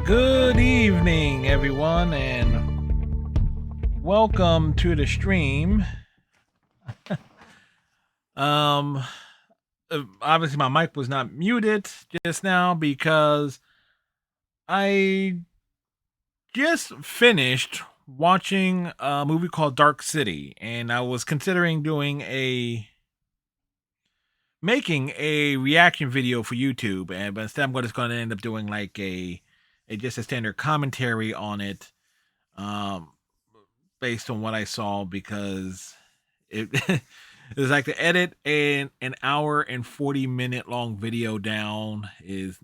Good evening, everyone, and welcome to the stream. um, Obviously, my mic was not muted just now because I just finished watching a movie called Dark City, and I was considering making a reaction video for YouTube, but instead I'm just going to end up doing like a just a standard commentary on it. Um, Based on what I saw, because it it's like to edit an hour and 40-minute long video down is,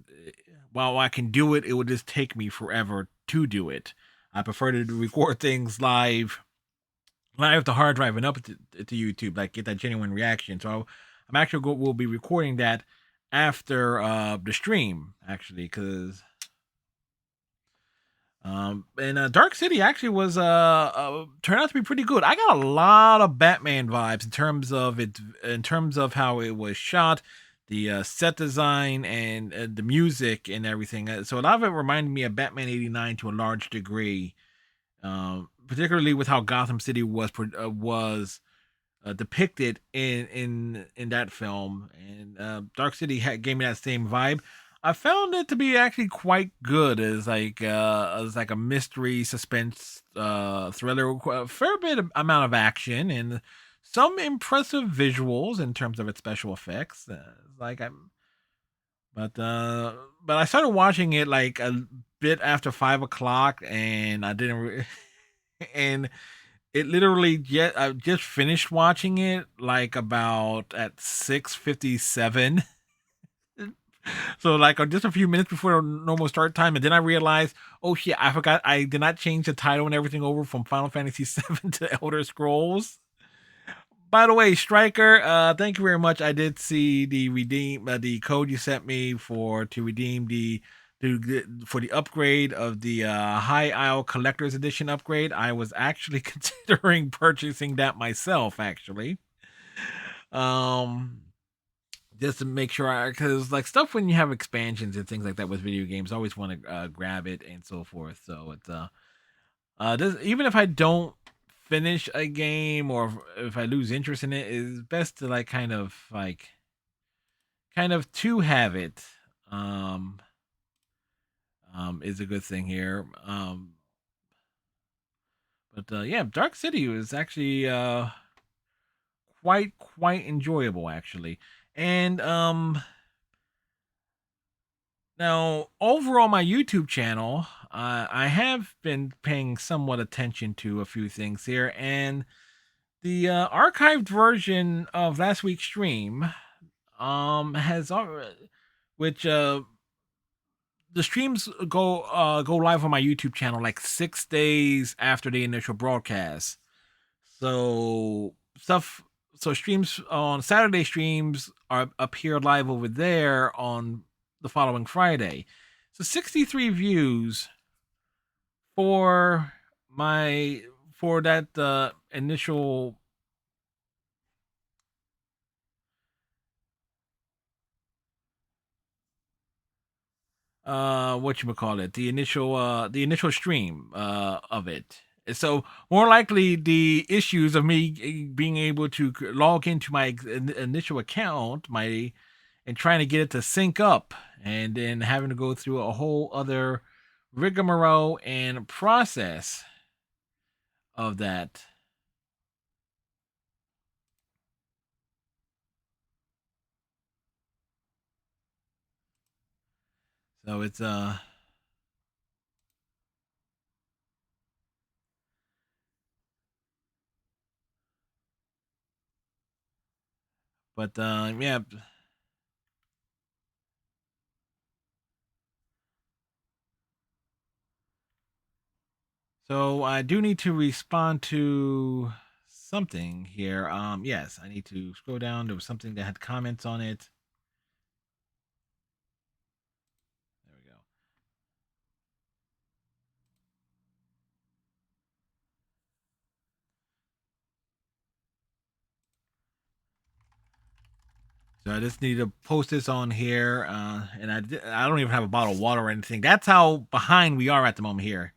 while I can do it, it would just take me forever to do it. I prefer to record things live to hard drive and up to YouTube, like get that genuine reaction. So I'm actually will be recording that after the stream, actually, because and Dark City actually was turned out to be pretty good. I got a lot of Batman vibes in terms of how it was shot, the set design, and the music and everything. So a lot of it reminded me of Batman '89 to a large degree, particularly with how Gotham City was depicted in that film. And Dark City gave me that same vibe. I found it to be actually quite good as like a mystery suspense thriller, a fair amount of action and some impressive visuals in terms of its special effects. Like I'm, but I started watching it like a bit after 5 o'clock, and I didn't. And it literally I just finished watching it like about at 6:57. So like just a few minutes before normal start time, and then I realized, oh shit, I forgot I did not change the title and everything over from Final Fantasy VII to Elder Scrolls. By the way, Striker, thank you very much. I did see the code you sent me to redeem for the upgrade of the High Isle Collector's Edition upgrade. I was actually considering purchasing that myself, actually. Um, just to make sure, because like stuff when you have expansions and things like that with video games, I always want to grab it and so forth. So it's even if I don't finish a game, or if I lose interest in it, it's best to like kind of to have it. Um, is a good thing here. But yeah, Dark City was actually quite enjoyable, actually. And now over on my YouTube channel, I have been paying somewhat attention to a few things here, and the archived version of last week's stream has already which the streams go live on my YouTube channel like 6 days after the initial broadcast. So stuff so streams on Saturday streams are appear live over there on the following Friday. So 63 views for my for that initial what you call it, the initial stream of it. So more likely the issues of me being able to log into my initial account, my and trying to get it to sync up, and then having to go through a whole other rigmarole and process of that. So it's but yeah. So I do need to respond to something here. Yes, I need to scroll down. There was something that had comments on it. There we go. So I just need to post this on here, and I don't even have a bottle of water or anything. That's how behind we are at the moment here.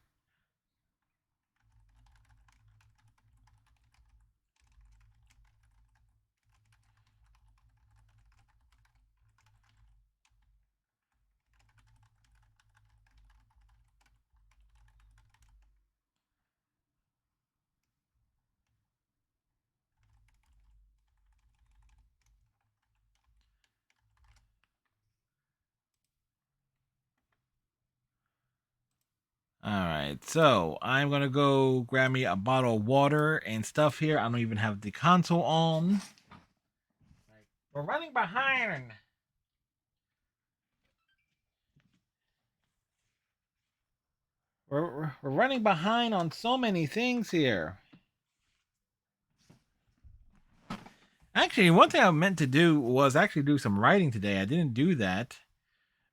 All right, so I'm gonna go grab me a bottle of water and stuff here. I don't even have the console on. We're running behind. We're running behind on so many things here. Actually, one thing I meant to do was actually do some writing today. I didn't do that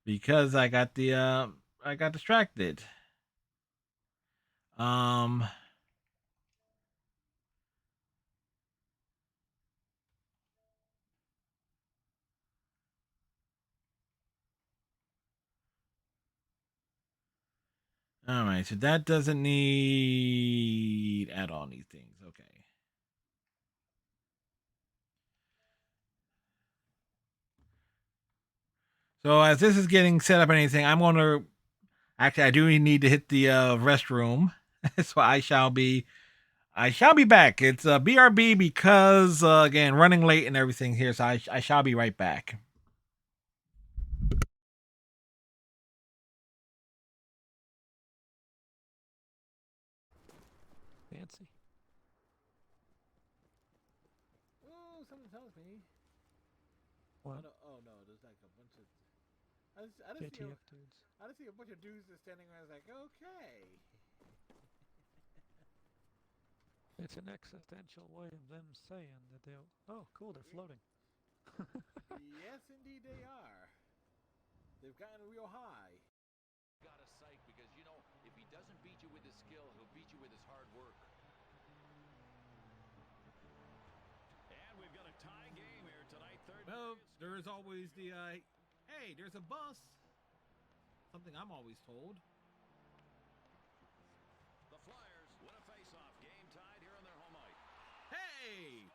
because I got distracted. Um all right, so that doesn't need add all these things. Okay. So as this is getting set up and anything, I'm gonna actually I do need to hit the restroom. So I shall be back. It's BRB because again running late and everything here, so I shall be right back. Fancy. Oh, something tells me. What? Oh no, there's like a bunch of. I just see JTF dudes. I just see a bunch of dudes just standing around. I was like, okay. It's an existential way of them saying that they'll. Oh, cool, they're floating. Yes, indeed they are. They've gotten real high. Got a sight because, you know, if he doesn't beat you with his skill, he'll beat you with his hard work. And we've got a tie game here tonight. Well, there's always the hey, there's a bus. Something I'm always told. The Flyers win a face-off game tied here in their home ice. Hey,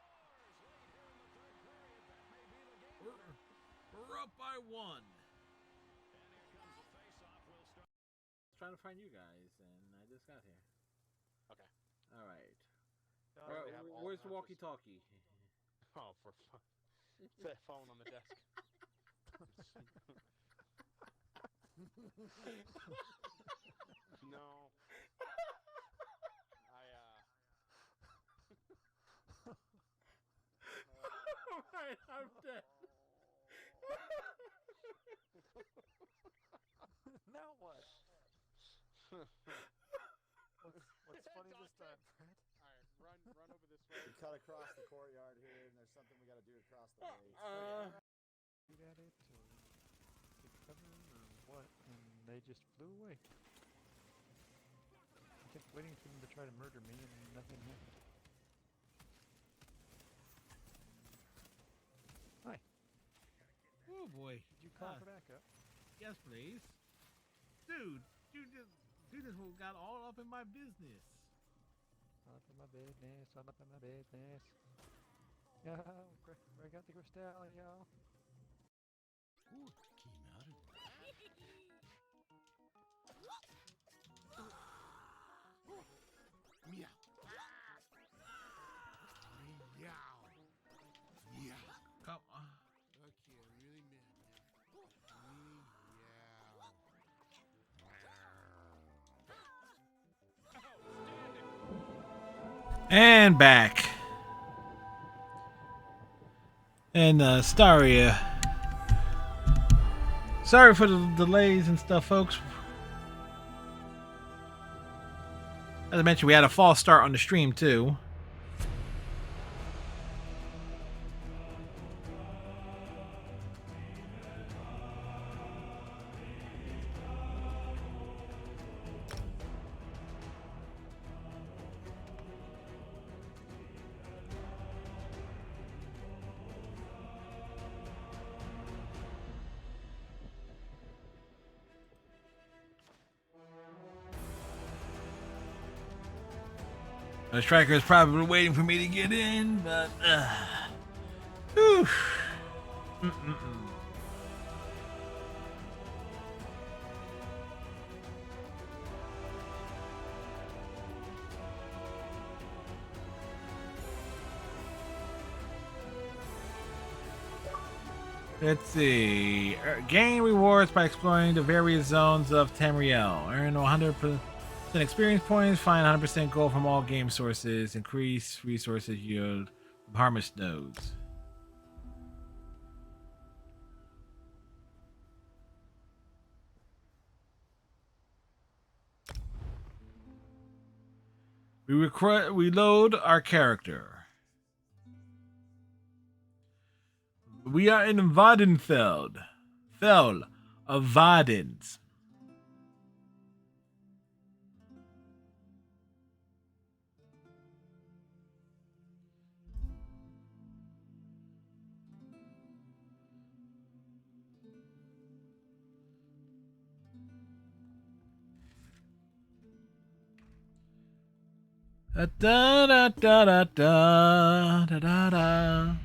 we're up by one. And here comes the face-off. We'll start. Trying to find you guys, and I just got here. Okay. All right. Where's the walkie-talkie? Oh, for fun. The phone on the desk. No. Alright, I'm dead. Now what? What's funny this time, Fred? All right, run over this way. We cut across the courtyard here, and there's something we got to do across the way. Shoot at it or take cover or what? And they just flew away. I kept waiting for them to try to murder me and nothing happened. Hi. Oh boy. Did you call for backup? Yes, please. Dude, you just got all up in my business. All up in my business. All up in my business. Yo, I got the crystal, yo. What came out of that? Meow. Meow. Meow. Come on. Okay, I'm really mad now. And back. And Staria. Sorry for the delays and stuff, folks. As I mentioned, we had a false start on the stream too. The striker is probably waiting for me to get in, but whew. Let's see. Gain rewards by exploring the various zones of Tamriel. Earn 100% experience points. Find 100% gold from all game sources. Increase resources yield from harvest nodes. We load our character. We are in Vadenfeld. Fell of Vadens. Da da da da da da da da.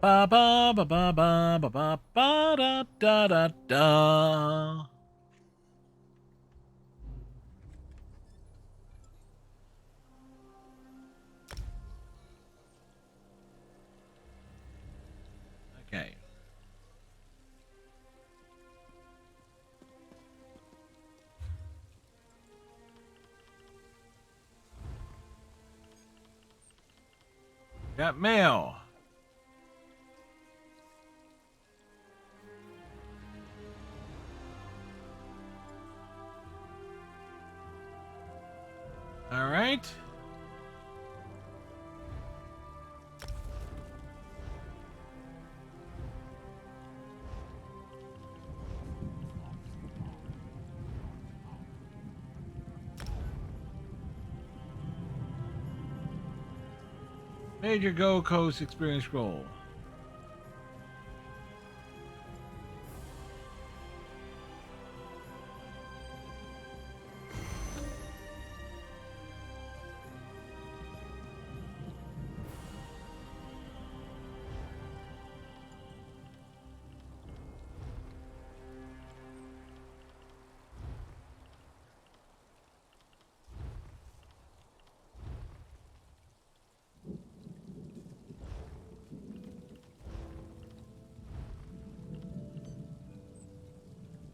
Ba ba ba ba ba ba ba ba da da da da. Okay. Got mail. All right. Major Gold Coast experience scroll.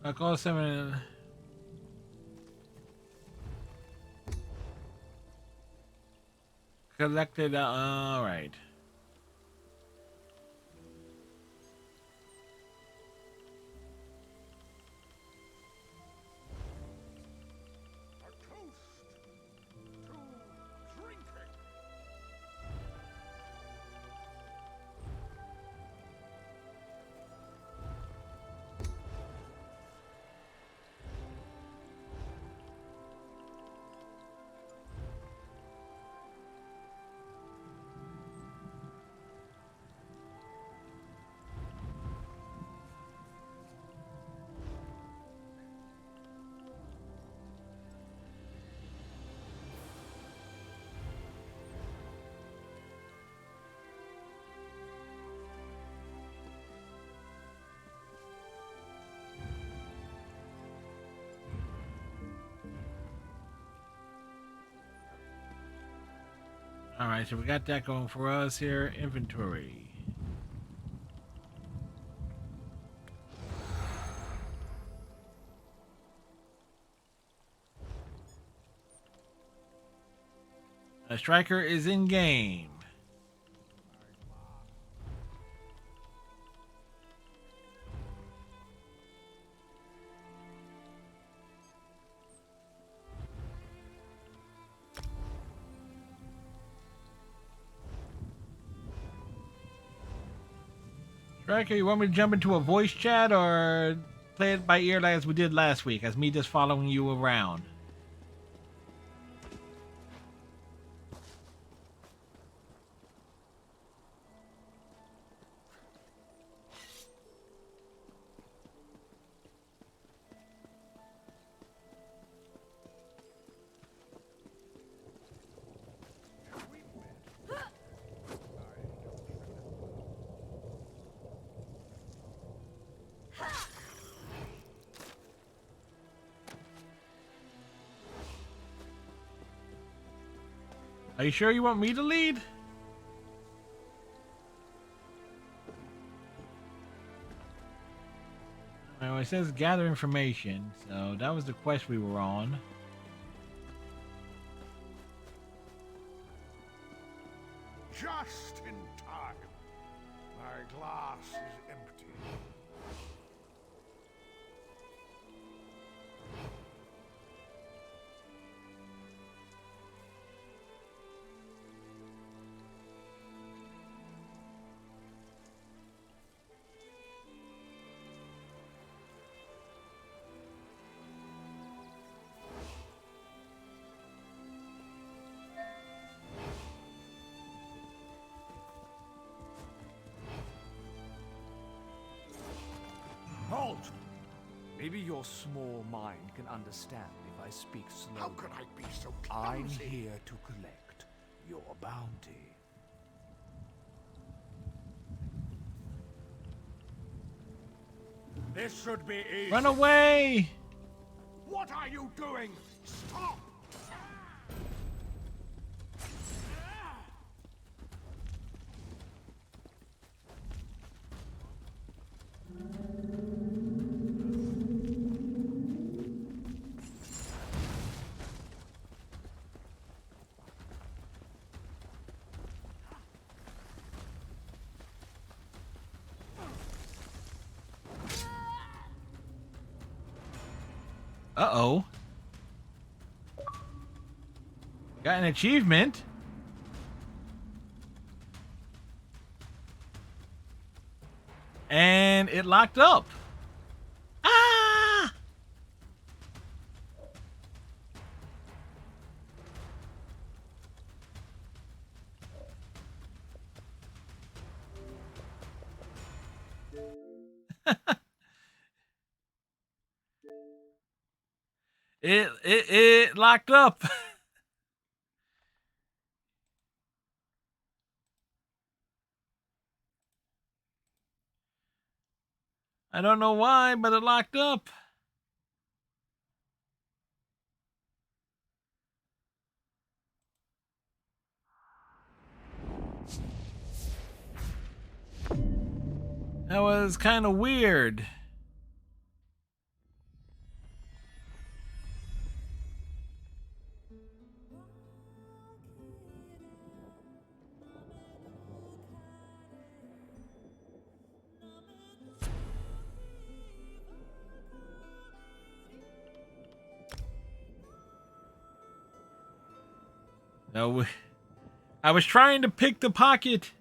I call 7. Collected. All right. right, so we got that going for us here. Inventory. A striker is in game. Striker, you want me to jump into a voice chat or play it by ear as we did last week, as me just following you around? Are you sure you want me to lead? Well, it says gather information, so that was the quest we were on. Just in time. My glass is empty. Halt! Maybe your small mind can understand if I speak slowly. How could I be so I'm clumsy? here to collect your bounty. This should be easy. Run away! What are you doing? Stop! Uh-oh. Got an achievement. And it locked up. Ah! It locked up. I don't know why, but it locked up. That was kind of weird. No, I was trying to pick the pocket,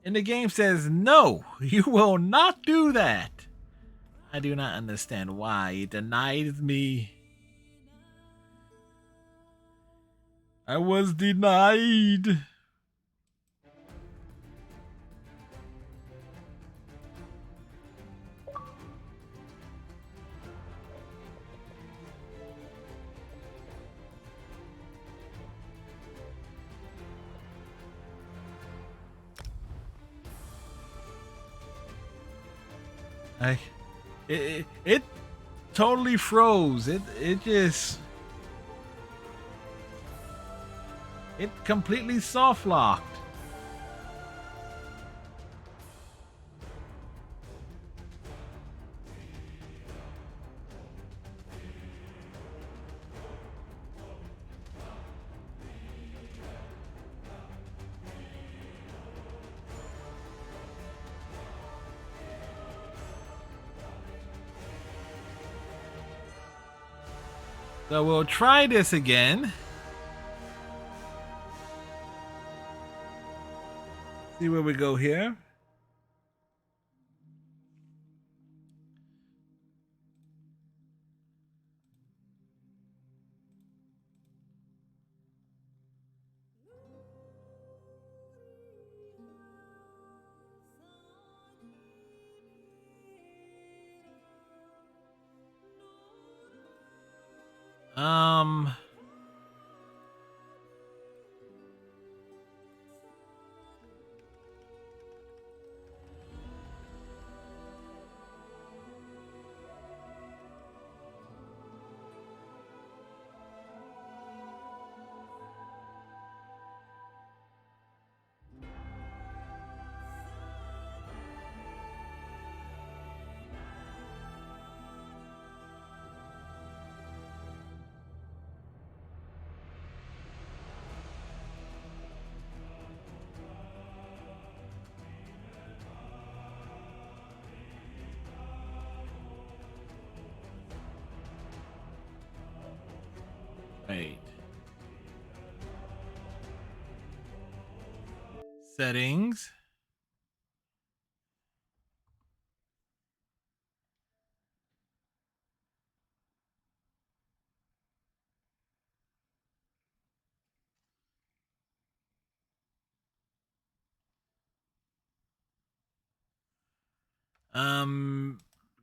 and the game says, no, you will not do that. I do not understand why it denies me. I was denied. It totally froze. It It completely soft locked. So we'll try this again. See where we go here. Um, wait. Settings.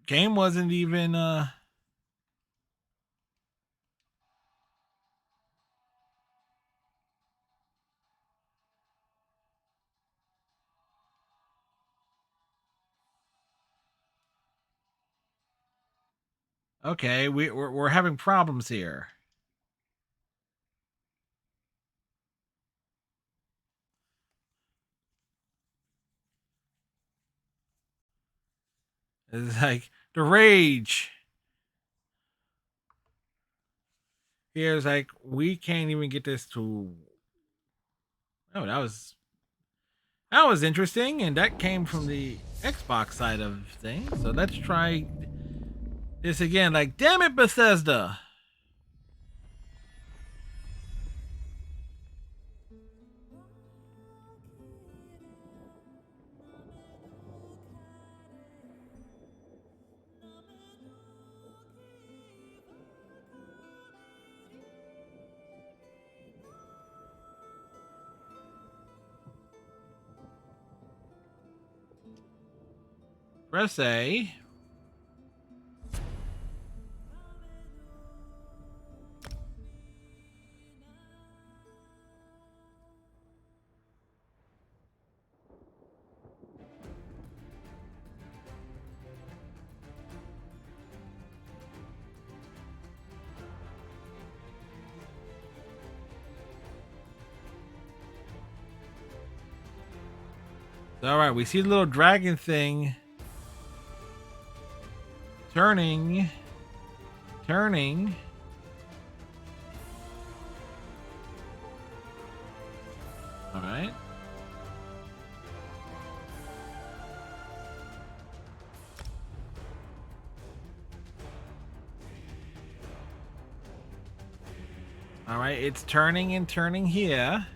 Game wasn't even okay. We're having problems here. It's like the rage. Here's like we can't even get this to. Oh, that was interesting, and that came from the Xbox side of things. So let's try this again. Like, damn it, Bethesda. Press A. All right, we see the little dragon thing turning. All right. All right, it's turning and turning here.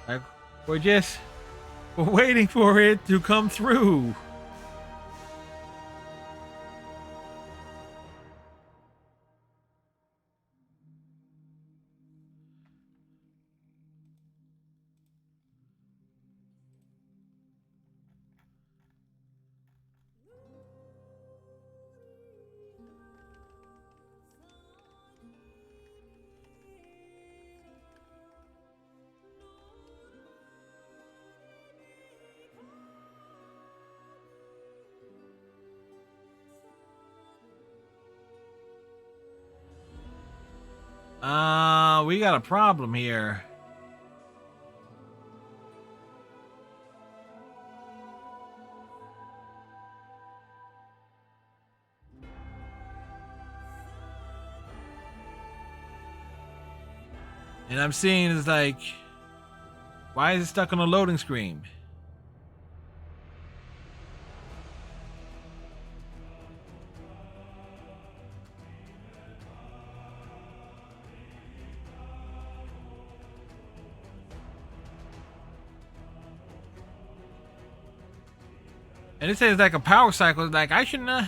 Like, we're waiting for it to come through. We got a problem here. And I'm seeing is like, why is it stuck on a loading screen? And it says like a power cycle. Like I shouldn't.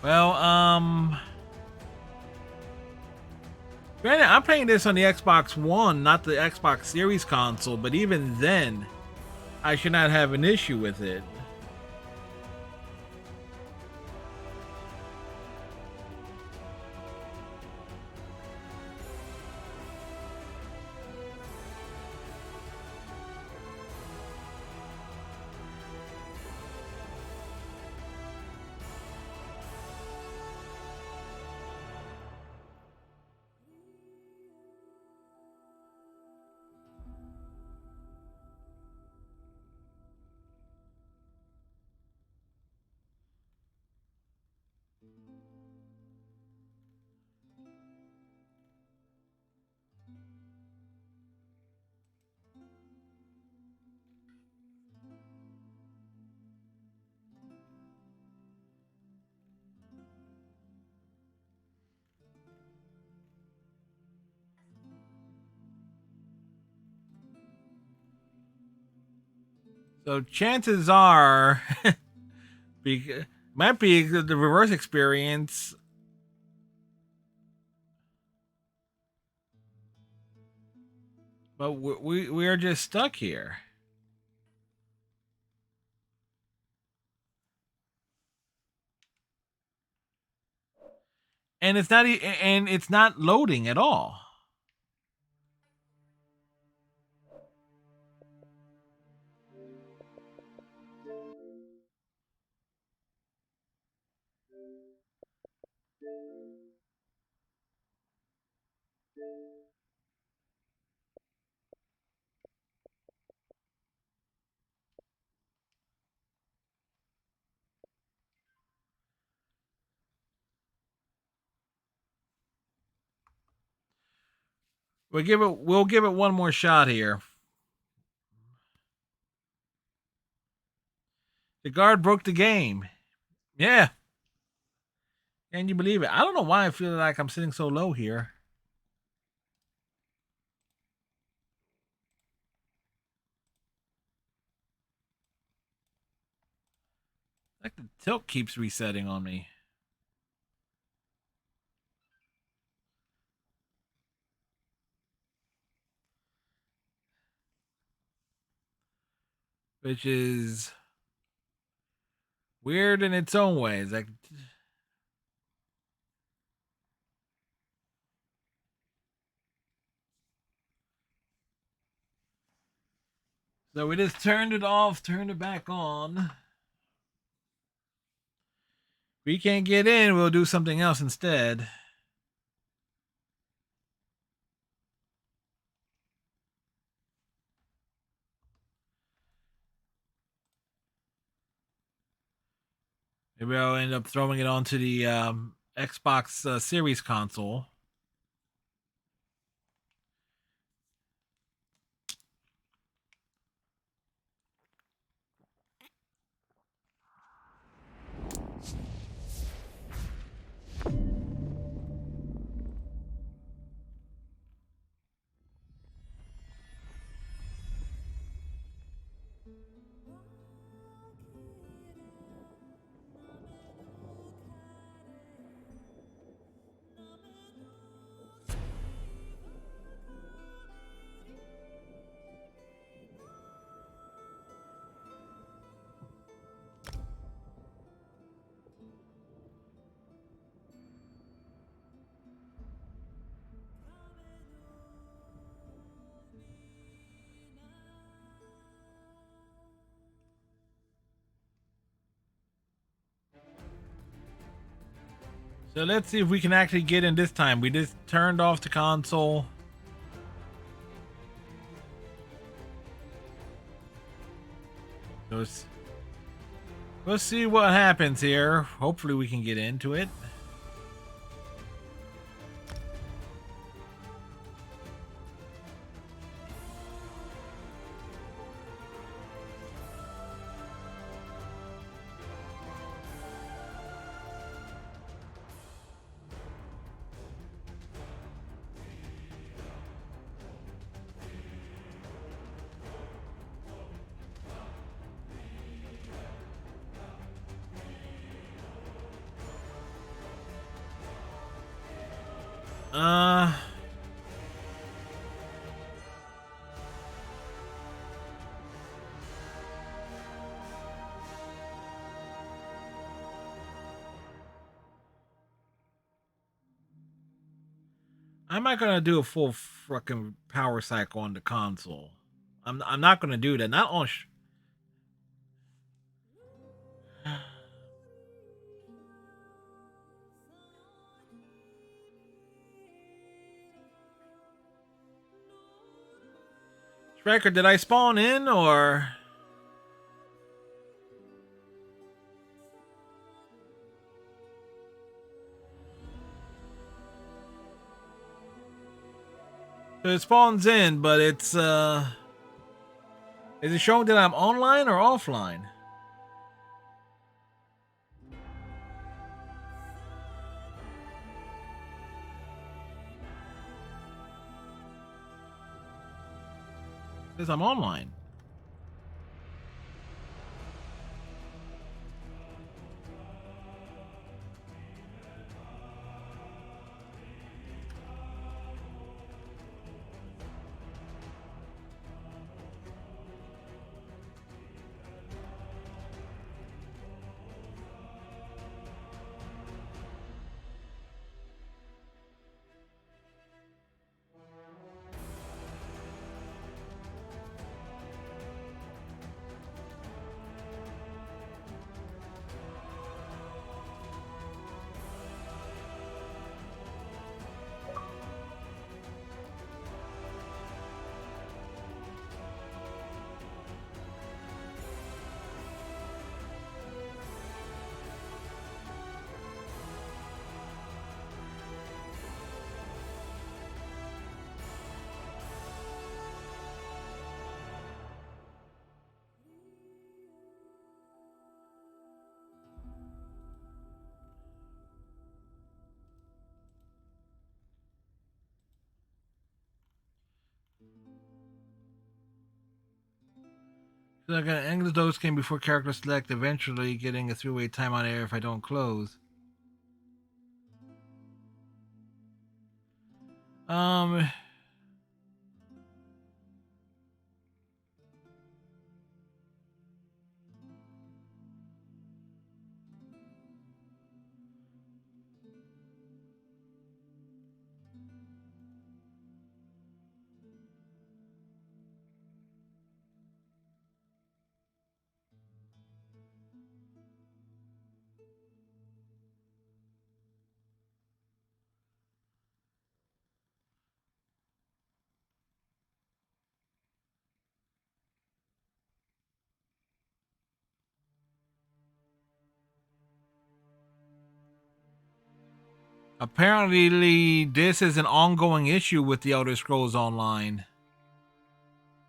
Well, granted, I'm playing this on the Xbox One, not the Xbox Series console. But even then, I should not have an issue with it. So chances are, might be the reverse experience. But we are just stuck here. And it's not loading at all. We'll give it one more shot here. The guard broke the game. Yeah. Can you believe it? I don't know why I feel like I'm sitting so low here. Like the tilt keeps resetting on me. Which is weird in its own way. It's like so we just turned it off, turned it back on. If we can't get in, we'll do something else instead. Maybe I'll end up throwing it onto the Xbox Series console. So let's see if we can actually get in this time. We just turned off the console. Let's see what happens here. Hopefully we can get into it. Uh, I'm not gonna do a full fucking power cycle on the console. I'm not gonna do that. Not on. Striker, did I spawn in or? So it spawns in, but it's is it showing that I'm online or offline? It says I'm online. So I got an English dose game before character select, eventually getting a three-way timeout error if I don't close. Um, apparently this is an ongoing issue with the Elder Scrolls Online,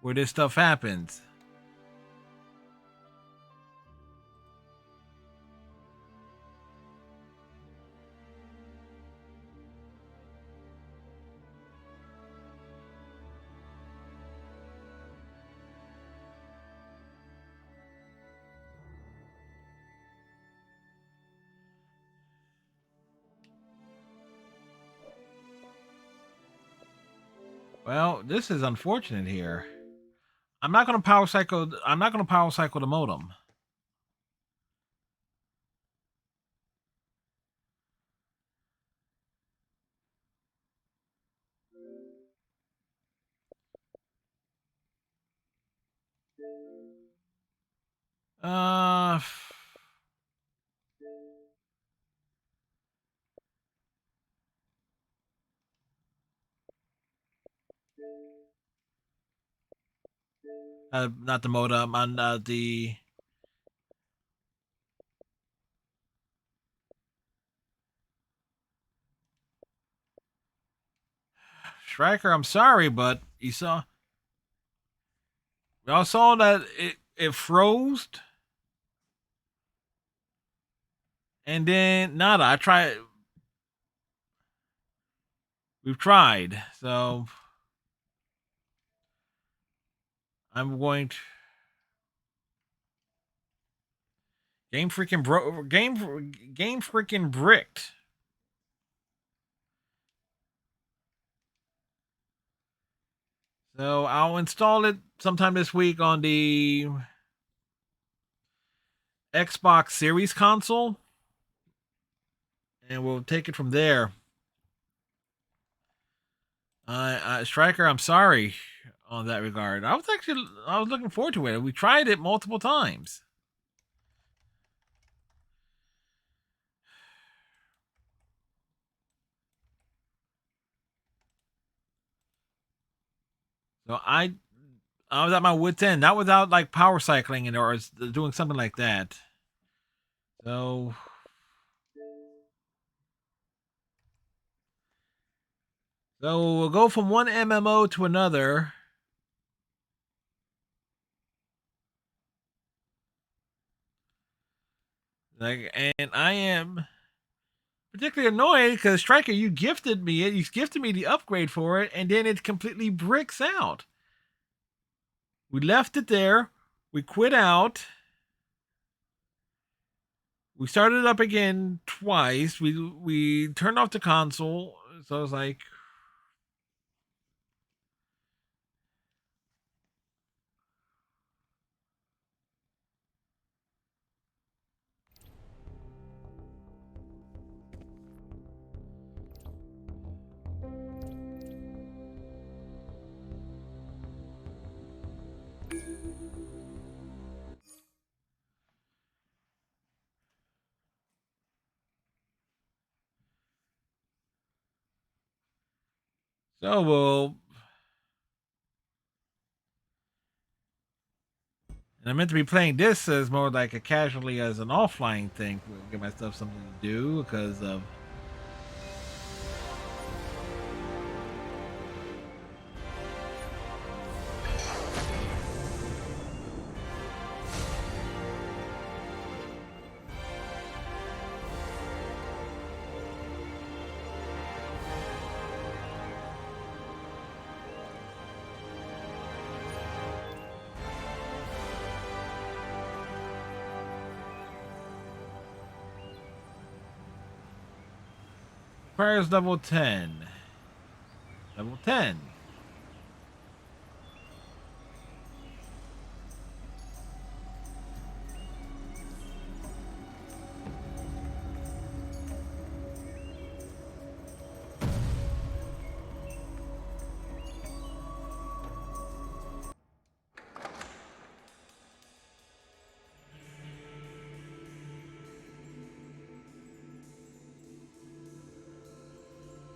where this stuff happens. Well, this is unfortunate here. I'm not gonna power cycle. I'm not gonna power cycle the modem. Uh, Not the modem, on the. Striker, I'm sorry, but you saw. We all saw that it froze, and then nada. I tried. We've tried, so I'm going to game freaking bricked. So I'll install it sometime this week on the Xbox Series console, and we'll take it from there. Striker, I'm sorry on that regard. I was looking forward to it. We tried it multiple times. So I was at my wit's end, not without like power cycling and or doing something like that. So we'll go from one MMO to another. Like, and I am particularly annoyed because Striker, you gifted me it. You gifted me the upgrade for it, and then it completely bricks out. We left it there. We quit out. We started it up again twice. We turned off the console. So I was like, so we'll. And I meant to be playing this as more like a casually as an offline thing, give myself something to do because of. Requires level 10. Level 10.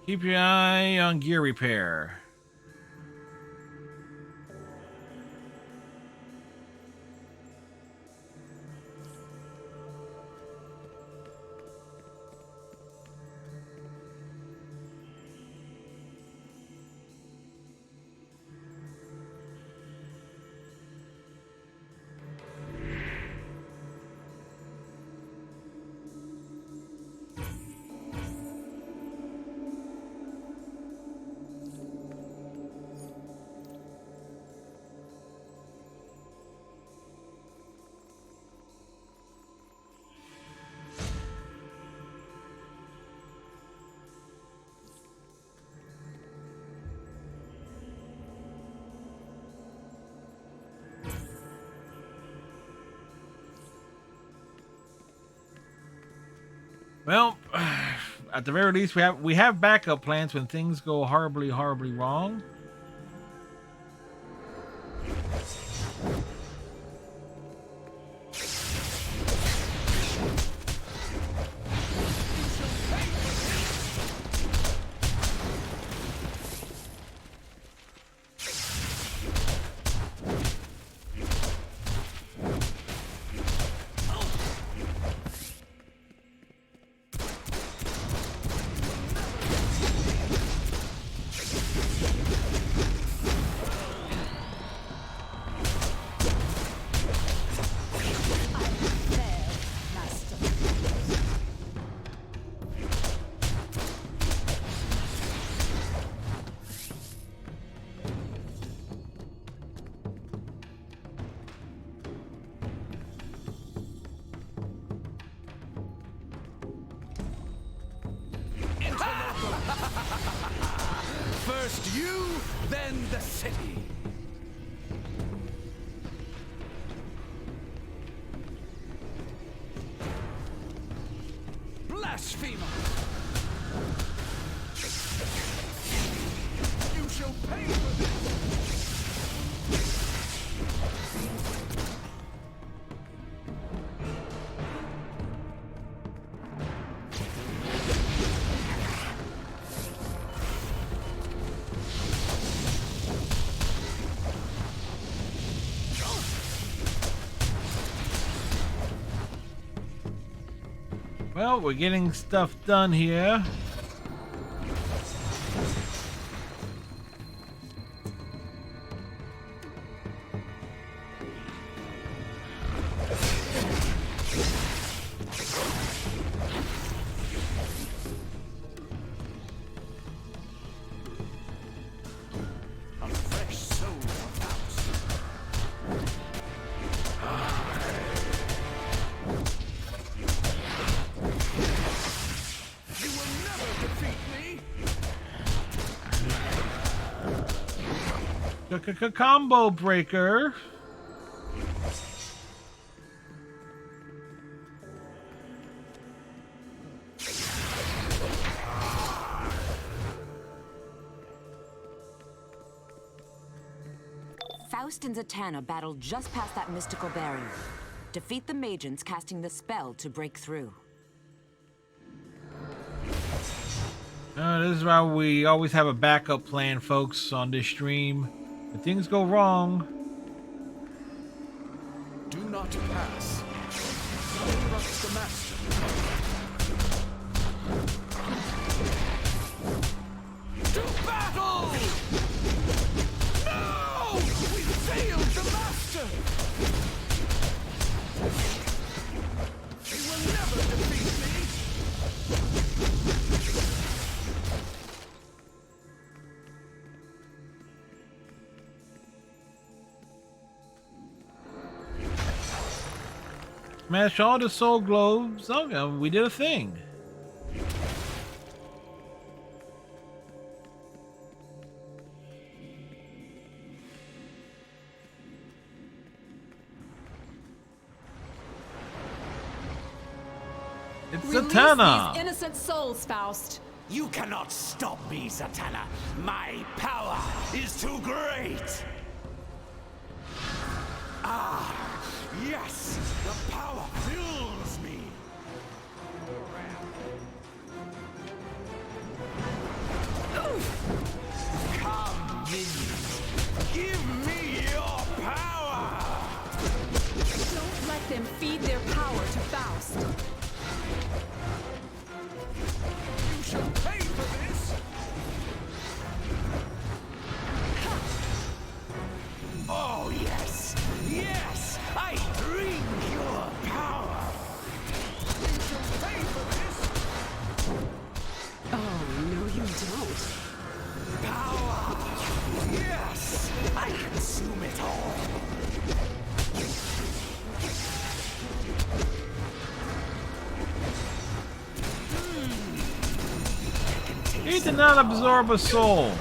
Keep your eye on gear repair. Well, at the very least, we have backup plans when things go horribly wrong. First you, then the city. Blasphemer! You shall pay for this! Well, we're getting stuff done here. A fresh soul of house. You will never defeat me! Combo breaker. Faust and Zatanna battle just past that mystical barrier. Defeat the Magians casting the spell to break through. This is why we always have a backup plan, folks, on this stream. If things go wrong, Do not pass. Interrupt the master. To battle! No! We failed the master! You will never defeat me! smash all the soul globes. Oh, yeah, we did a thing. It's Zatanna. These innocent souls, Faust. You cannot stop me, Zatanna. My power is too great. Ah, yes, the power fills me. Come, minions, give me your power. Don't let them feed their power to Faust. You shall pay for this. Oh, yes, yes, I drink your power. You shall pay for this. Oh, no you don't. Power! Yes! I consume it all! He did not absorb a soul.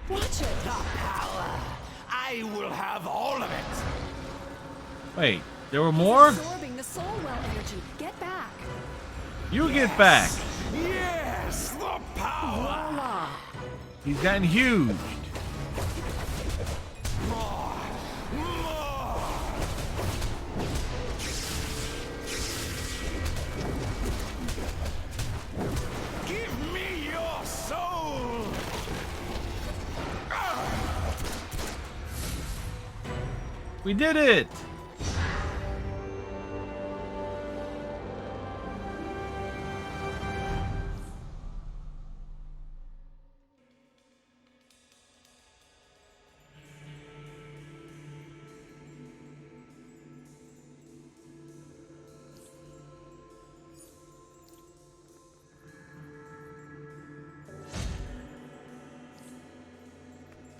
Watch it. The power! I will have all of it! Wait, there were more? Absorbing the soul well energy. Get back. You get back. Yes! The power! Voila. He's gotten huge. More! More! Give me your soul! We did it.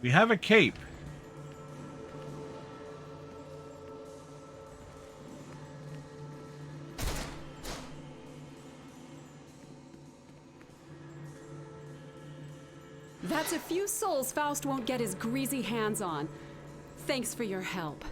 We have a cape. That's a few souls Faust won't get his greasy hands on. Thanks for your help.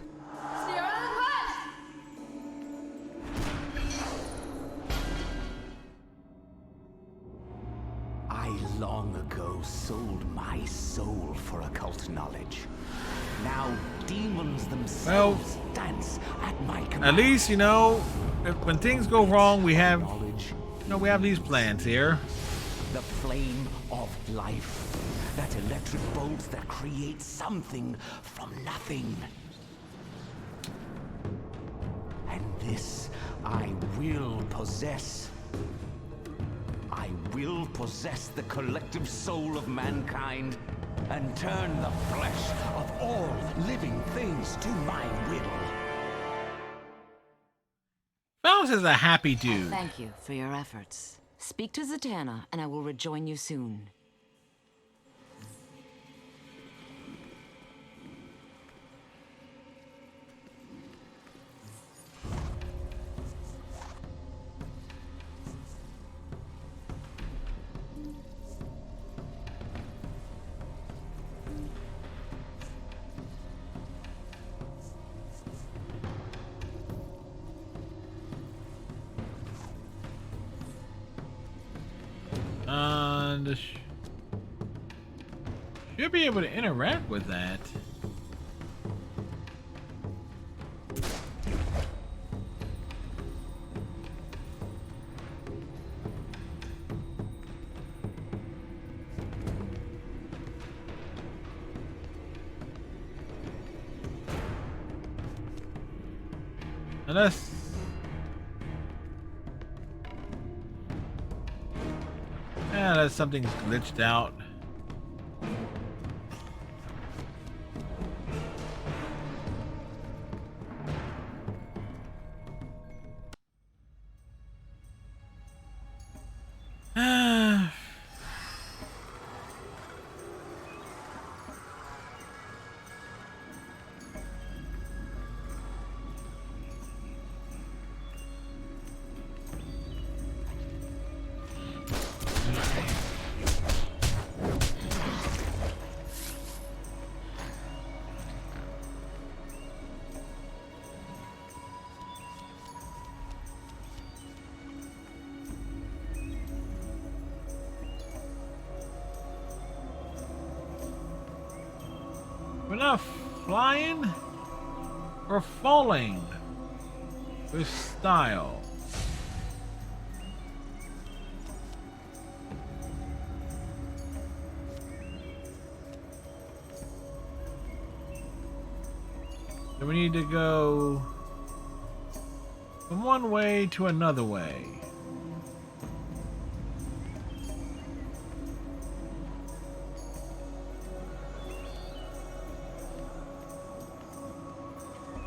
I long ago sold my soul for occult knowledge. Now demons themselves dance at my command. At least, you know, when things go wrong, we have, we have these plans here. The flame of life. That electric bolt that creates something from nothing. And this I will possess. I will possess the collective soul of mankind and turn the flesh of all living things to my will. Faust is a happy dude. Thank you for your efforts. Speak to Zatanna, and I will rejoin you soon. Should be able to interact with that. Unless something's glitched out. We're not flying or falling with style. So we need to go from one way to another way.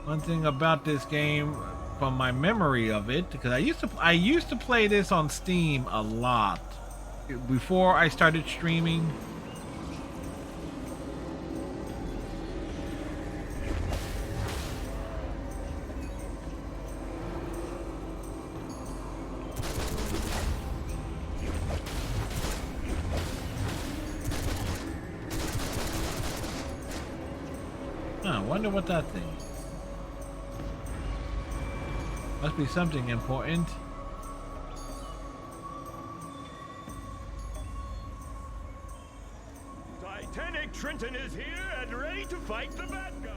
One thing about this game, from my memory of it, because I used to play this on Steam a lot before I started streaming. I wonder what that thing is. Must be something important. Titanic Trenton is here and ready to fight the bad guys.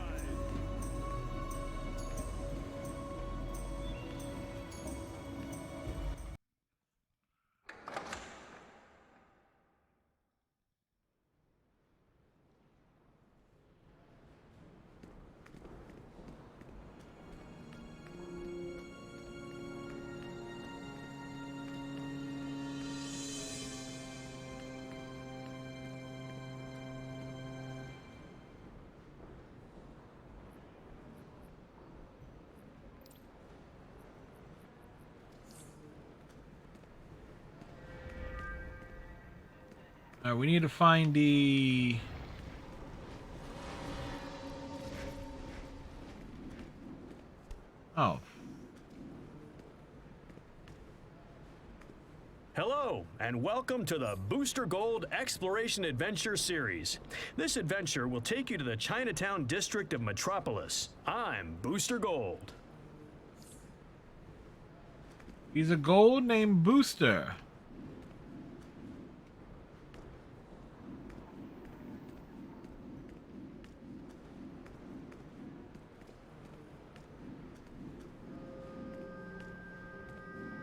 Alright, we need to find the... Oh. Hello. Hello, and welcome to the Booster Gold Exploration Adventure Series. This adventure will take you to the Chinatown district of Metropolis. I'm Booster Gold. He's a gold named Booster.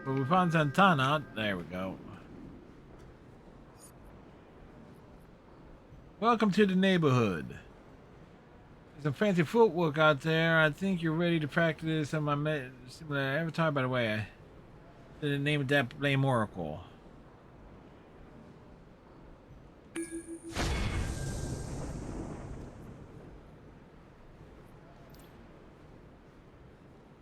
But we found Santana. There we go. Welcome to the neighborhood. There's some fancy footwork out there. I think you're ready to practice on my similar avatar. By the way, I didn't name it that blame oracle.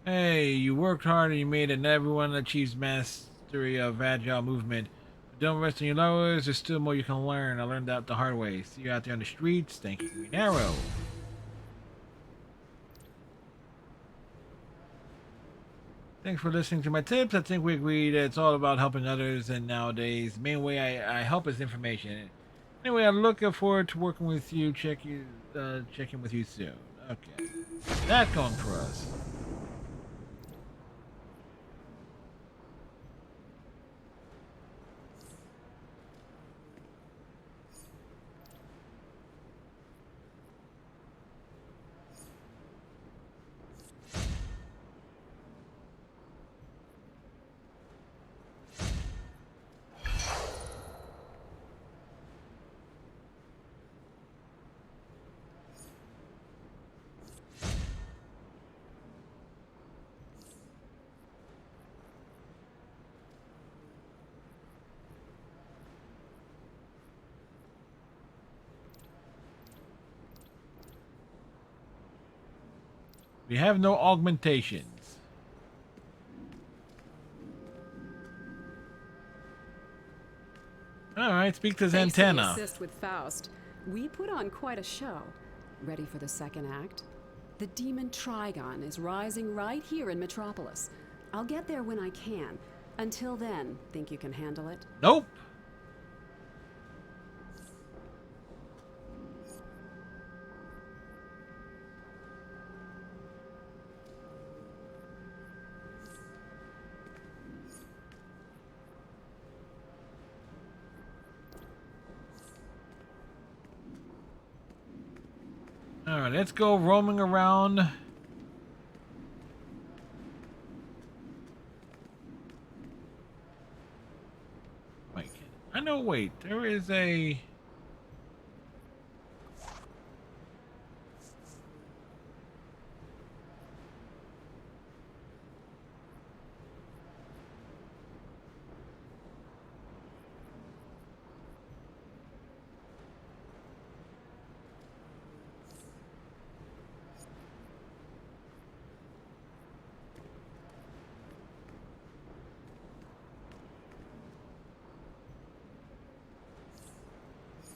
Hey, you worked hard and you made it. Not everyone achieves mastery of agile movement. But don't rest on your laurels. There's still more you can learn. I learned that the hard way. See you out there on the streets. Thank you, Green Arrow. Thanks for listening to my tips. I think we agreed that it's all about helping others, and nowadays, the main way I help is information. Anyway, I'm looking forward to working with you. Checking with you soon. Okay, that's going for us. We have no augmentations. All right, speak to Thanks to the Antenna. assist with Faust, we put on quite a show. Ready for the second act? The demon Trigon is rising right here in Metropolis. I'll get there when I can. Until then, think you can handle it? Nope. All right, let's go roaming around. Wait, I know. Wait, there is a.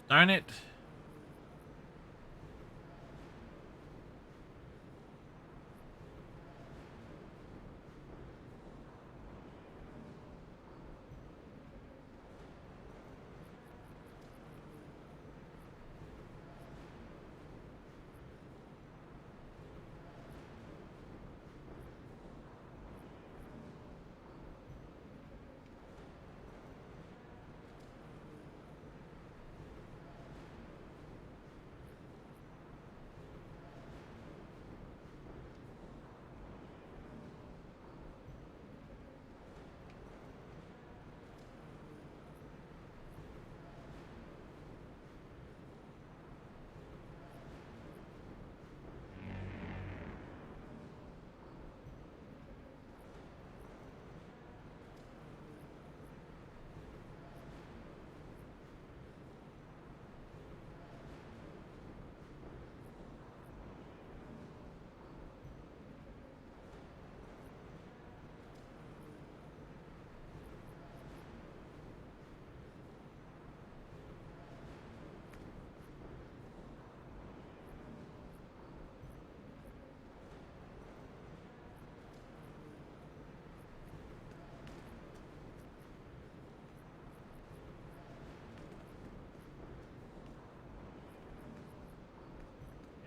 Darn it.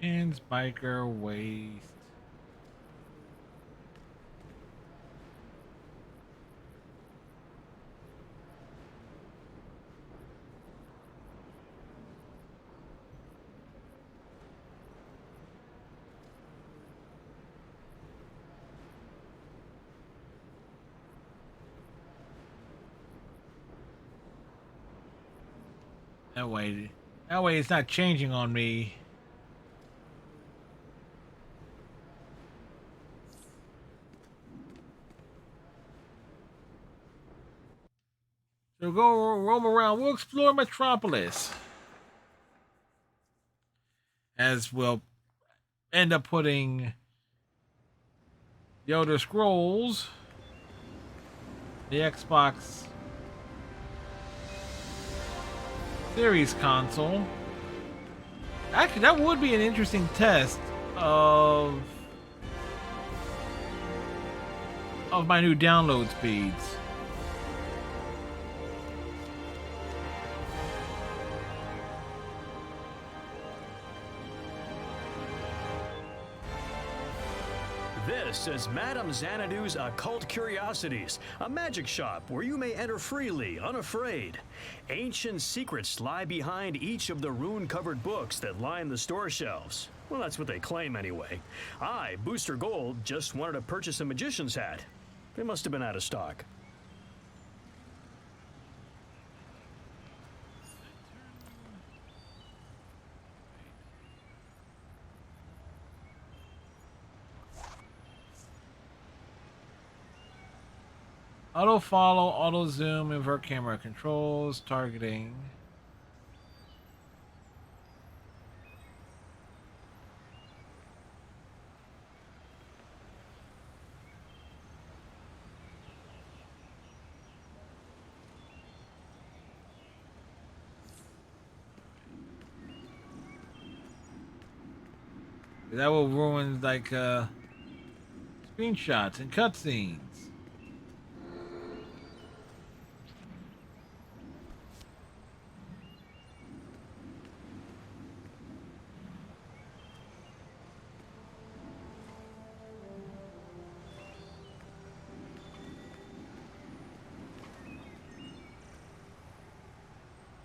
Ends biker waste. That way it's not changing on me. So go roam around. We'll explore Metropolis. As we'll end up putting the Elder Scrolls, the Xbox Series console. Actually, that would be an interesting test of my new download speeds. This is Madame Xanadu's Occult Curiosities, a magic shop where you may enter freely, unafraid. Ancient secrets lie behind each of the rune-covered books that line the store shelves. Well, that's what they claim anyway. I, Booster Gold, just wanted to purchase a magician's hat. They must have been out of stock. Auto follow, auto zoom, invert camera controls, targeting. That will ruin like screenshots and cutscenes.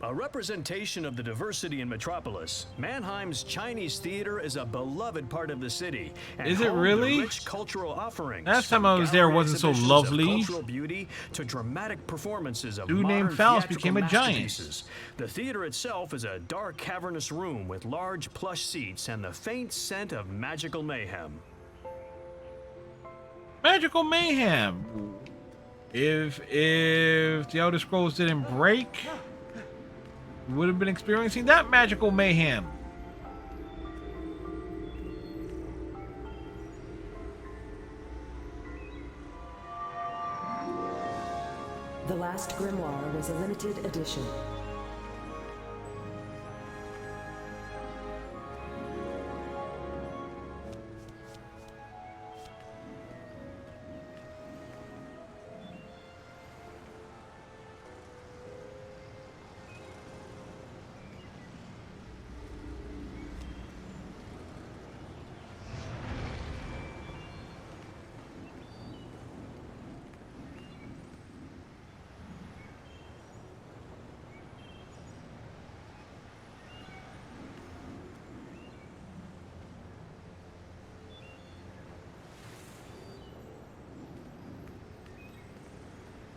A representation of the diversity in Metropolis, Mannheim's Chinese theater is a beloved part of the city. And is it home to really? Rich cultural offerings. Last time I was there, it wasn't so lovely. Cultural beauty to dramatic performances of Dude modern named Faust theatrical became a giant. masterpieces. The theater itself is a dark, cavernous room with large plush seats and the faint scent of magical mayhem. Magical mayhem. If the Elder Scrolls didn't break, we would have been experiencing that magical mayhem. The Last Grimoire was a limited edition.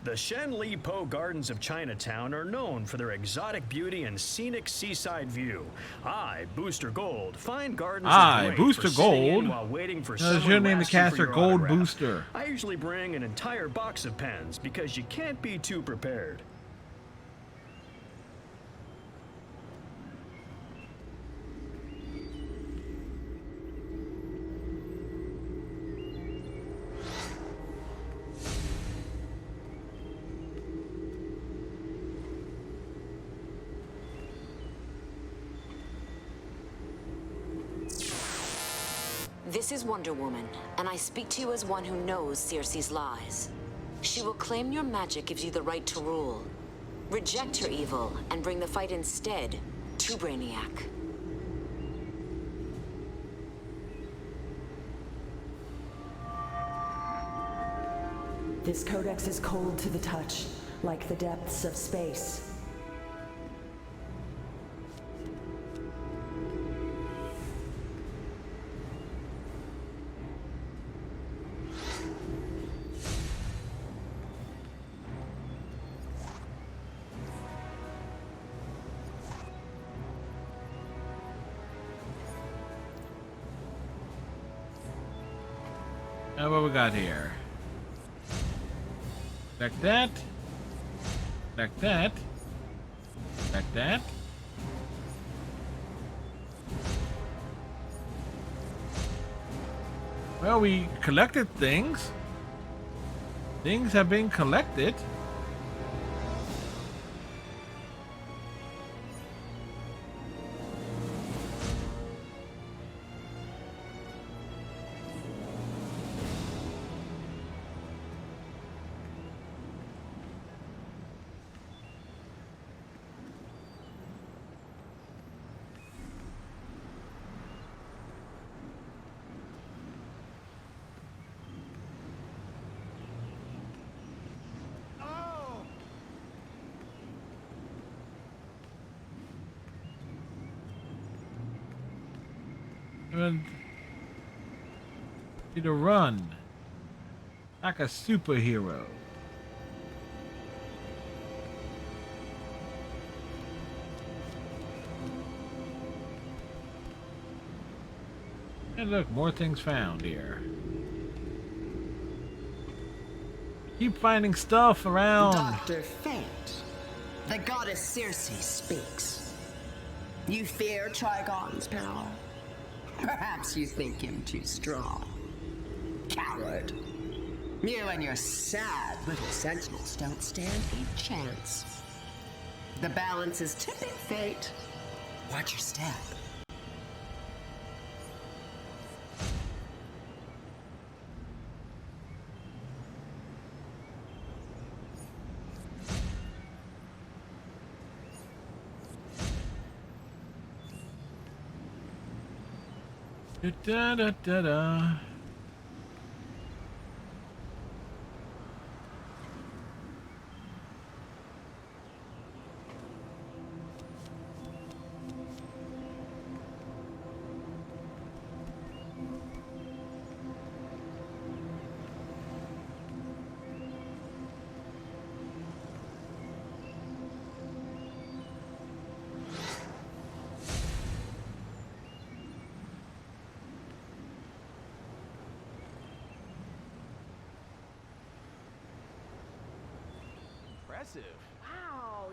The Shen Li Po Gardens of Chinatown are known for their exotic beauty and scenic seaside view. I, Booster Gold, find gardens are great Booster for sitting in Gold. while waiting for No, someone your name to the ask you caster for your Gold autograph. Booster. I usually bring an entire box of pens because you can't be too prepared. This is Wonder Woman, and I speak to you as one who knows Circe's lies. She will claim your magic gives you the right to rule. Reject her evil and bring the fight instead to Brainiac. This codex is cold to the touch, like the depths of space. Now what we got here? Like that. Like that. Like that. Well, we collected things. Things have been collected. And need to run like a superhero. And look, more things found here. Keep finding stuff around. Dr. Fate, the goddess Circe speaks. You fear Trigon's power? Perhaps you think him too strong. Coward. You and your sad little sentinels don't stand a chance. The balance is tipping, Fate. Watch your step. Da da da da. Impressive. Wow,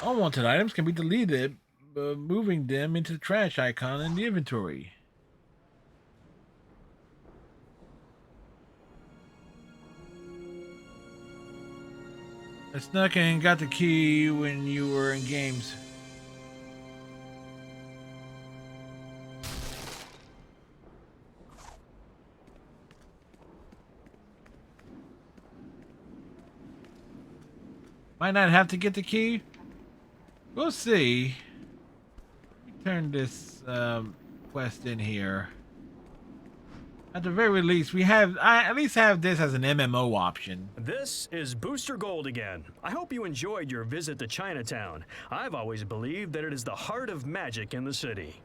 Unwanted items can be deleted by moving them into the trash icon in the inventory. I snuck in and got the key when you were in games. Might not have to get the key. We'll see. Let me turn this quest in here. At the very least, I at least have this as an MMO option. This is Booster Gold again. I hope you enjoyed your visit to Chinatown. I've always believed that it is the heart of magic in the city.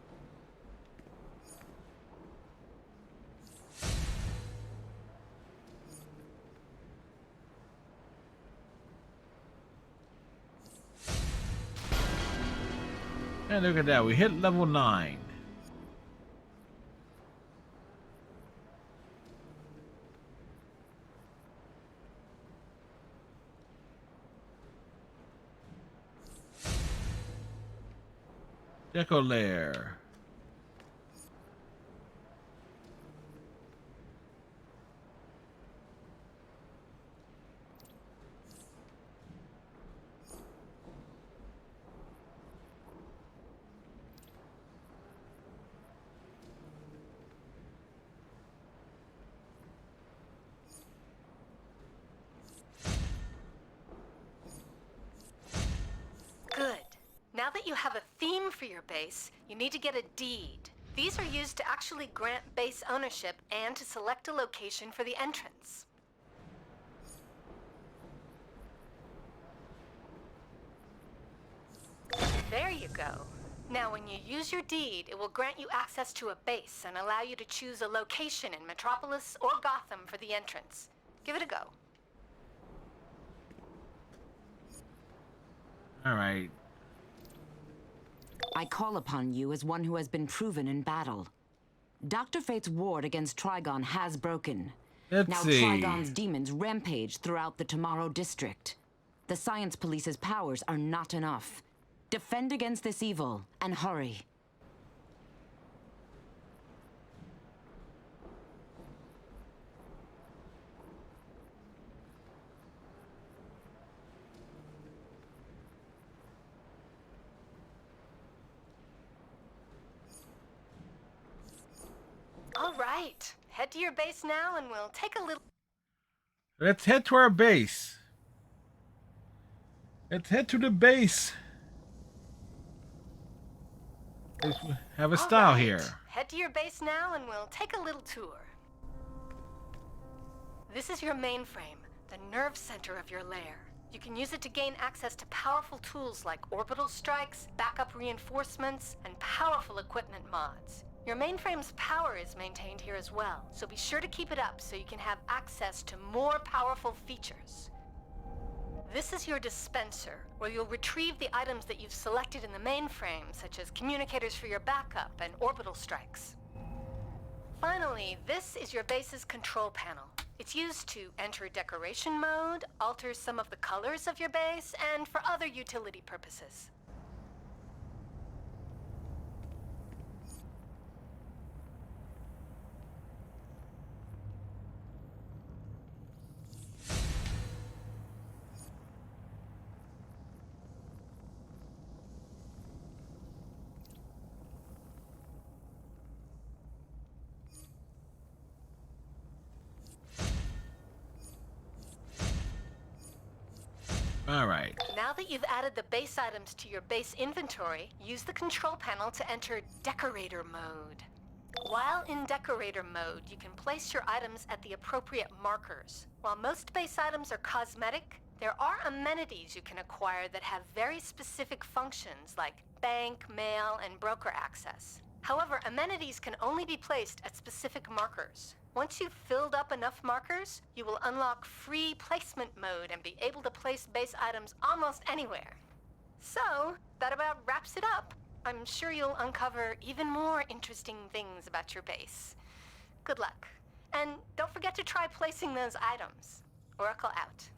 And look at that, we hit level 9. Deco lair. Good. Now that that you have a theme for your base, you need to get a deed. These are used to actually grant base ownership and to select a location for the entrance. There you go. Now, when you use your deed, it will grant you access to a base and allow you to choose a location in Metropolis or Gotham for the entrance. Give it a go. All right. I call upon you as one who has been proven in battle. Dr. Fate's ward against Trigon has broken. Let's see. Trigon's demons rampage throughout the Tomorrow District. The Science Police's powers are not enough. Defend against this evil, and hurry. All right. Head to your base now and we'll take a little... Let's head to our base. Let's head to the base. Let's have a style here. Head to your base now and we'll take a little tour. This is your mainframe, the nerve center of your lair. You can use it to gain access to powerful tools like orbital strikes, backup reinforcements, and powerful equipment mods. Your mainframe's power is maintained here as well, so be sure to keep it up so you can have access to more powerful features. This is your dispenser, where you'll retrieve the items that you've selected in the mainframe, such as communicators for your backup and orbital strikes. Finally, this is your base's control panel. It's used to enter decoration mode, alter some of the colors of your base, and for other utility purposes. All right. Now that you've added the base items to your base inventory, use the control panel to enter Decorator mode. While in Decorator mode, you can place your items at the appropriate markers. While most base items are cosmetic, there are amenities you can acquire that have very specific functions like bank, mail, and broker access. However, amenities can only be placed at specific markers. Once you've filled up enough markers, you will unlock free placement mode and be able to place base items almost anywhere. So, that about wraps it up. I'm sure you'll uncover even more interesting things about your base. Good luck. And don't forget to try placing those items. Oracle out.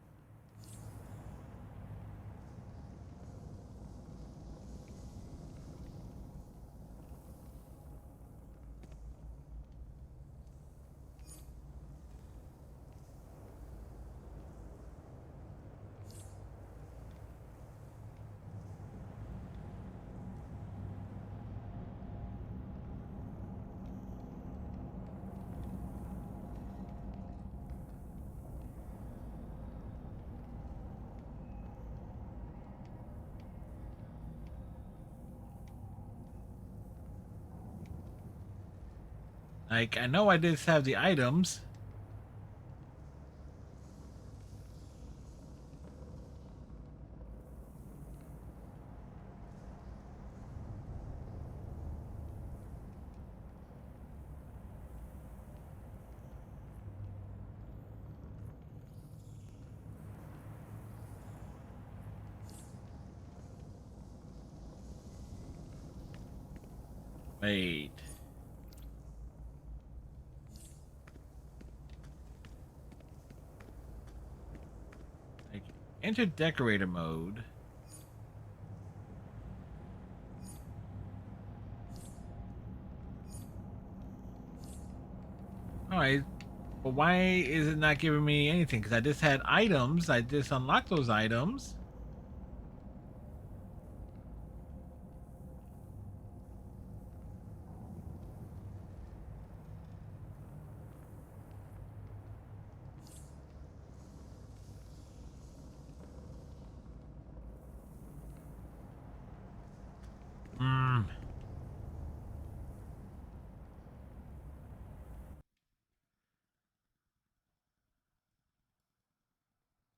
Like, I know I just have the items. Wait. Like, enter decorator mode. Alright. But why is it not giving me anything? Because I just had items. I just unlocked those items.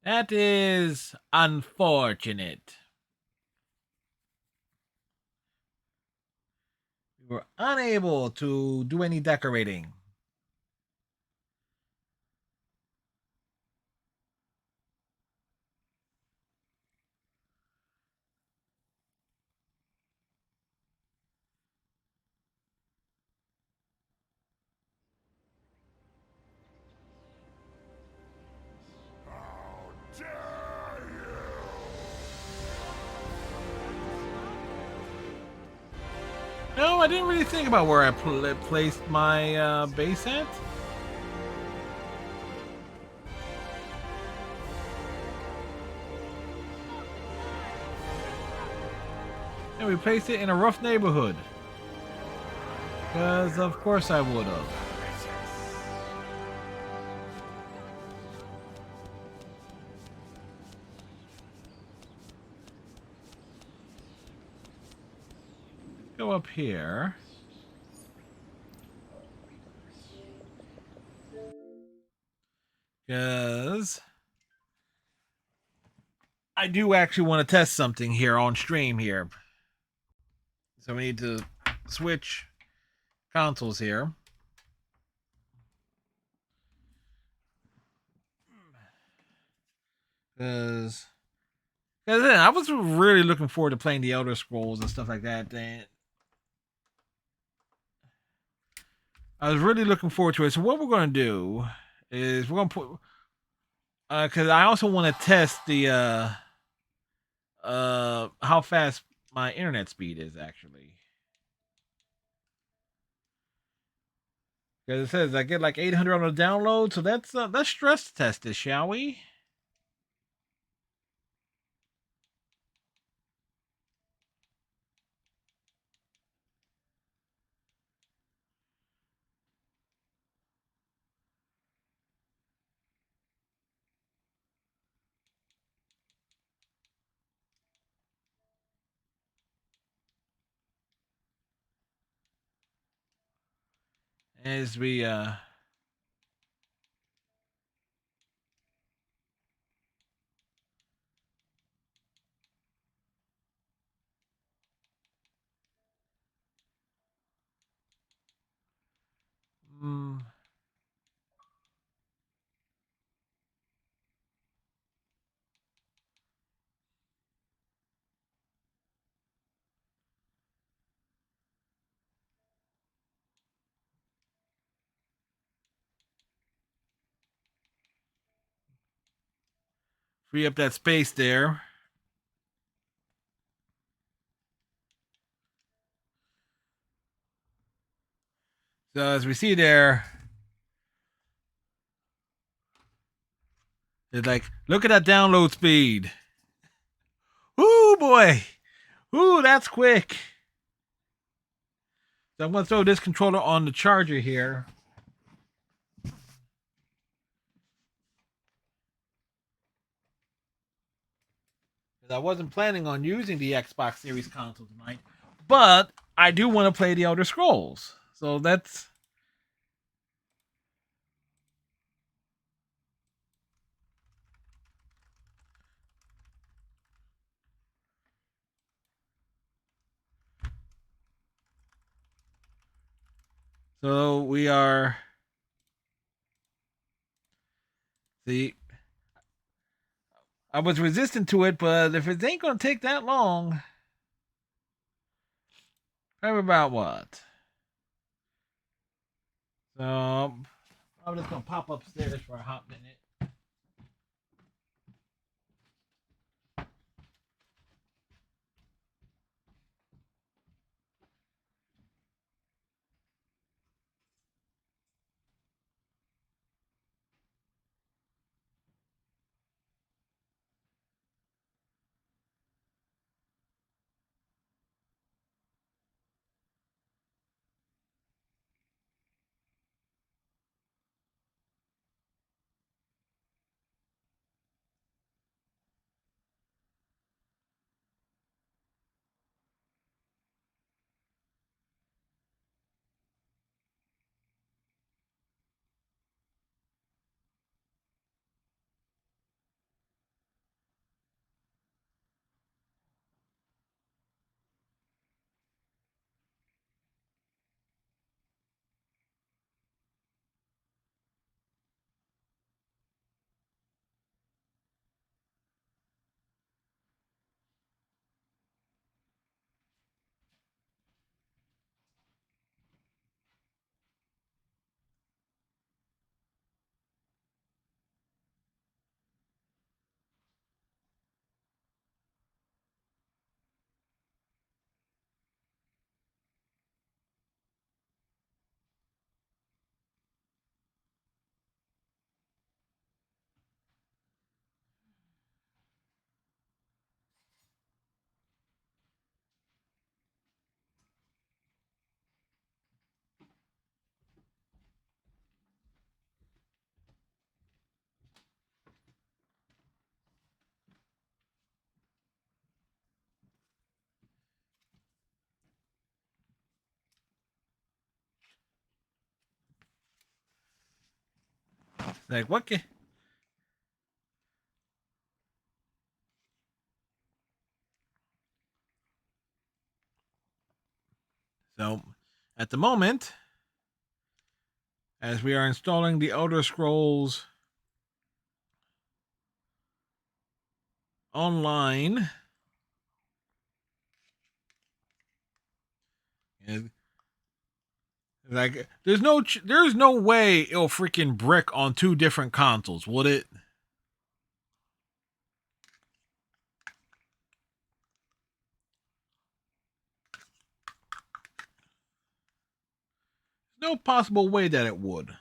That is unfortunate. We were unable to do any decorating. No, I didn't really think about where I placed my base at. And we placed it in a rough neighborhood. Because of course I would have. Go up here. Because I do actually want to test something here on stream here. So we need to switch consoles here. Because I was really looking forward to playing the Elder Scrolls and stuff like that. And I was really looking forward to it. So what we're going to do is we're going to put... Because I also want to test the... how fast my internet speed is, actually. Because it says I get like 800 on the download. So let's stress test this, shall we? As we free up that space there. So as we see there, it's like, look at that download speed. Ooh, boy. Ooh, that's quick. So I'm going to throw this controller on the charger here. I wasn't planning on using the Xbox Series console tonight, but I do want to play the Elder Scrolls. So that's... So we are... See, I was resistant to it, but if it ain't going to take that long... Probably about what? So I'm just going to pop upstairs for a hot minute. Like what? So, at the moment, as we are installing the Elder Scrolls Online, like there's no way it'll freaking brick on two different consoles, would it? No possible way that it would.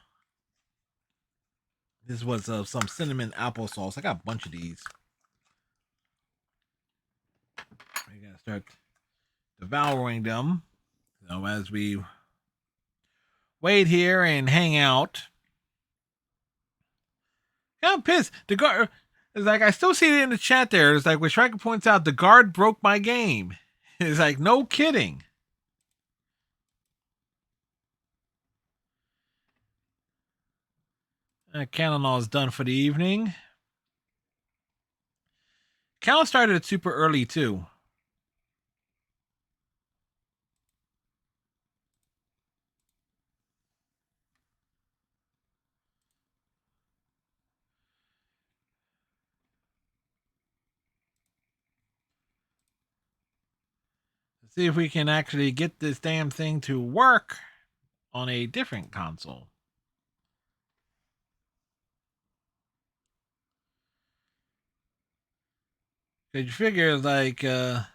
This was some cinnamon applesauce. I got a bunch of these. I gotta start devouring them. So as we wait here and hang out. Yeah, I'm pissed. The guard is like, I still see it in the chat there. It's like when Striker points out the guard broke my game. It's like, no kidding. Canon is done for the evening. Cal started super early too. Let's see if we can actually get this damn thing to work on a different console. Cause you figure like it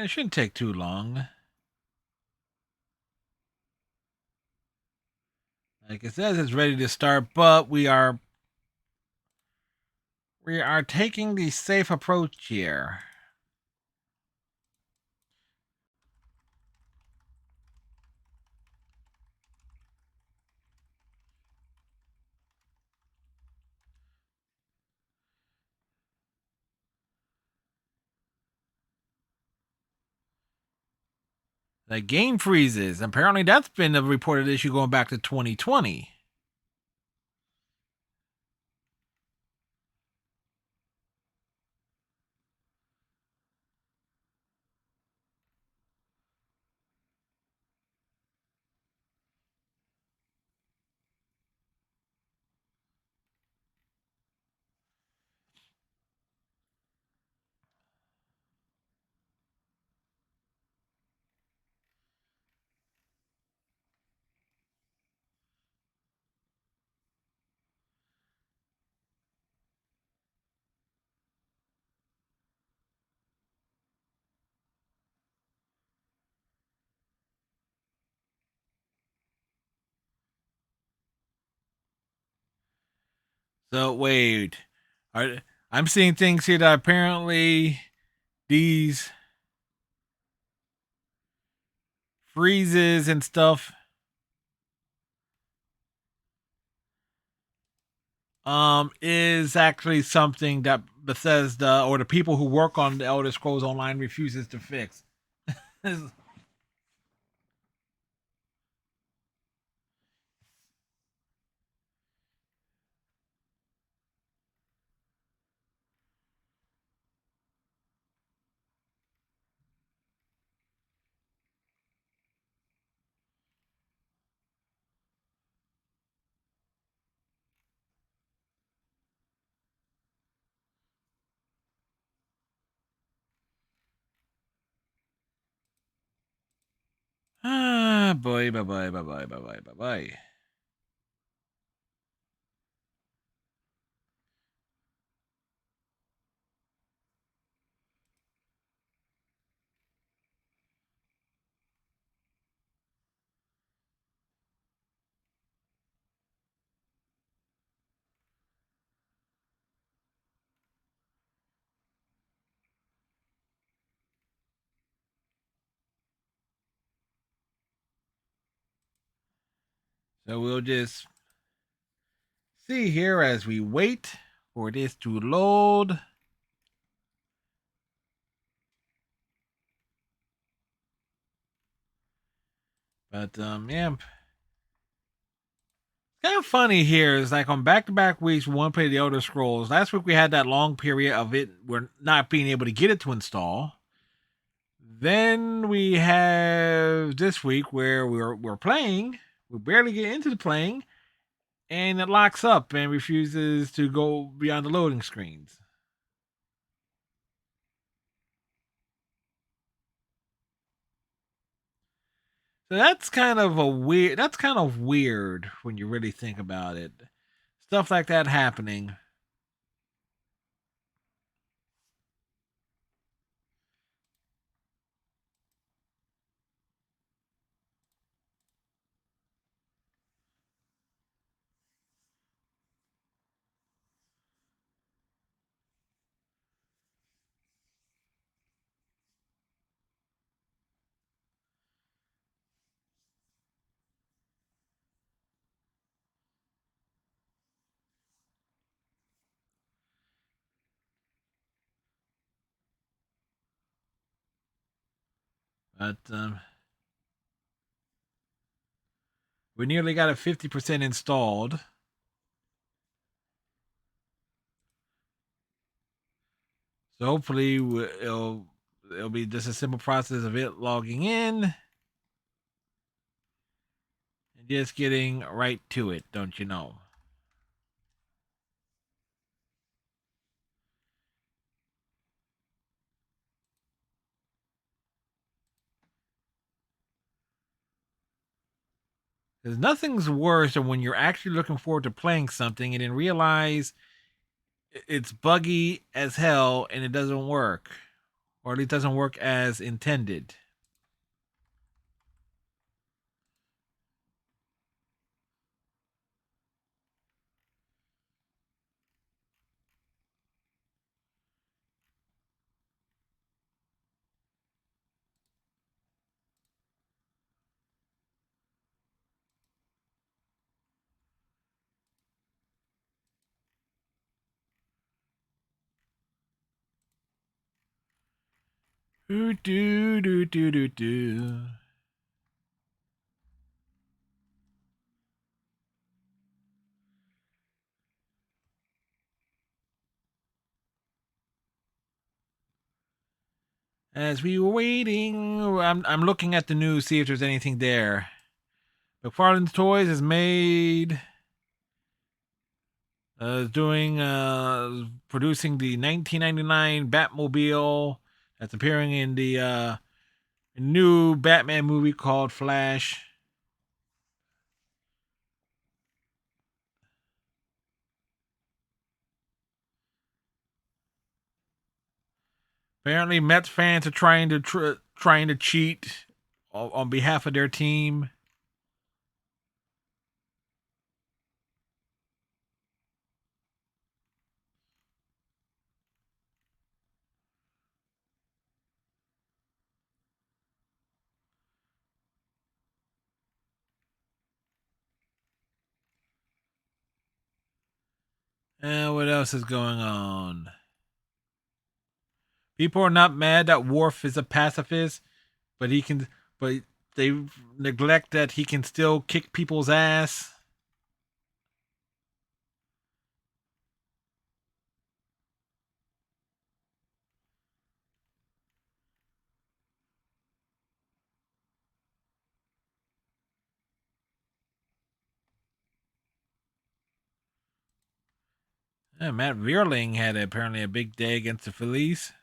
shouldn't take too long. Like it says it's ready to start, but we are taking the safe approach here. The game freezes. Apparently that's been a reported issue going back to 2020. So wait, I'm seeing things here that apparently these freezes and stuff is actually something that Bethesda or the people who work on the Elder Scrolls Online refuses to fix. Ah, boy, bye bye, bye bye, bye bye, bye bye. So we'll just see here as we wait for this to load. But yeah, kind of funny here is like on back-to-back weeks we want to play the Elder Scrolls. Last week we had that long period of it we're not being able to get it to install. Then we have this week where we're playing, we barely get into the playing, and it locks up and refuses to go beyond the loading screens. So that's kind of weird when you really think about it. Stuff like that happening. But we nearly got it 50% installed. So hopefully it'll be just a simple process of it logging in and just getting right to it, don't you know? Because nothing's worse than when you're actually looking forward to playing something and then realize it's buggy as hell and it doesn't work. Or at least doesn't work as intended. Do do do do do do. As we were waiting, I'm looking at the news, see if there's anything there. McFarlane's Toys has made, producing the 1999 Batmobile that's appearing in the new Batman movie called Flash. Apparently, Mets fans are trying to cheat on behalf of their team. And what else is going on? People are not mad that Worf is a pacifist, but they neglect that he can still kick people's ass. Matt Vierling had apparently a big day against the Phillies.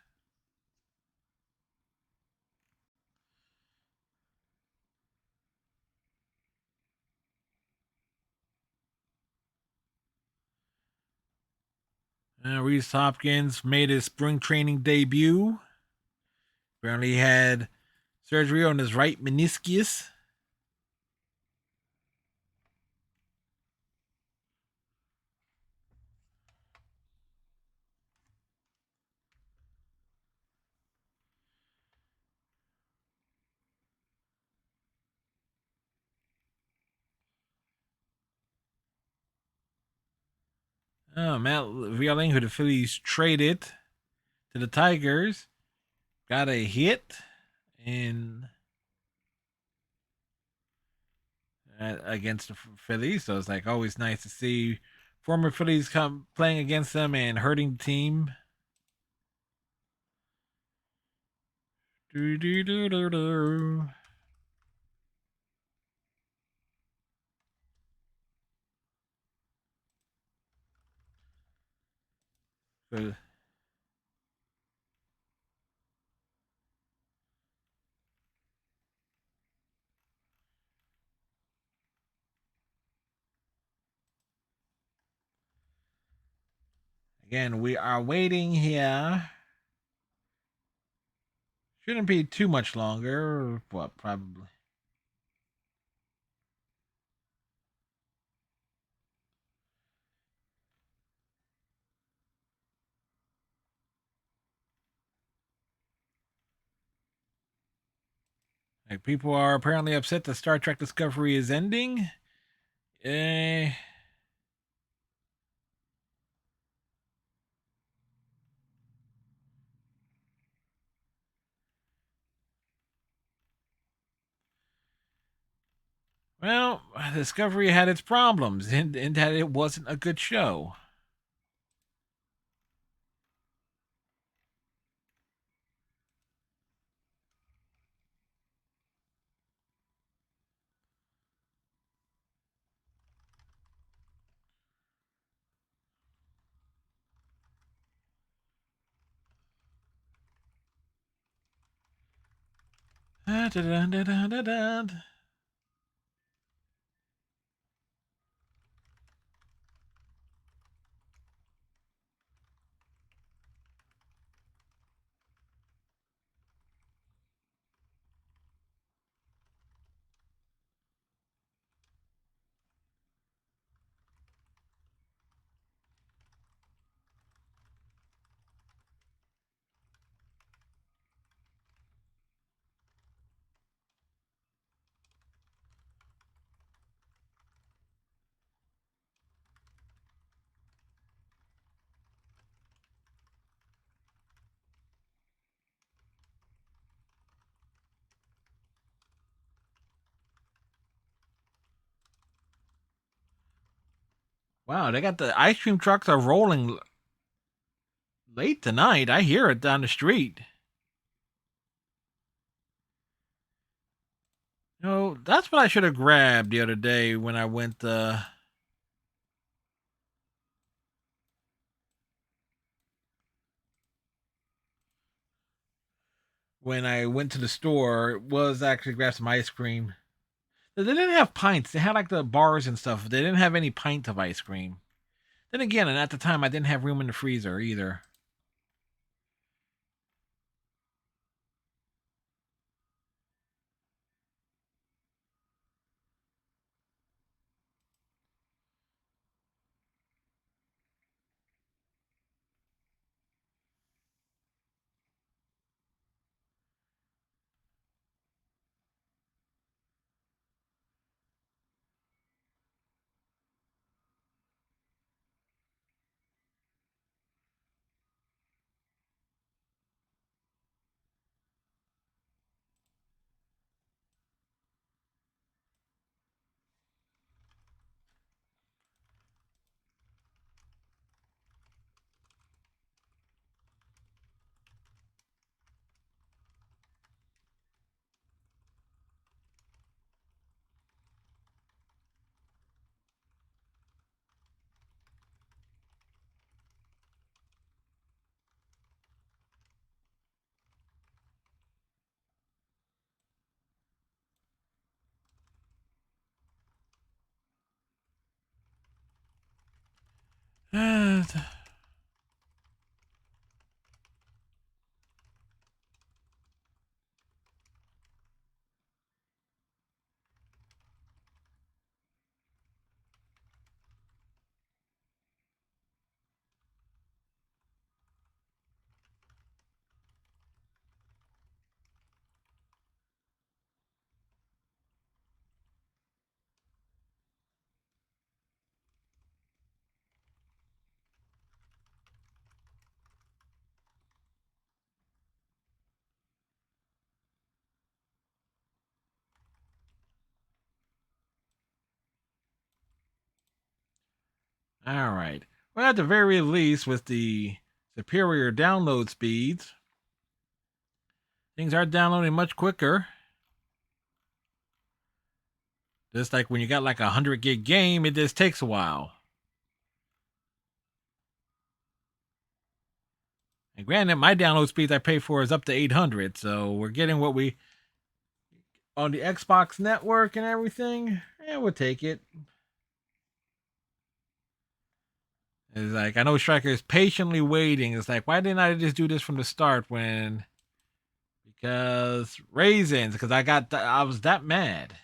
Reese Hopkins made his spring training debut. Apparently, he had surgery on his right meniscus. Matt Vierling, who the Phillies traded to the Tigers, got a hit in against the Phillies. So it's like always nice to see former Phillies come playing against them and hurting the team. Do, do, do, do, do. So, again, we are waiting here. Shouldn't be too much longer. What, probably. Like, people are apparently upset that Star Trek Discovery is ending. Eh. Well, Discovery had its problems in that it wasn't a good show. Da, da, da, da, da, da. Wow, they got the ice cream trucks are rolling late tonight. I hear it down the street. No, that's what I should have grabbed the other day when I went to the store. Was actually grab some ice cream. They didn't have pints. They had like the bars and stuff. They didn't have any pint of ice cream. Then again, and at the time I didn't have room in the freezer either. All right. Well, at the very least, with the superior download speeds, things are downloading much quicker. Just like when you got like a 100 gig game, it just takes a while. And granted, my download speeds I pay for is up to 800, so we're getting what we on the Xbox network and everything. Yeah, we'll take it. It's like I know Striker is patiently waiting. It's like, why didn't I just do this from the start when? Because raisins. Because I was that mad.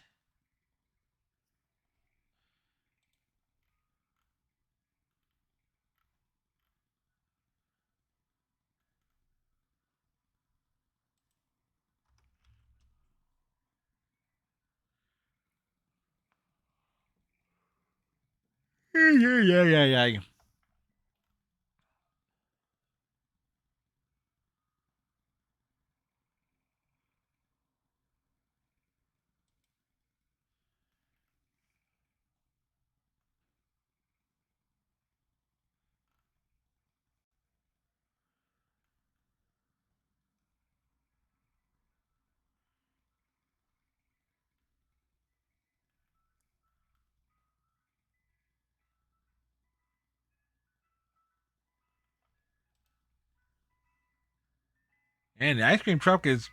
Yeah. And the ice cream truck is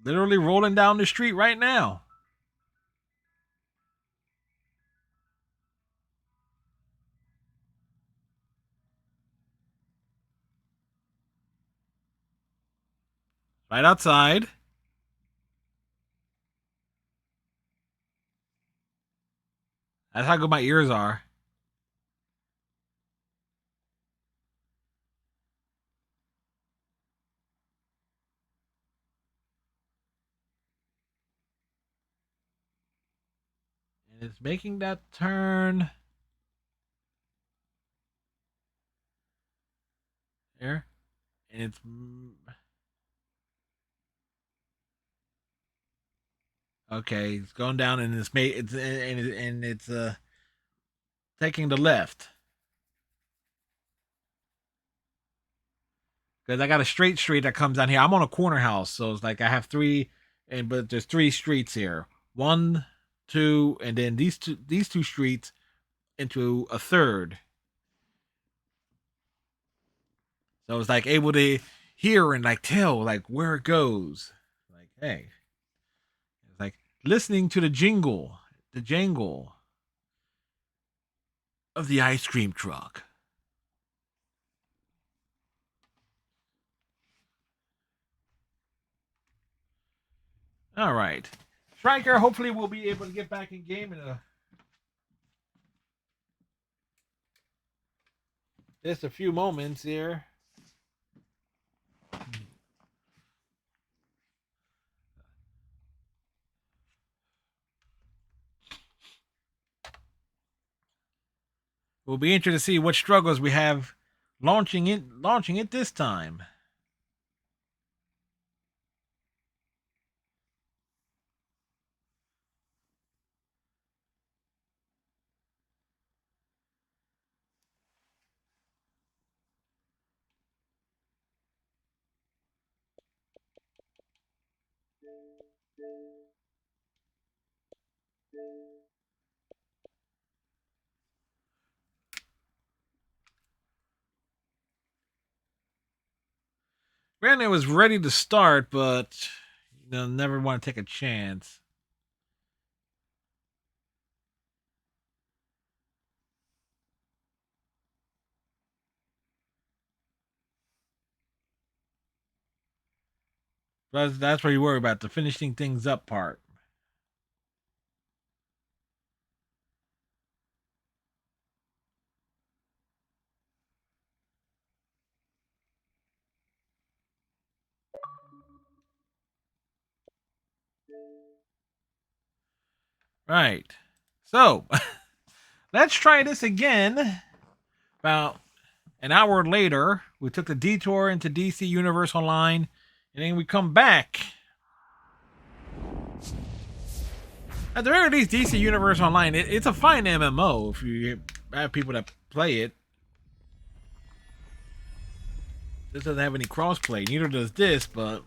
literally rolling down the street right now. Right outside. That's how good my ears are. And it's making that turn. There. And it's okay. It's going down and it's taking the left. Because I got a straight street that comes down here. I'm on a corner house, so it's like I have three, but there's three streets here. One, two, and then these two streets into a third. So it's like able to hear and like tell like where it goes. Like, hey. It's like listening to the jangle of the ice cream truck. All right. Striker, hopefully we'll be able to get back in game in just a few moments here. We'll be interested to see what struggles we have launching it this time. Granted, was ready to start, but never want to take a chance. That's what you worry about, the finishing things up part. Right. So, let's try this again. About an hour later, we took the detour into DC Universe Online, and then we come back. At the very least, DC Universe Online, it's a fine MMO if you I have people that play it. This doesn't have any crossplay. Neither does this, but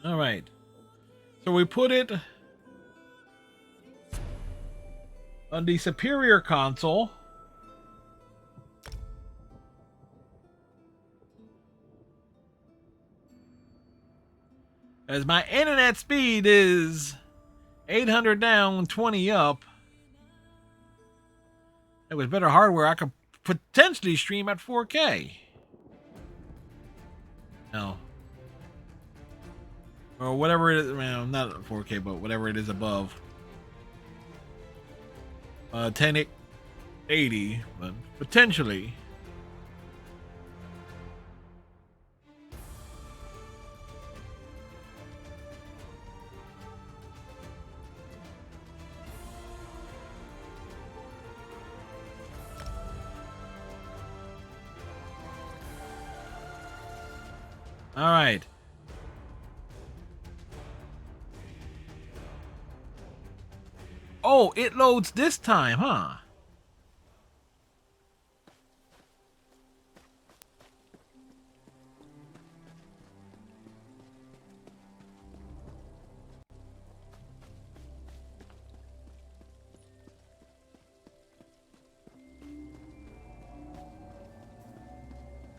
all right. So we put it on the superior console. As my internet speed is 800 down, 20 up. It was better hardware. I could potentially stream at 4K. No. Or whatever it is. Well, not 4K, but whatever it is above. 1080, but potentially. All right. Oh, it loads this time, huh?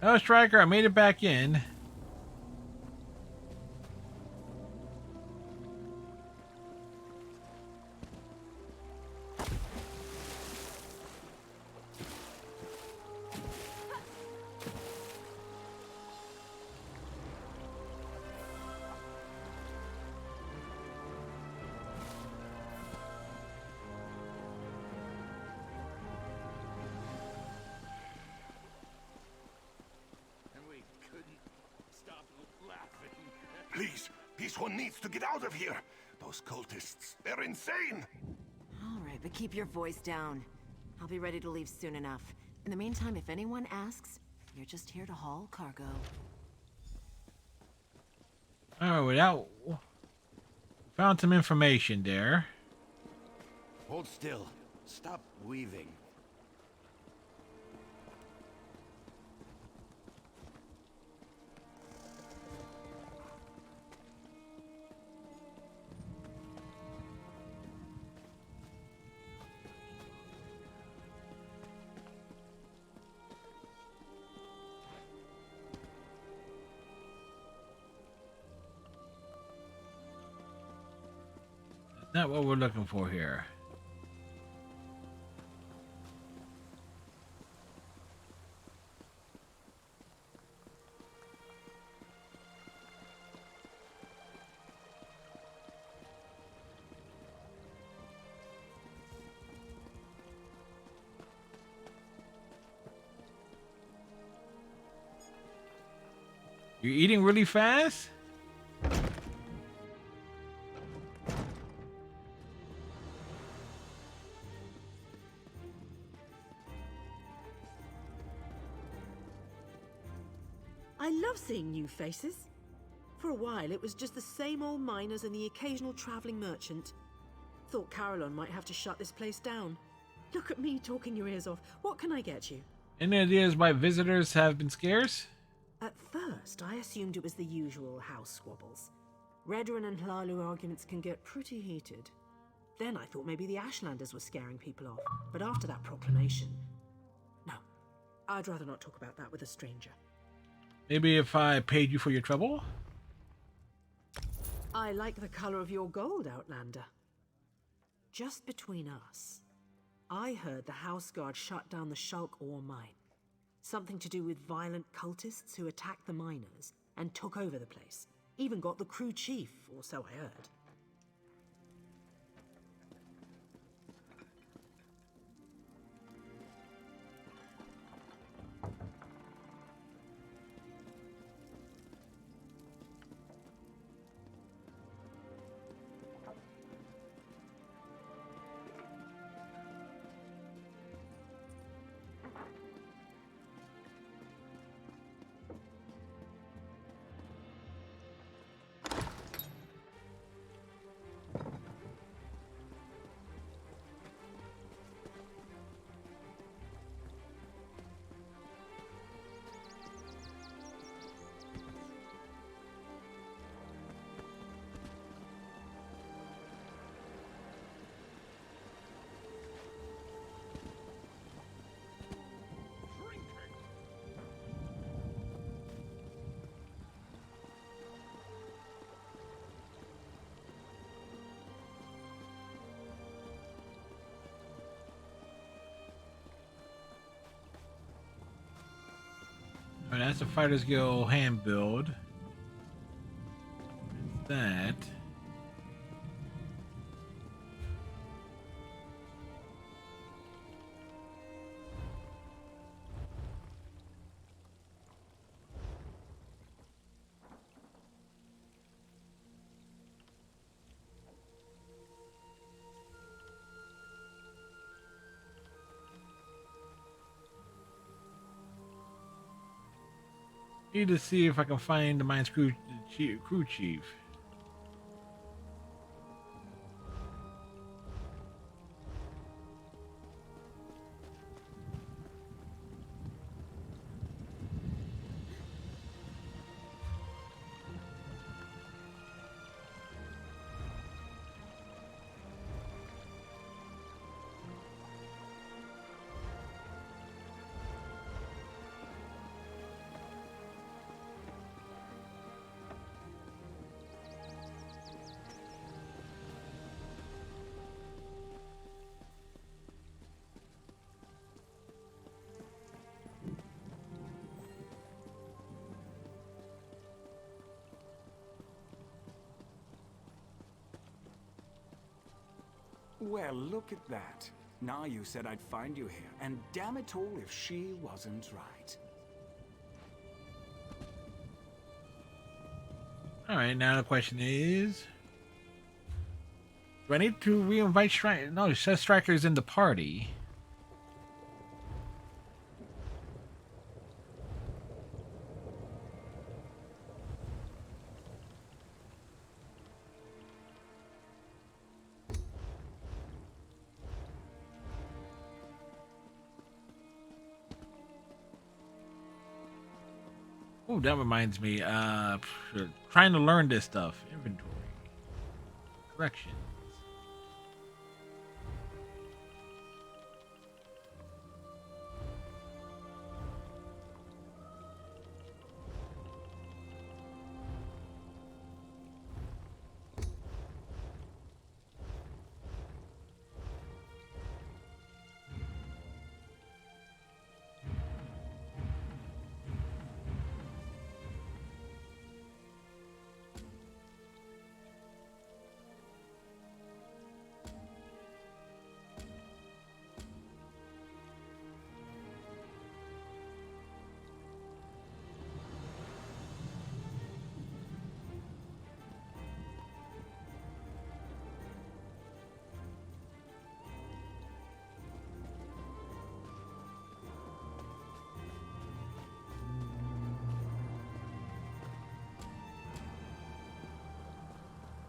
Oh, Striker, I made it back in. Please, this one needs to get out of here. Those cultists, they're insane. All right, but keep your voice down. I'll be ready to leave soon enough. In the meantime, if anyone asks, you're just here to haul cargo. Oh, without found some information there. Hold still. Stop weaving. Not what we're looking for here. You're eating really fast? I love seeing new faces. For a while, it was just the same old miners and the occasional traveling merchant. Thought Carolyn might have to shut this place down. Look at me talking your ears off. What can I get you? Any ideas why visitors have been scarce? At first, I assumed it was the usual house squabbles. Redrin and Hlalu arguments can get pretty heated. Then I thought maybe the Ashlanders were scaring people off. But after that proclamation... No, I'd rather not talk about that with a stranger. Maybe if I paid you for your trouble? I like the color of your gold, Outlander. Just between us, I heard the House Guard shut down the Shulk ore mine. Something to do with violent cultists who attacked the miners and took over the place. Even got the crew chief, or so I heard. that's the Fighters Guild hand build. That. Need to see if I can find the mine's crew chief. Well, look at that. Now you said I'd find you here, and damn it all if she wasn't right. Alright, now the question is... do I need to re-invite Striker? No, it says Striker's in the party. Oh, that reminds me. Trying to learn this stuff. Inventory. Correction.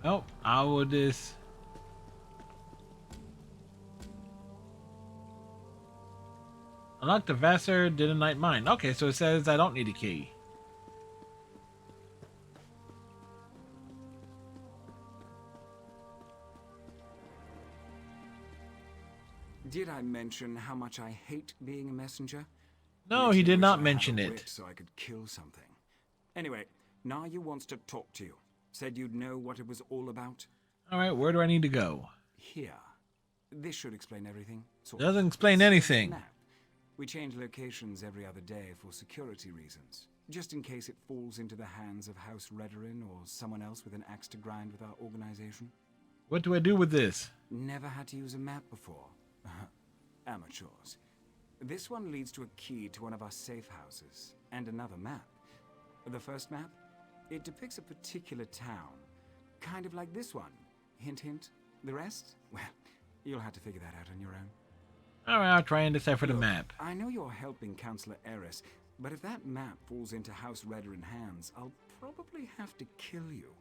Oh, I will just... unlock the Vassar Night Mine. Okay, so it says I don't need a key. Did I mention how much I hate being a messenger? No, Makes he me did wish not I had mention a it. wit so I could kill something. Anyway, Naya wants to talk to you. Said you'd know what it was all about. Alright, where do I need to go? Here. This should explain everything. Doesn't explain It's a anything. map. We change locations every other day for security reasons. Just in case it falls into the hands of House Redorin or someone else with an axe to grind with our organization. What do I do with this? Never had to use a map before. Amateurs. This one leads to a key to one of our safe houses, and another map. The first map, it depicts a particular town. Kind of like this one. Hint, hint. The rest? Well, you'll have to figure that out on your own. Alright, I'll try and decipher the Look, map. I know you're helping Councillor Eris, but if that map falls into House Redorin hands, I'll probably have to kill you.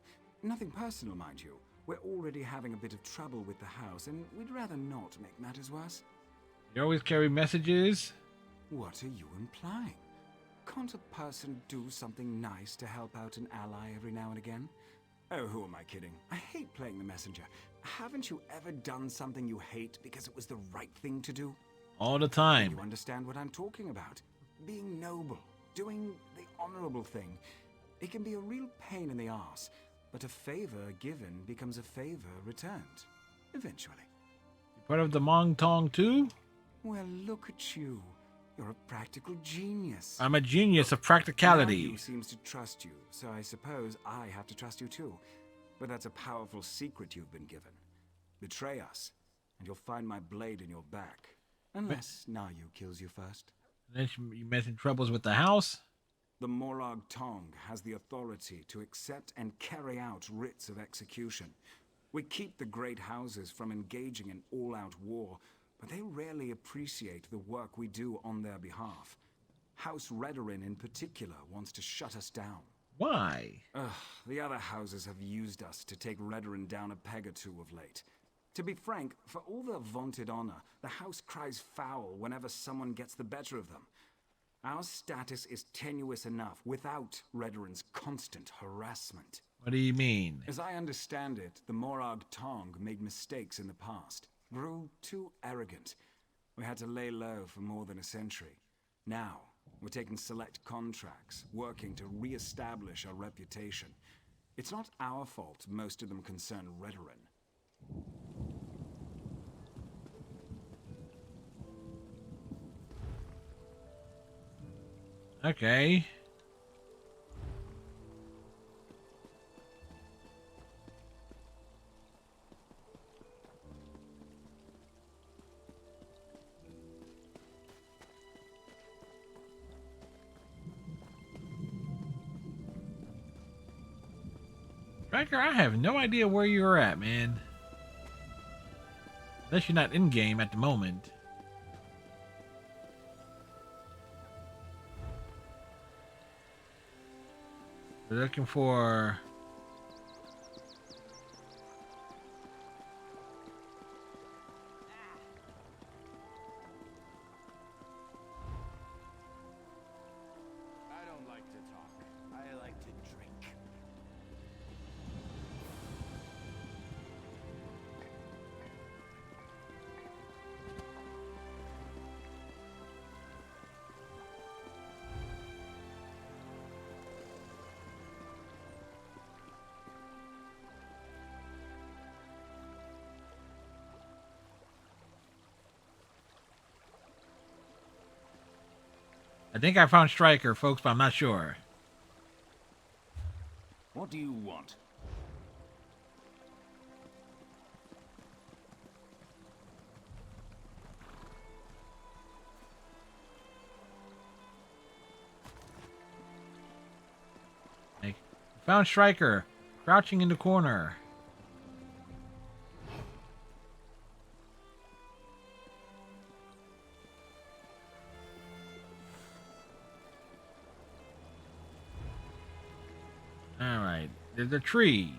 Nothing personal, mind you. We're already having a bit of trouble with the house, and we'd rather not make matters worse. You always carry messages? What are you implying? Can't a person do something nice to help out an ally every now and again? Oh, who am I kidding? I hate playing the messenger. Haven't you ever done something you hate because it was the right thing to do? All the time. You understand what I'm talking about. Being noble, doing the honorable thing. It can be a real pain in the arse, but a favor given becomes a favor returned. Eventually. You part of the Mong Tong too? Well, look at you. You're a practical genius. I'm a genius of Now practicality. you seems to trust you, so I suppose I have to trust you too. But that's a powerful secret you've been given. Betray us, and you'll find my blade in your back. Unless Nayu kills you first. Then you mentioned troubles with the house. The Morag Tong has the authority to accept and carry out writs of execution. We keep the great houses from engaging in all-out war, but they rarely appreciate the work we do on their behalf. House Redorin in particular wants to shut us down. Why? The other houses have used us to take Redorin down a peg or two of late. To be frank, for all their vaunted honor, the house cries foul whenever someone gets the better of them. Our status is tenuous enough without Redorin's constant harassment. What do you mean? As I understand it, the Morag Tong made mistakes in the past, grew too arrogant. We had to lay low for more than a century. Now, we're taking select contracts, working to re-establish our reputation. It's not our fault most of them concern Redorin. Okay. Striker, I have no idea where you're at, man. Unless you're not in-game at the moment. We're looking for... I don't like to talk. I like to drink. I think I found Striker, folks, but I'm not sure. What do you want? Like, found Striker, crouching in the corner. Alright, there's a tree.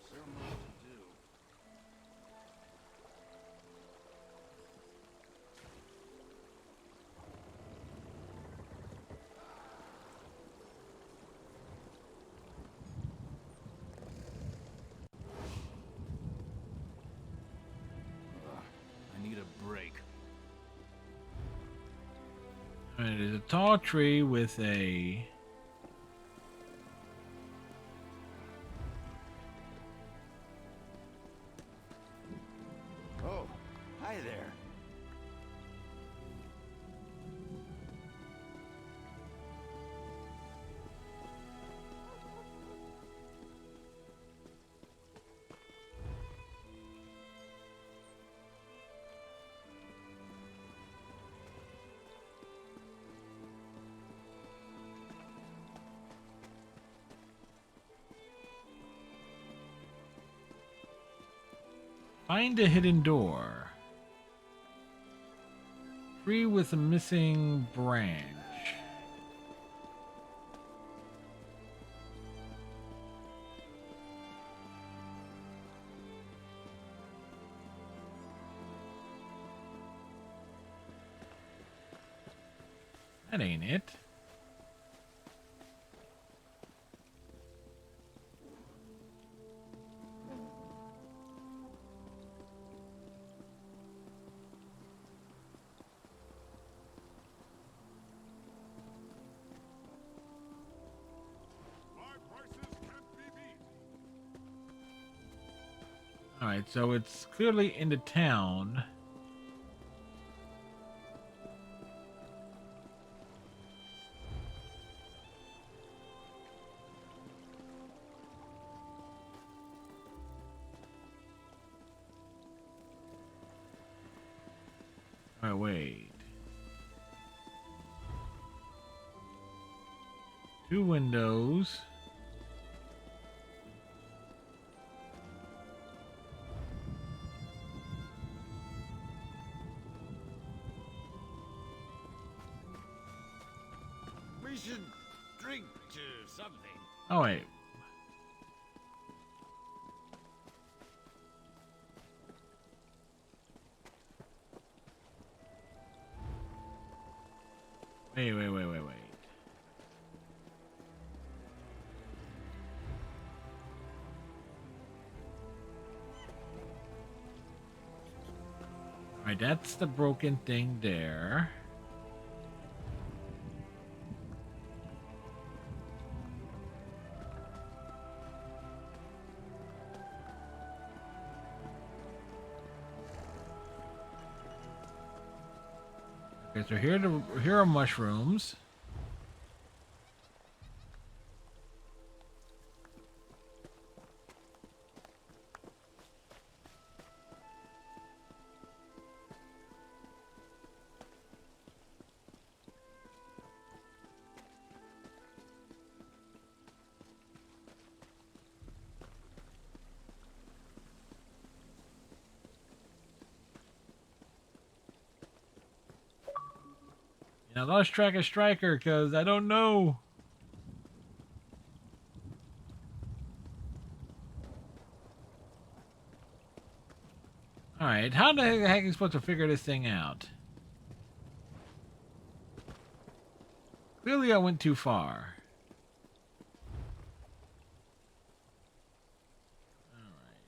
So much to do. I need a break. Alright, there's a tall tree with a... Oh, hi there. Find a hidden door. Tree with a missing branch. That ain't it. My prices can't be beat. Alright, so it's clearly in the town. Alright, wait. 2 windows. We should drink to something. Oh, wait. Wait. Alright, that's the broken thing there. Okay, so here are mushrooms. I lost track of Striker because I don't know. Alright, how the heck are you supposed to figure this thing out? Clearly I went too far. Alright.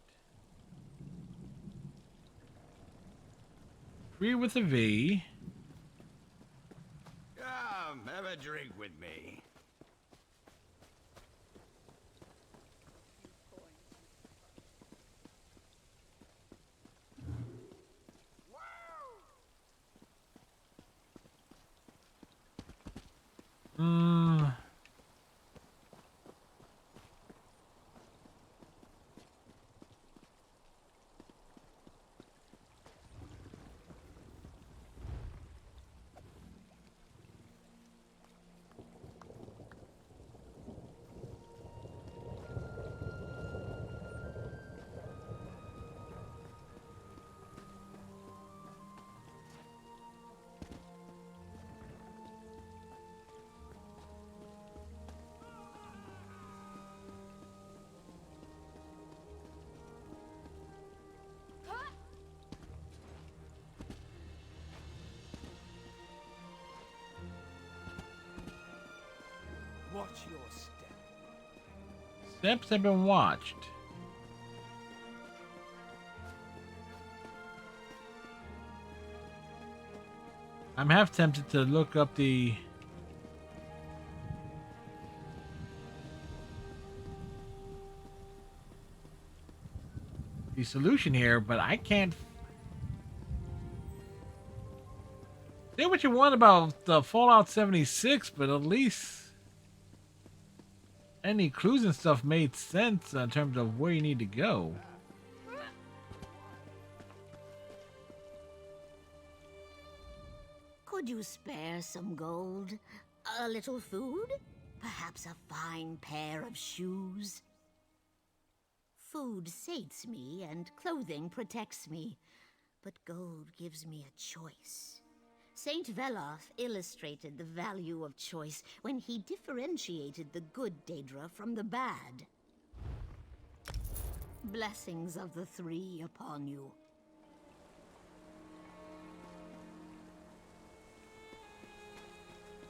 Free with a V. Come, have a drink with me. Watch your step. Steps have been watched. I'm half tempted to look up the solution here, but I can't say what you want about the Fallout 76, but at least any clues and stuff made sense in terms of where you need to go. Could you spare some gold? A little food? Perhaps a fine pair of shoes? Food sates me and clothing protects me, but gold gives me a choice. Saint Veloth illustrated the value of choice when he differentiated the good Daedra from the bad. Blessings of the three upon you.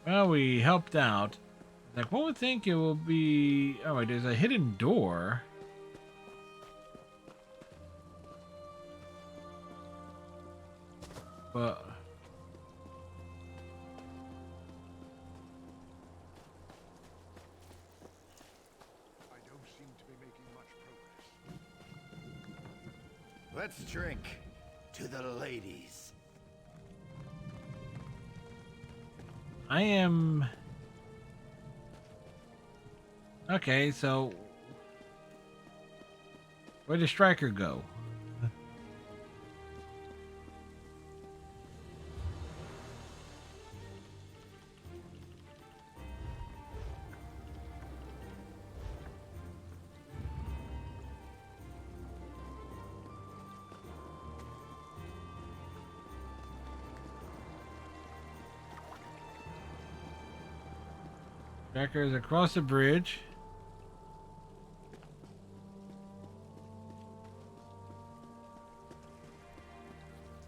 Well, we helped out. Like, one would think it will be... Oh, wait, there's a hidden door. But... I don't seem to be making much progress. Let's drink to the ladies. I am... Okay, so... Where did Striker go? Striker is across the bridge.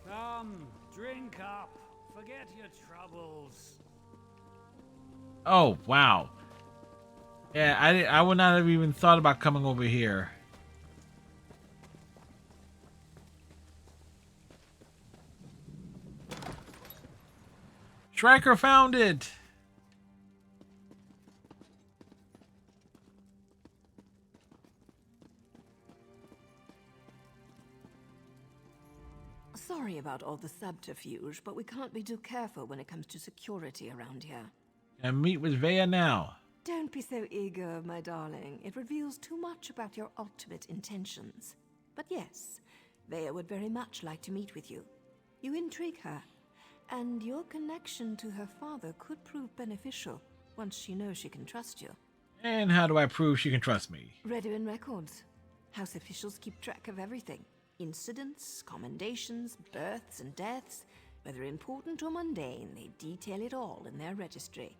Come, drink up. Forget your troubles. Oh, wow. Yeah, I would not have even thought about coming over here. Striker found it. Sorry about all the subterfuge, but we can't be too careful when it comes to security around here. And meet with Vea now. Don't be so eager, my darling. It reveals too much about your ultimate intentions. But yes, Vea would very much like to meet with you. You intrigue her, and your connection to her father could prove beneficial once she knows she can trust you. And how do I prove she can trust me? Redwin records. House officials keep track of everything. Incidents, commendations, births and deaths. Whether important or mundane, they detail it all in their registry.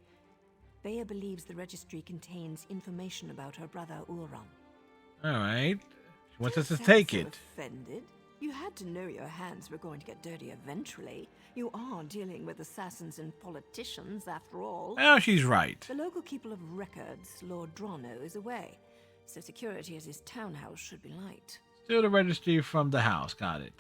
Vea believes the registry contains information about her brother Ulron. Alright. She wants us to Don't take sound it. so offended. You had to know your hands were going to get dirty eventually. You are dealing with assassins and politicians, after all. Well, she's right. The local keeper of records, Lord Drono, is away, so security at his townhouse should be light. Still the registry from the house. Got it.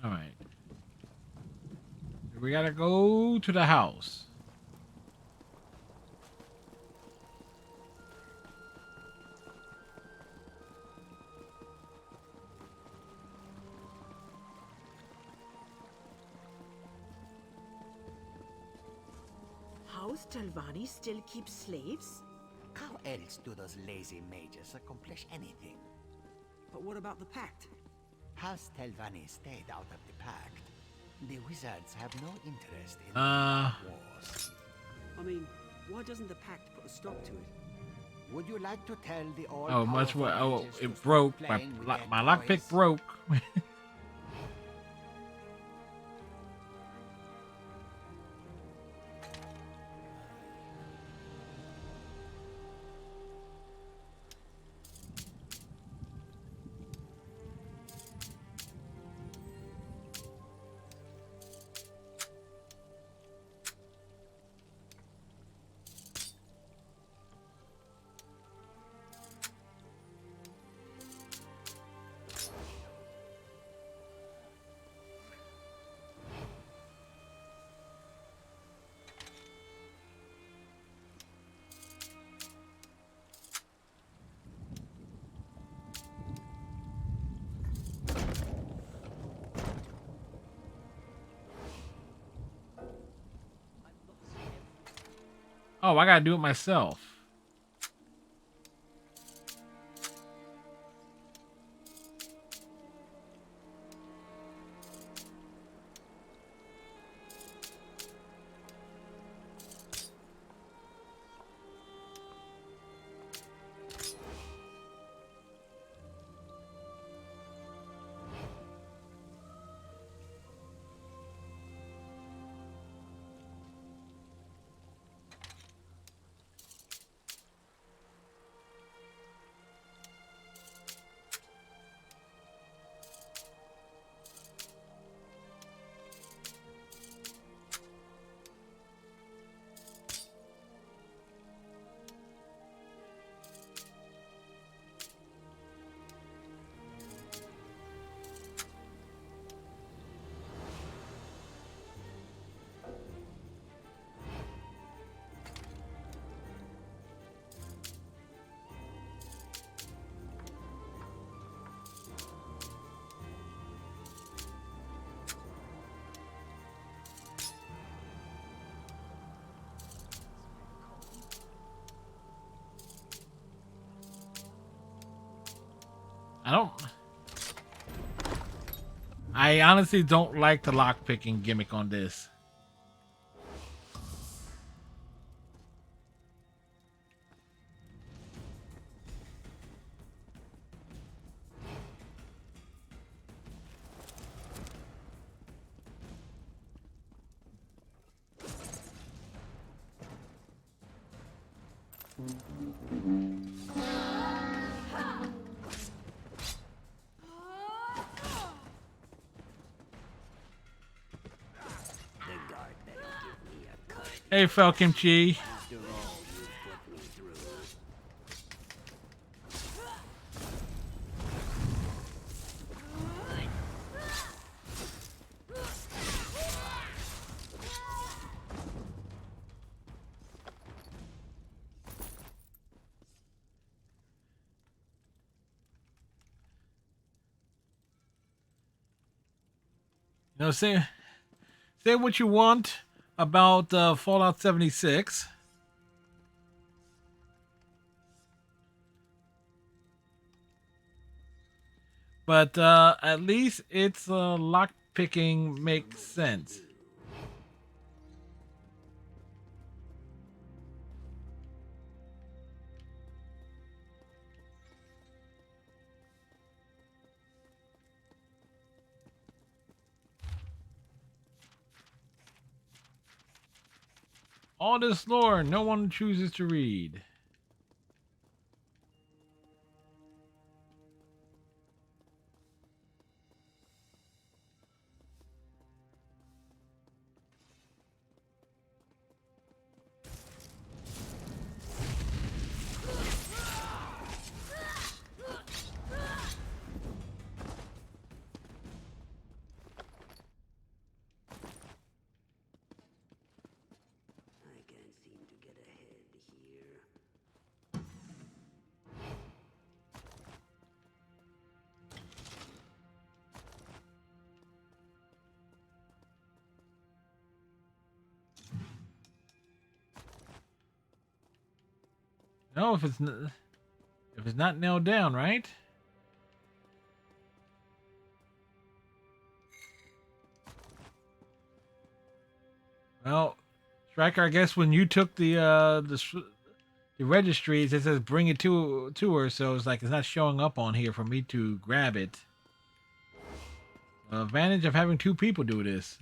All right. We gotta go to the house. House Telvanni still keeps slaves? How else do those lazy mages accomplish anything? But what about the Pact? House Telvanni stayed out of the Pact. The wizards have no interest in wars. I mean, why doesn't the Pact put a stop to it? Would you like to tell the all Oh, much what? Oh, it broke. My lockpick broke. Oh, I gotta do it myself. I don't. I honestly don't like the lock picking gimmick on this. Hey, Falcon Chi. You know, say what you want about Fallout 76. But at least its lock picking makes sense. All this lore no one chooses to read. No, if it's not nailed down, right? Well, Striker, I guess when you took the registries, it says bring it to her, so it's like it's not showing up on here for me to grab it. The advantage of having two people do this.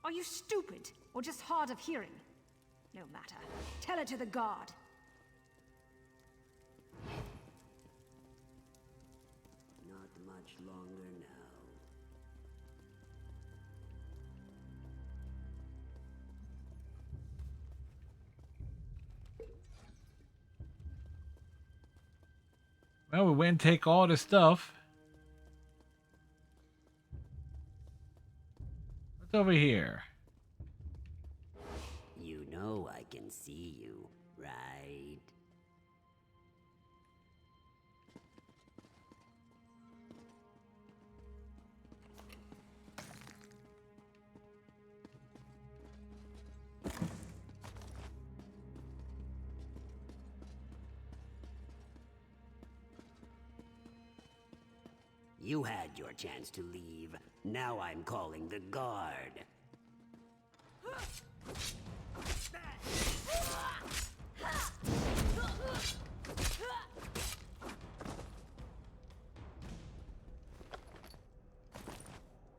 Are you stupid or just hard of hearing? No matter. Tell it to the guard. Not much longer now. Well, we went and take all the stuff. What's over here? You know I can see you, right? You had your chance to leave. Now I'm calling the guard.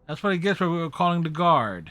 That's what he gets for we were calling the guard.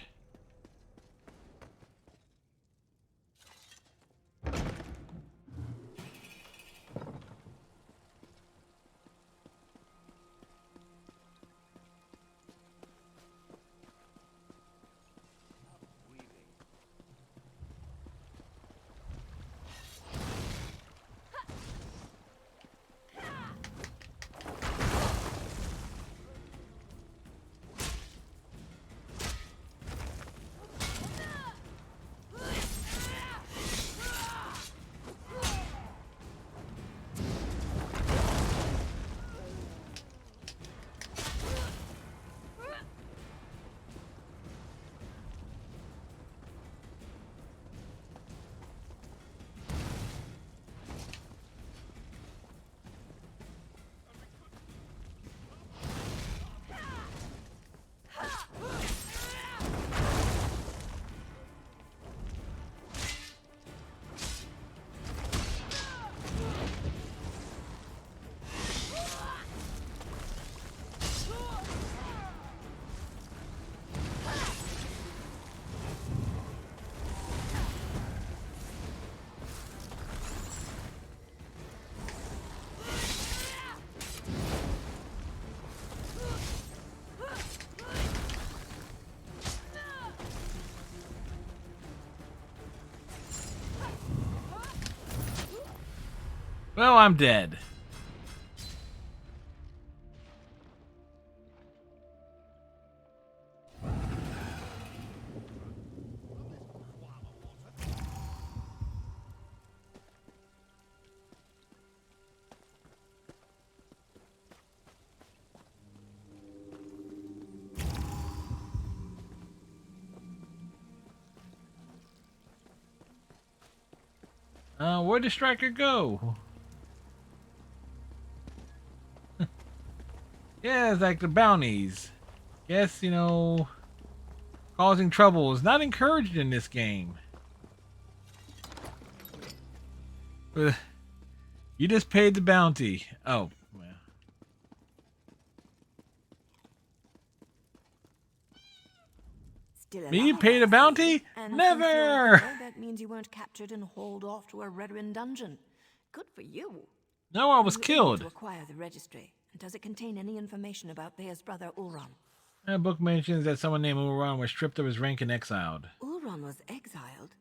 Well, I'm dead. Where'd the striker go? Yeah, it's like the bounties. Guess, you know, causing trouble is not encouraged in this game. You just paid the bounty. Oh, well. Still Me alive, pay the I bounty? see. And Never! since you're here, that means you weren't captured and hauled off to a Redrin dungeon. Good for you. No, I was Were you able killed. to acquire the registry? And does it contain any information about Thea's brother Ulron? That book mentions that someone named Uran was stripped of his rank and exiled. Ulron was exiled?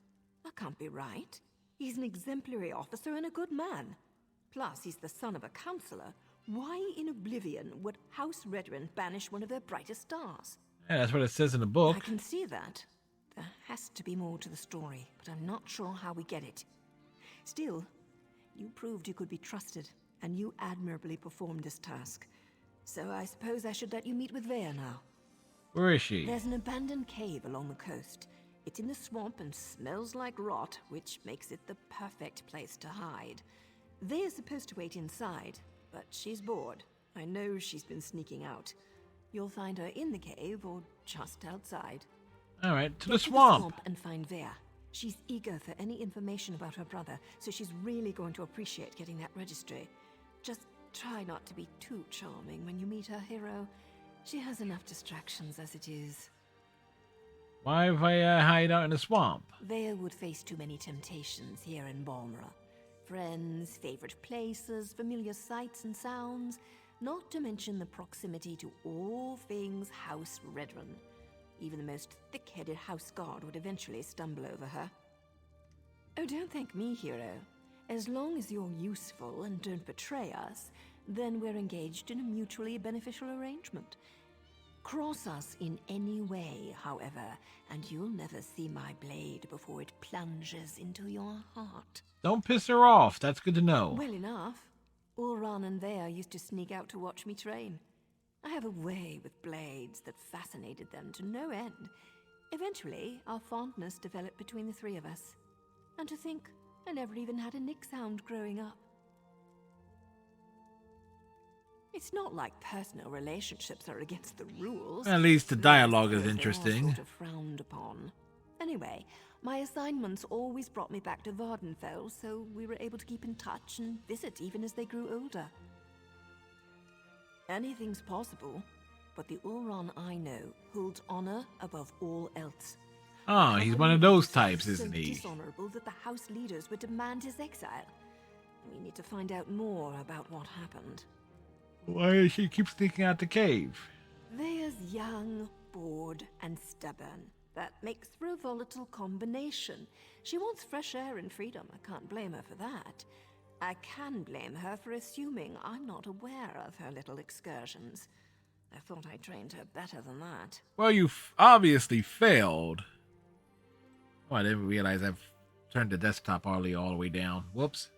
That can't be right. He's an exemplary officer and a good man. Plus, he's the son of a counselor. Why in oblivion would House Redrin banish one of their brightest stars? Yeah, that's what it says in the book. I can see that. There has to be more to the story, but I'm not sure how we get it. Still, you proved you could be trusted, and you admirably performed this task. So I suppose I should let you meet with Vea now. Where is she? There's an abandoned cave along the coast. It's in the swamp and smells like rot, which makes it the perfect place to hide. Vea's supposed to wait inside, but she's bored. I know she's been sneaking out. You'll find her in the cave or just outside. All right, to Get the swamp. the swamp and find Vea. She's eager for any information about her brother, so she's really going to appreciate getting that registry. Just try not to be too charming when you meet her hero. She has enough distractions as it is. Why if I hide out in the swamp? Vea would face too many temptations here in Balmora. Friends, favorite places, familiar sights and sounds, not to mention the proximity to all things House Redrin. Even the most thick-headed house guard would eventually stumble over her. Oh, don't thank me, hero. As long as you're useful and don't betray us, then we're engaged in a mutually beneficial arrangement. Cross us in any way, however, and you'll never see my blade before it plunges into your heart. Don't piss her off. That's good to know. Well enough. Ulran and Vea used to sneak out to watch me train. I have a way with blades that fascinated them to no end. Eventually, our fondness developed between the three of us. And to think, I never even had a nick sound growing up. It's not like personal relationships are against the rules. At least the dialogue is interesting. Sort of frowned upon. Anyway, my assignments always brought me back to Vardenfell, so we were able to keep in touch and visit even as they grew older. Anything's possible, but the Ulron I know holds honor above all else. Oh, he's one of those types, isn't he? So dishonorable that the house leaders would demand his exile. We need to find out more about what happened. Why does she keep sneaking out the cave? Vea's young, bored, and stubborn. That makes for a volatile combination. She wants fresh air and freedom. I can't blame her for that. I can blame her for assuming I'm not aware of her little excursions. I thought I trained her better than that. Well, you obviously failed. Oh, I didn't realize I've turned the desktop all the way down. Whoops.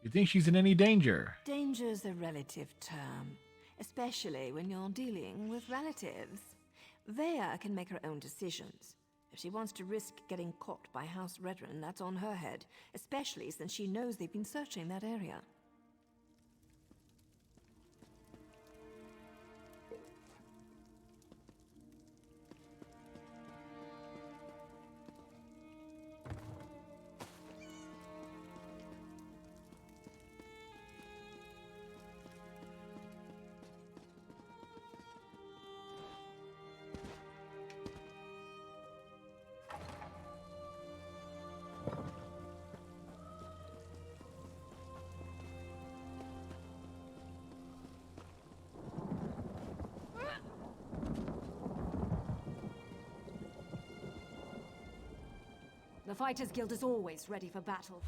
You think she's in any danger? Danger's a relative term, especially when you're dealing with relatives. Vea can make her own decisions. If she wants to risk getting caught by House Redrin, that's on her head, especially since she knows they've been searching that area. The Fighters Guild is always ready for battle.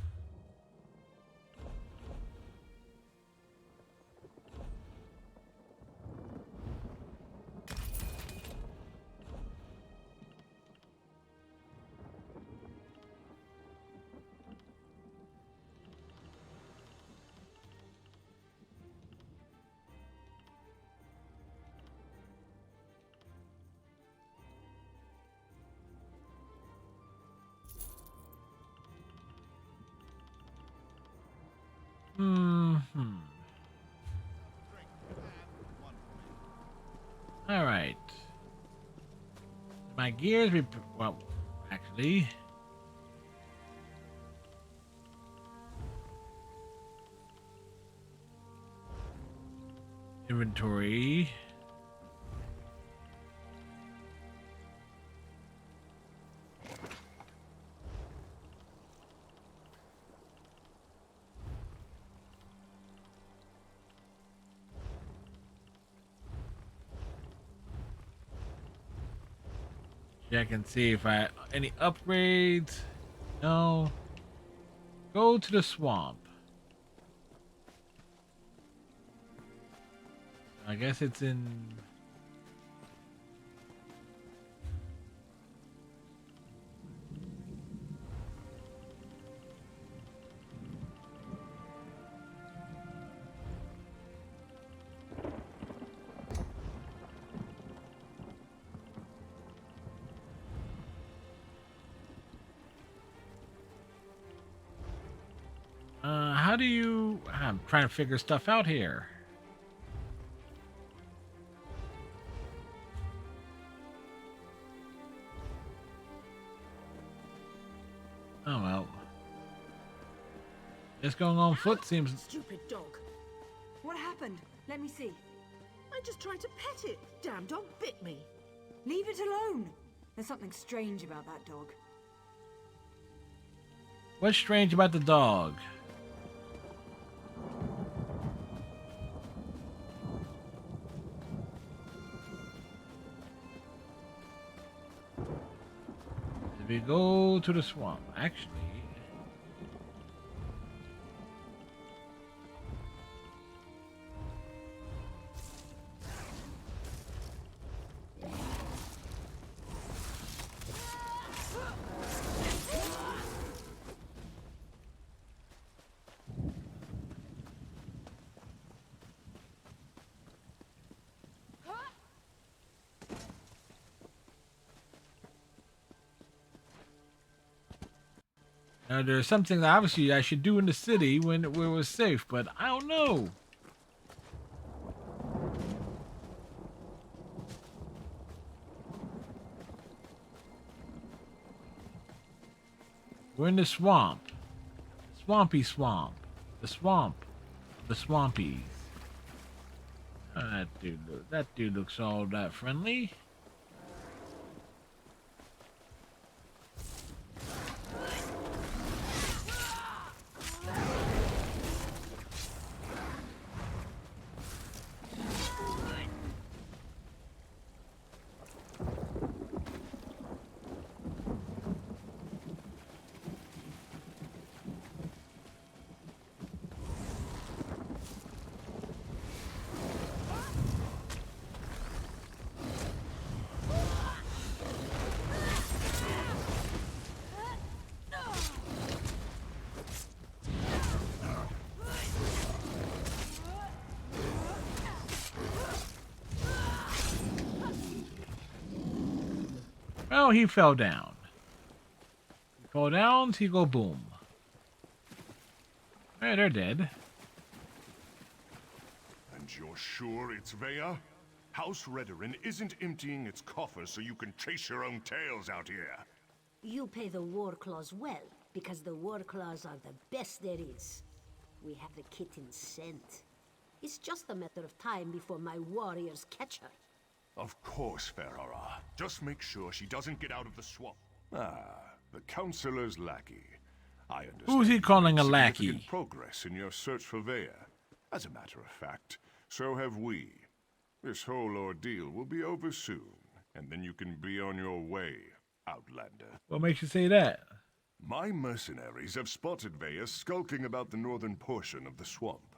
All right. My gears. Well, actually. Inventory. Check and see if I any upgrades. No. Go to the swamp. I guess it's in. How do you? I'm trying to figure stuff out here. Oh well. Just going on foot seems. Stupid dog. What happened? Let me see. I just tried to pet it. Damn dog bit me. Leave it alone. There's something strange about that dog. What's strange about the dog? If we go to the swamp, actually. Now, there's something that obviously I should do in the city when it was safe, but I don't know. We're in the swamp. Swampy swamp. The swamp. The swampies. That dude looks all that friendly. Well, he fell down. He fell down, he go boom. Hey, they're dead. And you're sure it's Vea? House Redoran isn't emptying its coffers so you can chase your own tails out here. You pay the war claws well, because the war claws are the best there is. We have the kitten's scent. It's just a matter of time before my warriors catch her. Of course, Ferrara. Just make sure she doesn't get out of the swamp. Ah, the Councilor's lackey. I understand. Who's he calling a you've made lackey? significant progress in your search for Vea. As a matter of fact, so have we. This whole ordeal will be over soon, and then you can be on your way, Outlander. What makes you say that? My mercenaries have spotted Vea skulking about the northern portion of the swamp.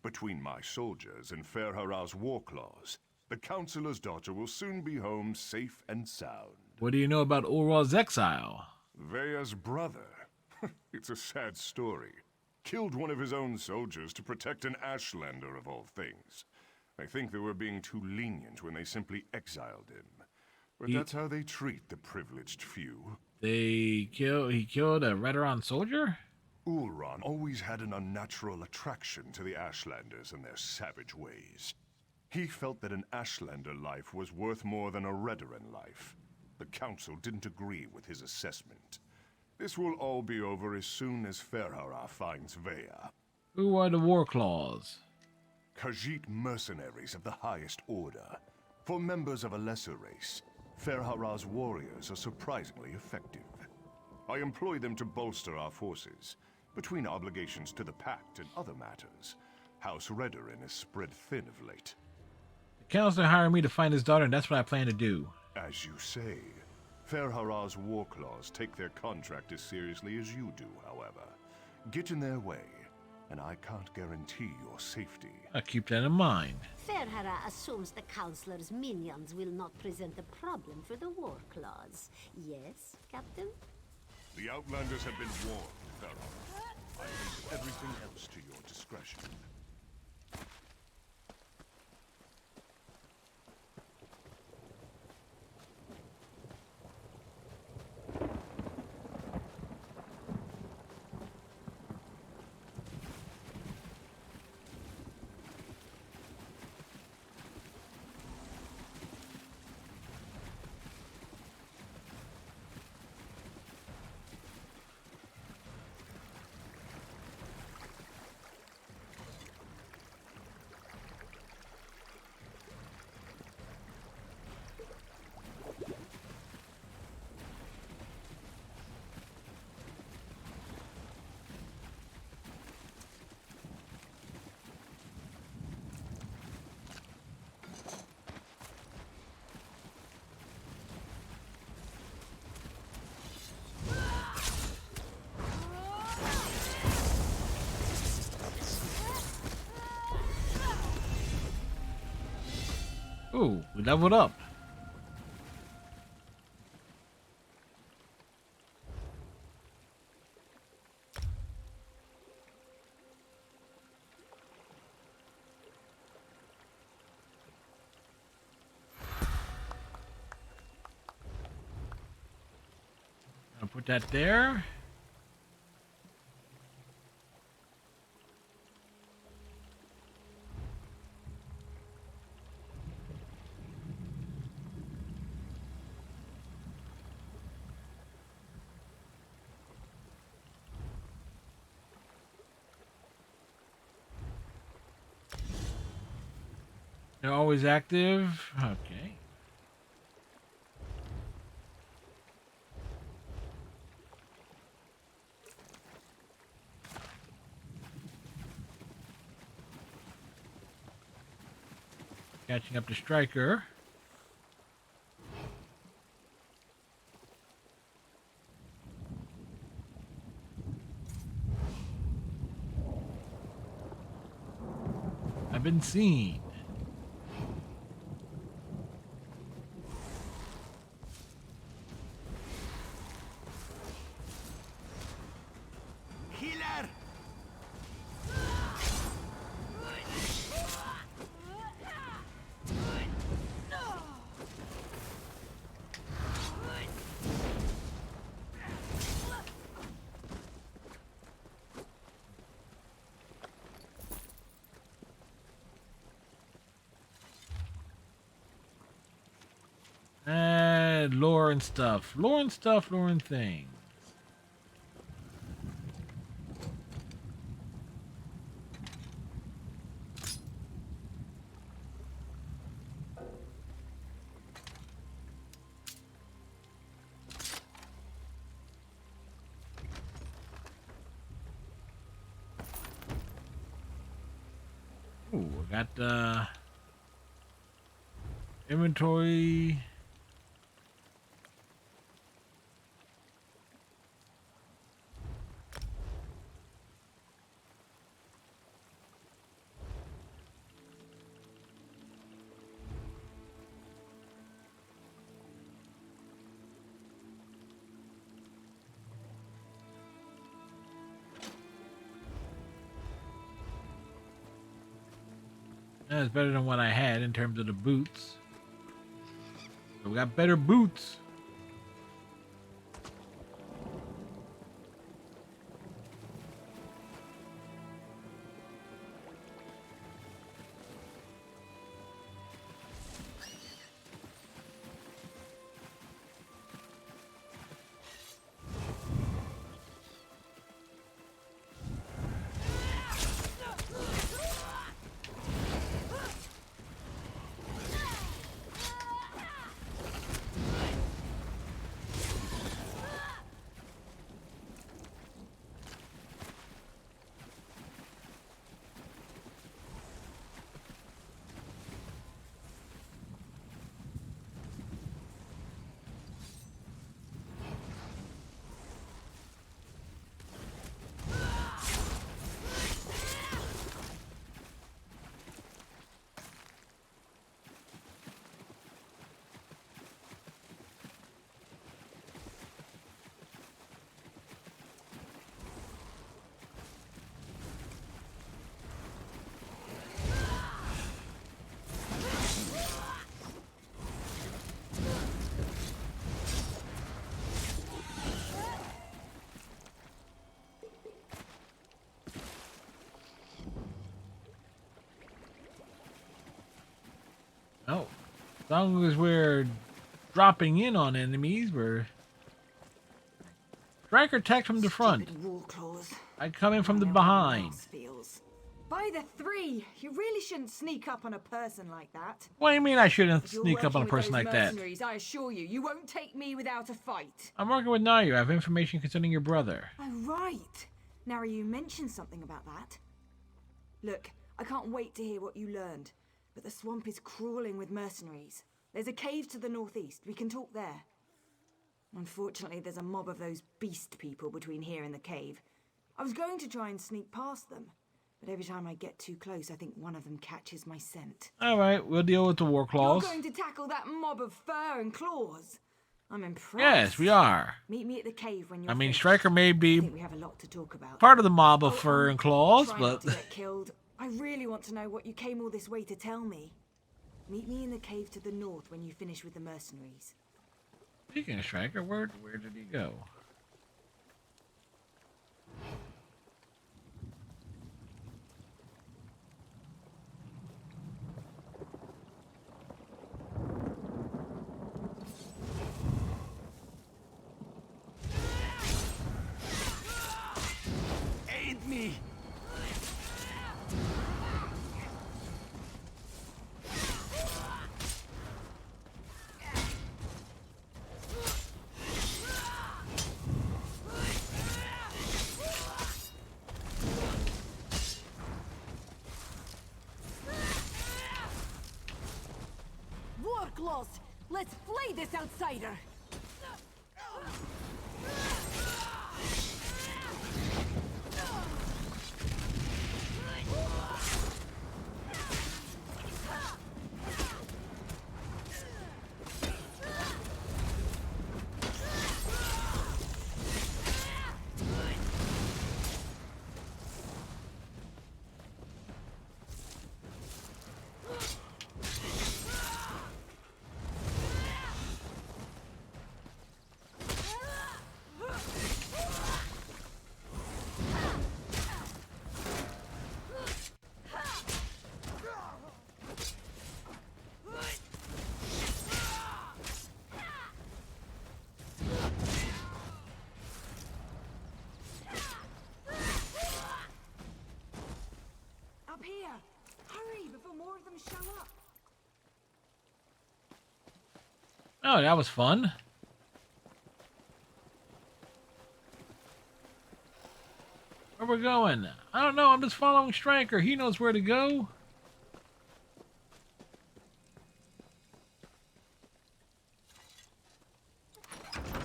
Between my soldiers and Ferhara's war claws, the Councilor's daughter will soon be home safe and sound. What do you know about Orwell's exile? Vea's brother. It's a sad story. Killed one of his own soldiers to protect an Ashlander of all things. I think they were being too lenient when they simply exiled him. But that's how they treat the privileged few. He killed a Redoran soldier? Ulron always had an unnatural attraction to the Ashlanders and their savage ways. He felt that an Ashlander life was worth more than a Redoran life. The Council didn't agree with his assessment. This will all be over as soon as Ferhara finds Vea. Who are the War Claws? Khajiit mercenaries of the highest order. For members of a lesser race, Ferhara's warriors are surprisingly effective. I employ them to bolster our forces. Between obligations to the Pact and other matters, House Redoran is spread thin of late. The counselor hired me to find his daughter, and that's what I plan to do. As you say, Ferhara's war claws take their contract as seriously as you do, however. Get in their way, and I can't guarantee your safety. I'll keep that in mind. Ferhara assumes the Councilor's minions will not present a problem for the War Claws. Yes, Captain? The Outlanders have been warned, Ferhara. I leave everything else to your discretion. Ooh, we leveled up. I'll put that there. They're always active. Okay. Catching up to Striker. I've been seen. Healer! Lore and stuff. Lore and stuff, lore and things. Ooh, I got inventory. That's better than what I had in terms of the boots. So we got better boots. Oh, as long as we're dropping in on enemies, we're... Striker attack from the front. Stupid war claws. I come in from the I know how behind. Mars feels. By the three, you really shouldn't sneak up on a person like that. What do you mean I shouldn't If you're sneak up on a working with person those like that? mercenaries, I assure you, you won't take me without a fight. I'm working with Nayu. I have information concerning your brother. Oh, right. Now you mentioned something about that. Look, I can't wait to hear what you learned, but the swamp is crawling with mercenaries. There's a cave to the northeast. We can talk there. Unfortunately, there's a mob of those beast people between here and the cave. I was going to try and sneak past them, but every time I get too close, I think one of them catches my scent. Alright, we'll deal with the war claws. You're going to tackle that mob of fur and claws? I'm impressed. Yes, we are. Meet me at the cave when you're I mean, finished. Striker may I be think we have a lot to talk about. part of the mob of fur and claws, Try but... not to get killed. I really want to know what you came all this way to tell me. Meet me in the cave to the north when you finish with the mercenaries. Speaking of Striker, where did he go? Aid me! Warclaws! Let's flay this outsider! Up here! Hurry before more of them show up! Oh, that was fun. Where we're going? I don't know. I'm just following Striker. He knows where to go.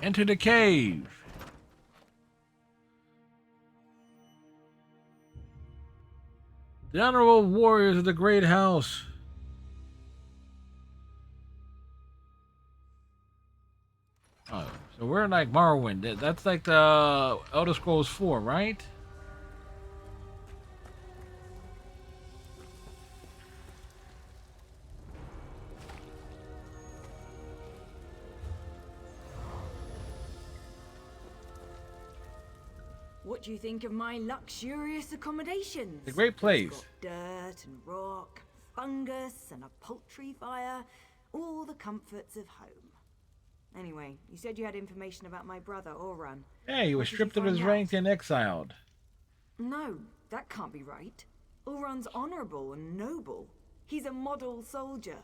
Enter the cave. The honorable warriors of the great house. Oh, so we're like Morrowind. That's like the Elder Scrolls 4, right? What do you think of my luxurious accommodations? It's a great place. It's got dirt and rock, fungus and a poultry fire, all the comforts of home. Anyway, you said you had information about my brother, Oran. Yeah, he was What did stripped you of his find out? rank and exiled. No, that can't be right. Oran's honorable and noble. He's a model soldier.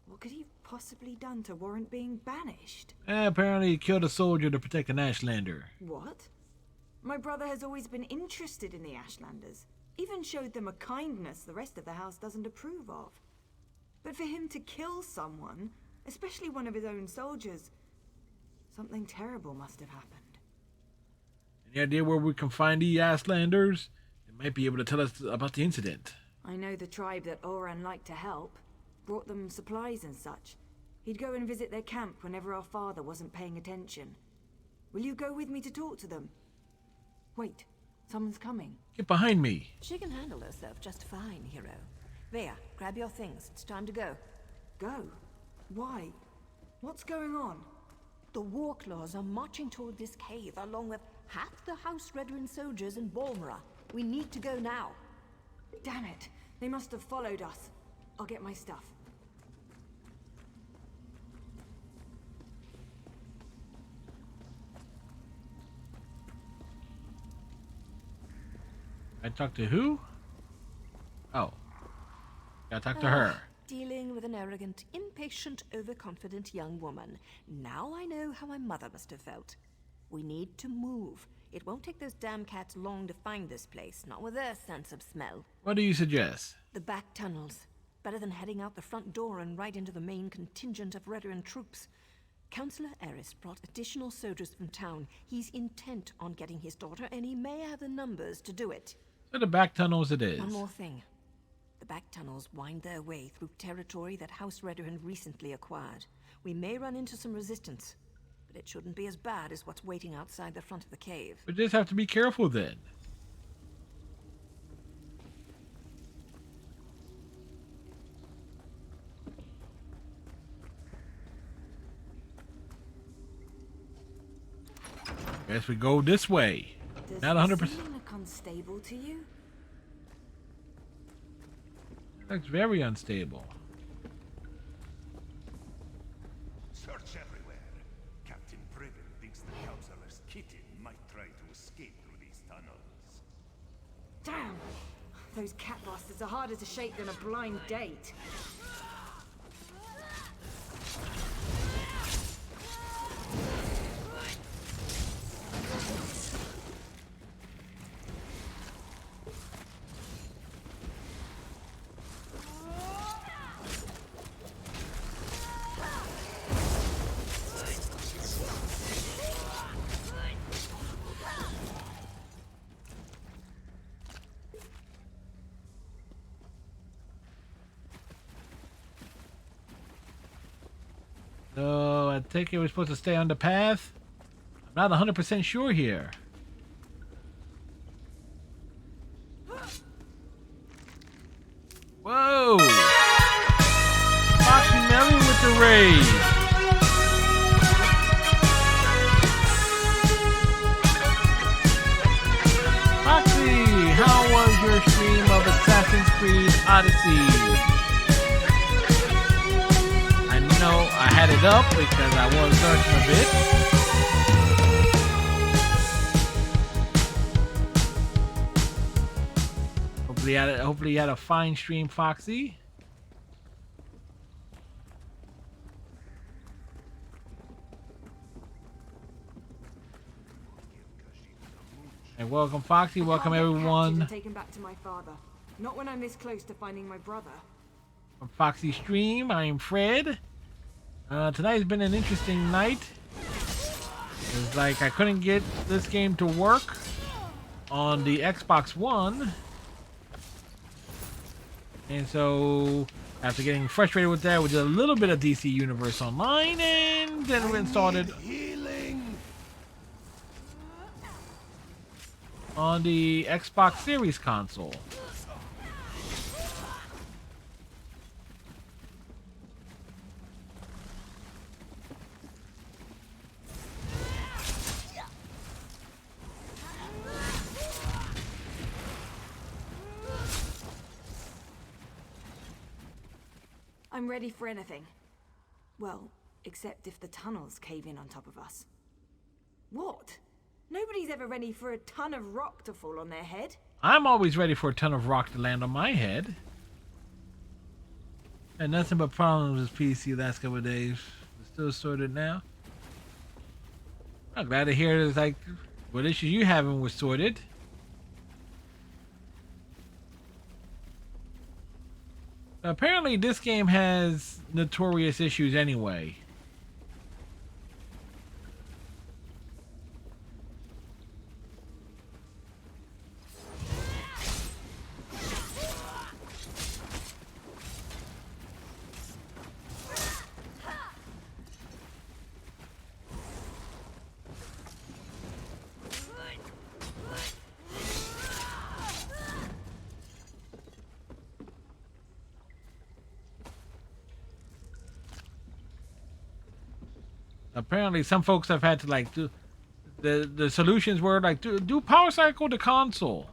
What could he have possibly done to warrant being banished? Apparently he killed a soldier to protect an Ashlander. What? My brother has always been interested in the Ashlanders. Even showed them a kindness the rest of the house doesn't approve of. But for him to kill someone, especially one of his own soldiers, something terrible must have happened. Any idea where we can find the Aslanders? They might be able to tell us about the incident. I know the tribe that Oran liked to help. Brought them supplies and such. He'd go and visit their camp whenever our father wasn't paying attention. Will you go with me to talk to them? Wait, someone's coming. Get behind me. She can handle herself just fine, hero. Vea, grab your things. It's time to go. Go? Why? What's going on? The Warclaws are marching toward this cave along with half the House Redrin soldiers in Balmora. We need to go now. Damn it. They must have followed us. I'll get my stuff. I talk to who? Oh. Gotta talk to her. Dealing with an arrogant, impatient, overconfident young woman. Now I know how my mother must have felt. We need to move. It won't take those damn cats long to find this place, not with their sense of smell. What do you suggest? The back tunnels. Better than heading out the front door and right into the main contingent of Redoran troops. Councillor Eris brought additional soldiers from town. He's intent on getting his daughter, and he may have the numbers to do it. So the back tunnels it is. One more thing. The back tunnels wind their way through territory that House Redoran recently acquired. We may run into some resistance, but it shouldn't be as bad as what's waiting outside the front of the cave. We just have to be careful then. Guess we go this way. Does Not 100%. look unstable to you? Looks very unstable. Search everywhere. Captain Priven thinks the Councillor's kitten might try to escape through these tunnels. Damn! Those cat bastards are harder to shake than a blind date. So I think we're supposed to stay on the path. I'm not 100% sure here. Whoa! Foxy Melly with the raid. Foxy, how was your stream of Assassin's Creed Odyssey? I had it up because I was searching a bit. Hopefully you had a fine stream, Foxy. And welcome, Foxy. Welcome, everyone. Taken back to my father. Not when I'm this close to finding my brother. From Foxy Stream, I am Fred. Tonight's been an interesting night. It's like I couldn't get this game to work on the Xbox One. And so, after getting frustrated with that, we did a little bit of DC Universe Online, and then we installed it on the Xbox Series console. I'm ready for anything. Well, except if the tunnels cave in on top of us. What? Nobody's ever ready for a ton of rock to fall on their head. I'm always ready for a ton of rock to land on my head. And nothing but problems with PC the last couple of days. It's still sorted now. I'm glad to hear it's like what issues you having was sorted. Apparently this game has notorious issues anyway. Apparently some folks have had to like do the solutions were like do power cycle the console,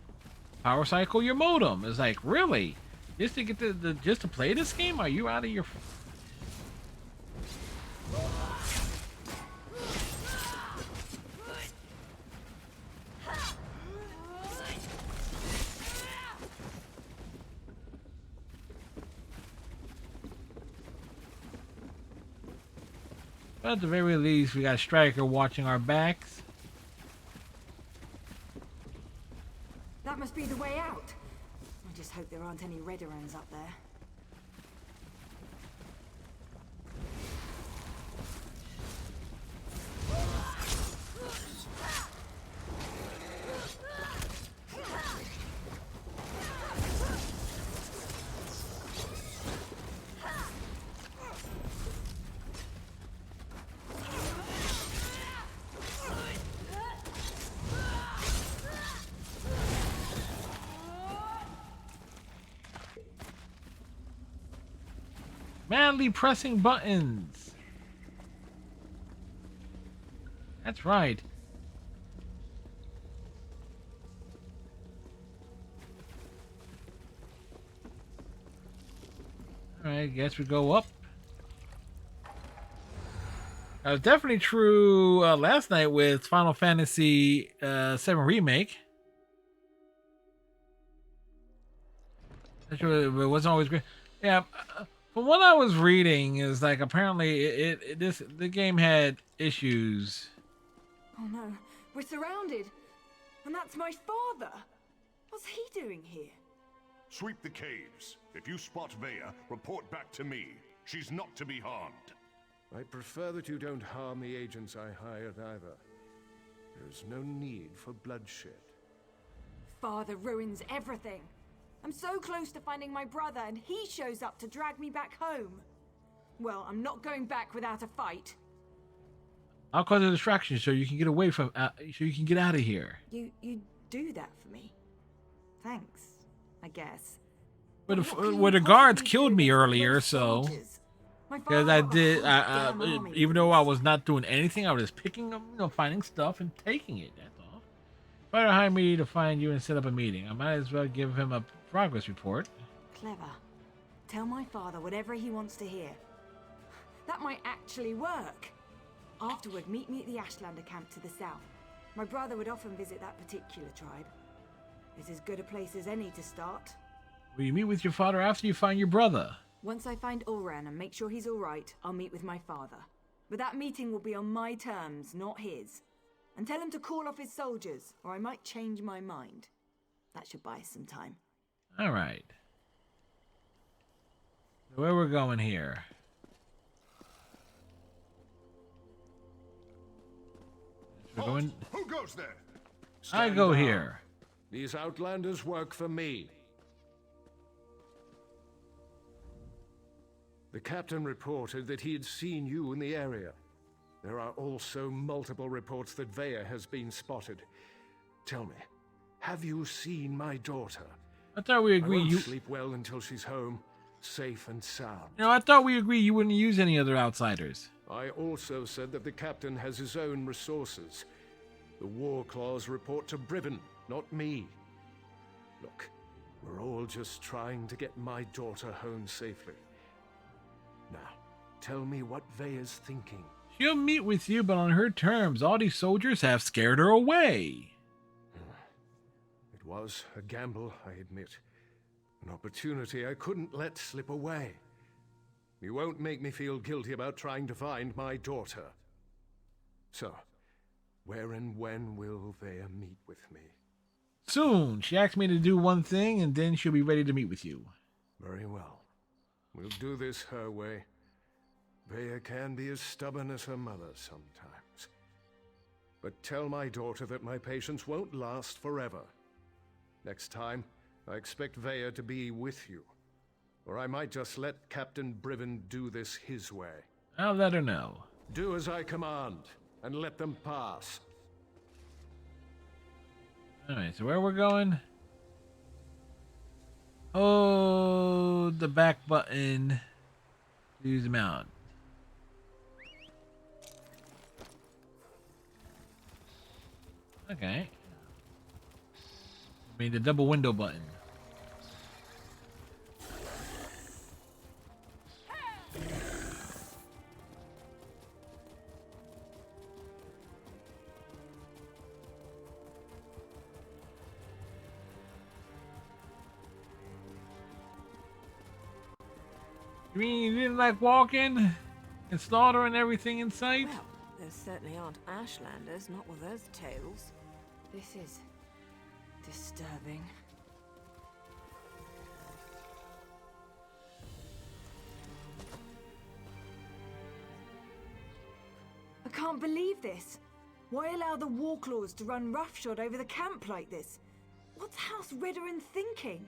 power cycle your modem. It's like, really, just to get just to play this game? Are you out of your But at the very least, we got Striker watching our backs. That must be the way out. I just hope there aren't any Redderons up there. Madly pressing buttons. That's right. Alright, guess we go up. That was definitely true last night with Final Fantasy VII Remake. It wasn't always great. Yeah, from what I was reading, is like apparently the game had issues. Oh no, we're surrounded. And that's my father. What's he doing here? Sweep the caves. If you spot Vaya, report back to me. She's not to be harmed. I prefer that you don't harm the agents I hired either. There's no need for bloodshed. Father ruins everything. I'm so close to finding my brother, and he shows up to drag me back home. Well, I'm not going back without a fight. I'll cause a distraction so you can get away from, so you can get out of here. You do that for me. Thanks, I guess. But the guards killed me earlier, so because I did, even though I was not doing anything, I was just picking up, finding stuff and taking it. That's all. Fighter hired me to find you and set up a meeting. I might as well give him a progress report. Clever. Tell my father whatever he wants to hear. That might actually work. Afterward, meet me at the Ashlander camp to the south. My brother would often visit that particular tribe. It's as good a place as any to start. Will you meet with your father after you find your brother? Once I find Ulran and make sure he's all right, I'll meet with my father. But that meeting will be on my terms, not his. And tell him to call off his soldiers, or I might change my mind. That should buy us some time. All right. Where we're going here? We're going... Who goes there? I go here. These outlanders work for me. The captain reported that he had seen you in the area. There are also multiple reports that Vaya has been spotted. Tell me, have you seen my daughter? I thought we agreed you you sleep well until she's home, safe and sound. No, I thought we agreed you wouldn't use any other outsiders. I also said that the captain has his own resources. The war claws report to Bribben, not me. Look, we're all just trying to get my daughter home safely. Now, tell me what Vaya's thinking. She'll meet with you, but on her terms. All these soldiers have scared her away. It was a gamble, I admit. An opportunity I couldn't let slip away. You won't make me feel guilty about trying to find my daughter. So, where and when will Vaya meet with me? Soon. She asked me to do one thing, and then she'll be ready to meet with you. Very well. We'll do this her way. Vaya can be as stubborn as her mother sometimes. But tell my daughter that my patience won't last forever. Next time, I expect Vaya to be with you. Or I might just let Captain Bribben do this his way. I'll let her know. Do as I command, and let them pass. Alright, so where we're going? Oh, the back button. Use the mount. Okay. I mean the double window button. You mean you didn't like walking? And slaughtering everything in sight? Well, there certainly aren't Ashlanders, not with those tails. This is disturbing. I can't believe this. Why allow the Warclaws to run roughshod over the camp like this? What's House Ridderin thinking?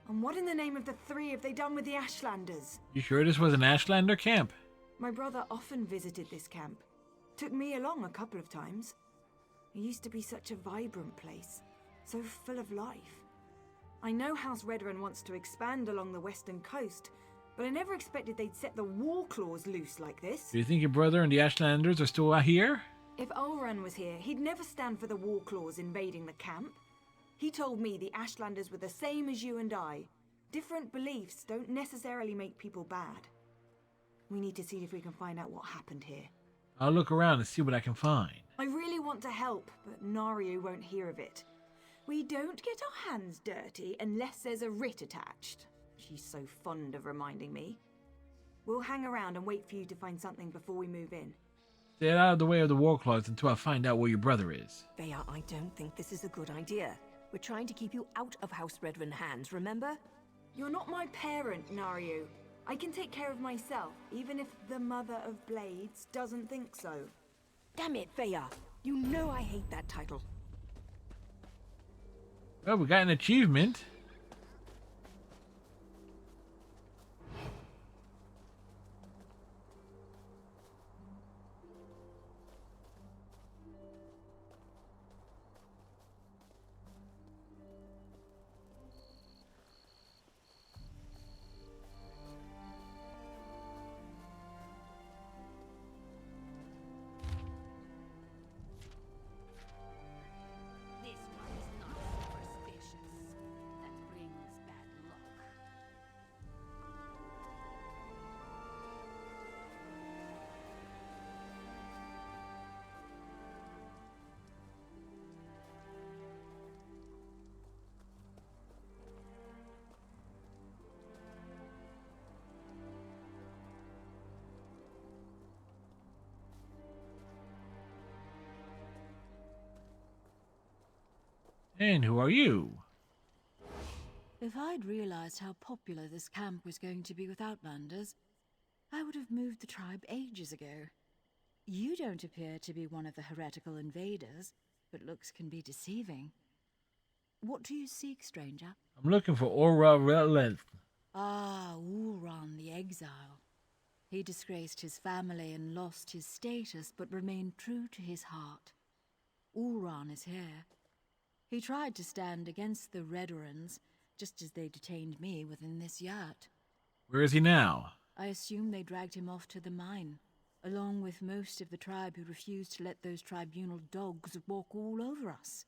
And what in the name of the three have they done with the Ashlanders? You sure this was an Ashlander camp? My brother often visited this camp. Took me along a couple of times. It used to be such a vibrant place, so full of life. I know House Ridderin wants to expand along the western coast, but I never expected they'd set the Warclaws loose like this. Do you think your brother and the Ashlanders are still out here? If Ulran was here, he'd never stand for the Warclaws invading the camp. He told me the Ashlanders were the same as you and I. Different beliefs don't necessarily make people bad. We need to see if we can find out what happened here. I'll look around and see what I can find. I really want to help, but Naru won't hear of it. We don't get our hands dirty unless there's a writ attached. She's so fond of reminding me. We'll hang around and wait for you to find something before we move in. Stay out of the way of the Warclaws until I find out where your brother is. Vea, I don't think this is a good idea. We're trying to keep you out of House Redrin hands, remember? You're not my parent, Naru. I can take care of myself, even if the Mother of Blades doesn't think so. Damn it, Vea. You know I hate that title. Well, we got an achievement. This one is not superstitious. That brings bad luck. And who are you? If I'd realized how popular this camp was going to be with Outlanders, I would have moved the tribe ages ago. You don't appear to be one of the heretical invaders, but looks can be deceiving. What do you seek, stranger? I'm looking for Aura Relent. Ah, Ulran the Exile. He disgraced his family and lost his status, but remained true to his heart. Ulran is here. He tried to stand against the Redorans, just as they detained me within this yurt. Where is he now? I assume they dragged him off to the mine, along with most of the tribe who refused to let those tribunal dogs walk all over us.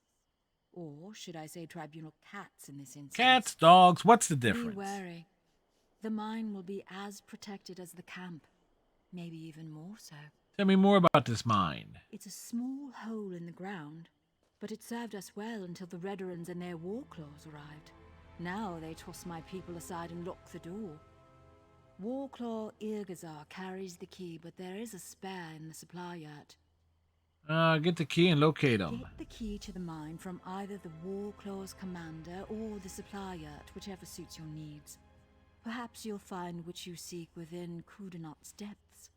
Or should I say tribunal cats in this instance? Cats, dogs, what's the difference? Be wary. The mine will be as protected as the camp, maybe even more so. Tell me more about this mine. It's a small hole in the ground, but it served us well until the Redorans and their Warclaws arrived. Now they toss my people aside and lock the door. Warclaw Irgazar carries the key, but there is a spare in the supply yurt. Get the key and locate him. Get the key to the mine from either the Warclaw's commander or the supply yurt, whichever suits your needs. Perhaps you'll find what you seek within Kudanot's depths.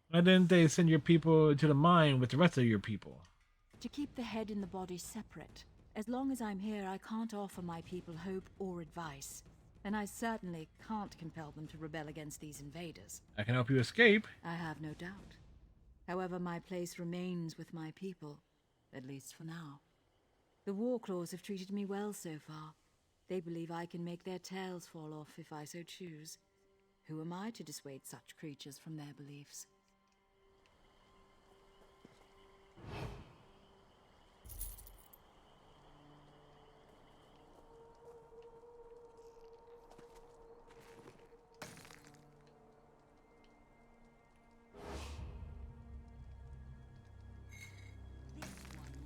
Why didn't they send your people to the mine with the rest of your people? To keep the head and the body separate. As long as I'm here, I can't offer my people hope or advice. And I certainly can't compel them to rebel against these invaders. I can help you escape. I have no doubt. However, my place remains with my people, at least for now. The Warclaws have treated me well so far. They believe I can make their tails fall off if I so choose. Who am I to dissuade such creatures from their beliefs?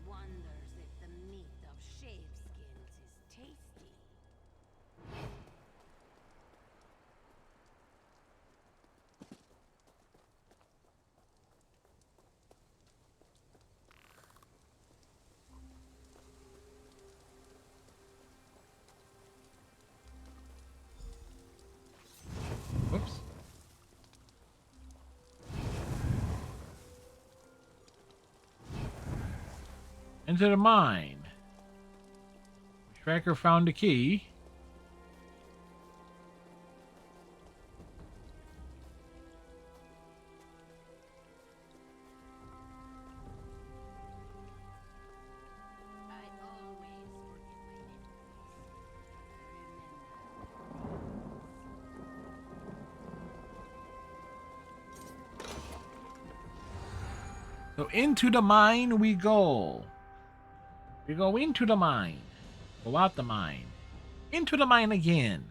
Wonders if the meat of shaveskins is tasty. Into the mine. Striker found the key. So into the mine we go. We go into the mine. Go out the mine. Into the mine again.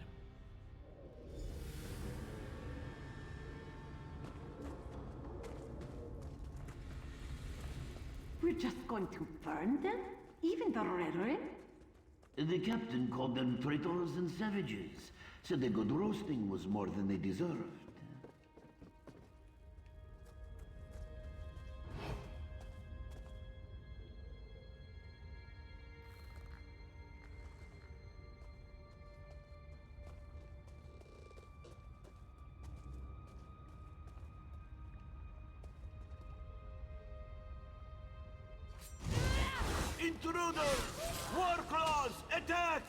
We're just going to burn them? Even the rhetoric? The captain called them traitors and savages. Said the good roasting was more than they deserved. Intruders! War claws! Attack!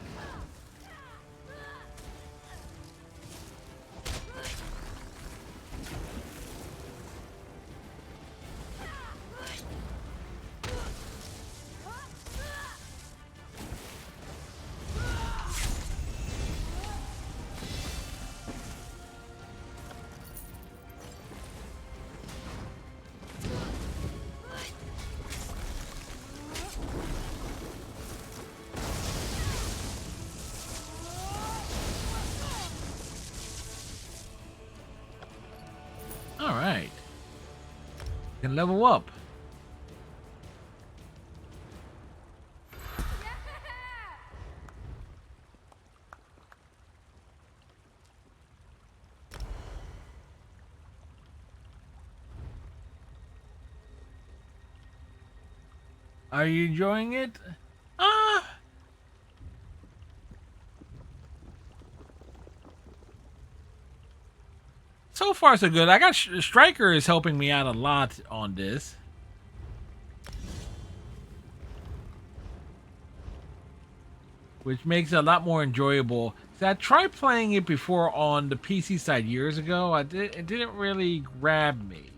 Alright. Can level up. Are you enjoying it? So far so good. I got Striker is helping me out a lot on this. Which makes it a lot more enjoyable. So I tried playing it before on the PC side years ago. It didn't really grab me.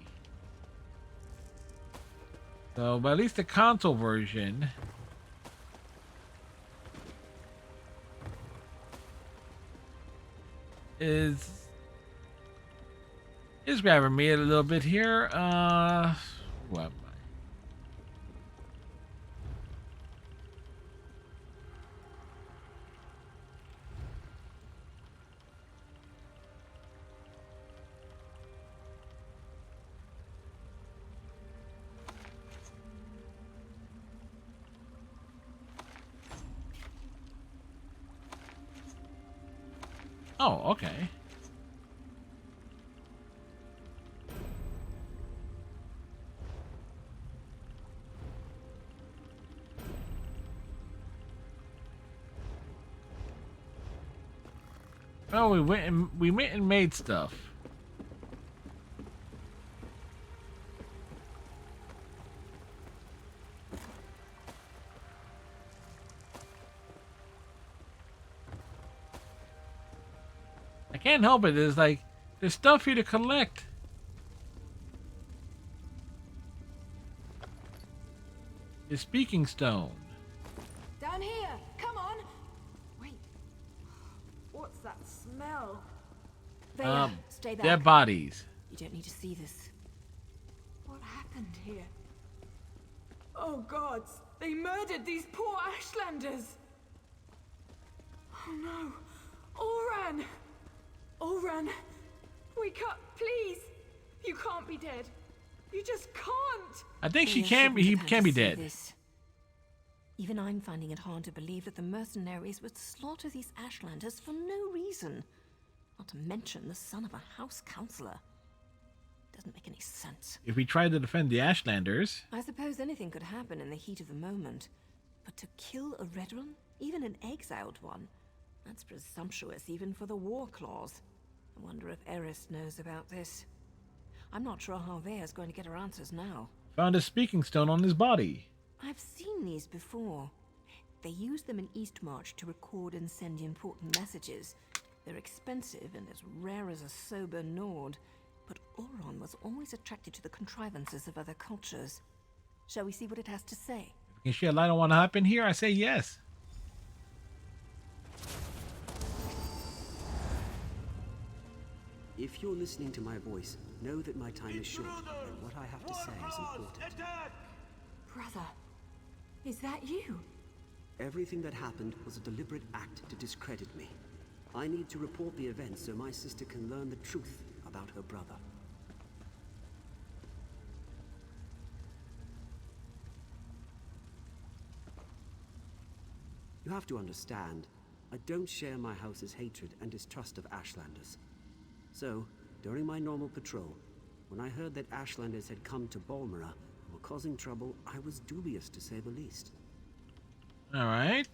So, but at least the console version is grabbing me a little bit here. What? Oh, okay. Oh, we went and made stuff. I can't help it. It's like there's stuff here to collect. The speaking stone. Down here! Come on! Wait. What's that smell? There, stay back. Dead bodies. You don't need to see this. What happened here? Oh gods! They murdered these poor Ashlanders! Oh no! Oran! Oran! Wake up, please! You can't be dead. You just can't! I think he can be dead. Even I'm finding it hard to believe that the mercenaries would slaughter these Ashlanders for no reason. Not to mention the son of a house counselor. Doesn't make any sense. If we tried to defend the Ashlanders... I suppose anything could happen in the heat of the moment. But to kill a Redrun, even an exiled one, that's presumptuous even for the war clause. I wonder if Eris knows about this. I'm not sure how Vea's going to get her answers now. Found a speaking stone on his body. I've seen these before. They use them in Eastmarch to record and send important messages. They're expensive and as rare as a sober Nord. But Auron was always attracted to the contrivances of other cultures. Shall we see what it has to say? Can she light on one hop in here? I say yes. If you're listening to my voice, know that my time is short, and what I have to say is important. Brother, is that you? Everything that happened was a deliberate act to discredit me. I need to report the events so my sister can learn the truth about her brother. You have to understand, I don't share my house's hatred and distrust of Ashlanders. So, during my normal patrol, when I heard that Ashlanders had come to Balmora and were causing trouble, I was dubious to say the least. All right.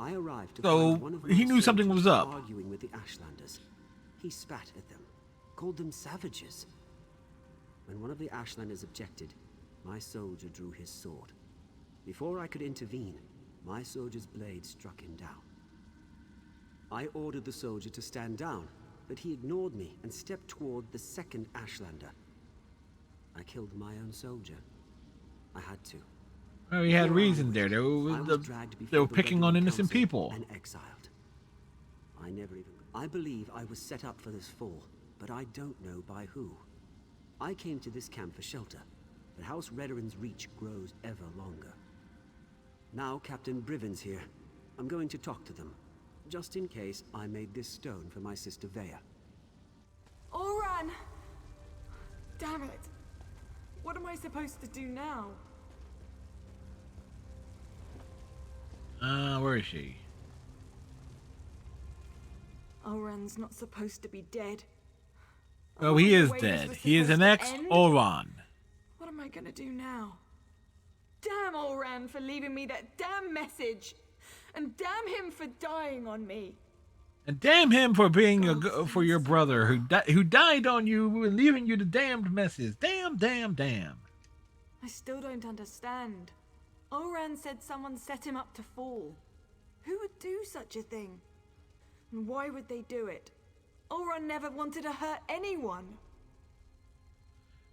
I arrived to So find one of my he knew something soldiers was up. arguing with the Ashlanders. He spat at them, called them savages. When one of the Ashlanders objected, my soldier drew his sword. Before I could intervene, my soldier's blade struck him down. I ordered the soldier to stand down, but he ignored me and stepped toward the second Ashlander. I killed my own soldier. I had to. Well, he had reason there. They were picking on innocent people. And exiled. I believe I was set up for this fall, but I don't know by who. I came to this camp for shelter, but House Redoran's reach grows ever longer. Now Captain Briven's here. I'm going to talk to them, just in case I made this stone for my sister Vea. Auron! Damn it! What am I supposed to do now? Where is she? Auron's not supposed to be dead. Oh, he is dead. He is an ex-Auron. What am I gonna do now? Damn Auron for leaving me that damn message! And damn him for dying on me! And damn him for being for your brother who died on you and leaving you the damned message. Damn, damn, damn. I still don't understand. Auron said someone set him up to fall. Who would do such a thing? And why would they do it? Auron never wanted to hurt anyone.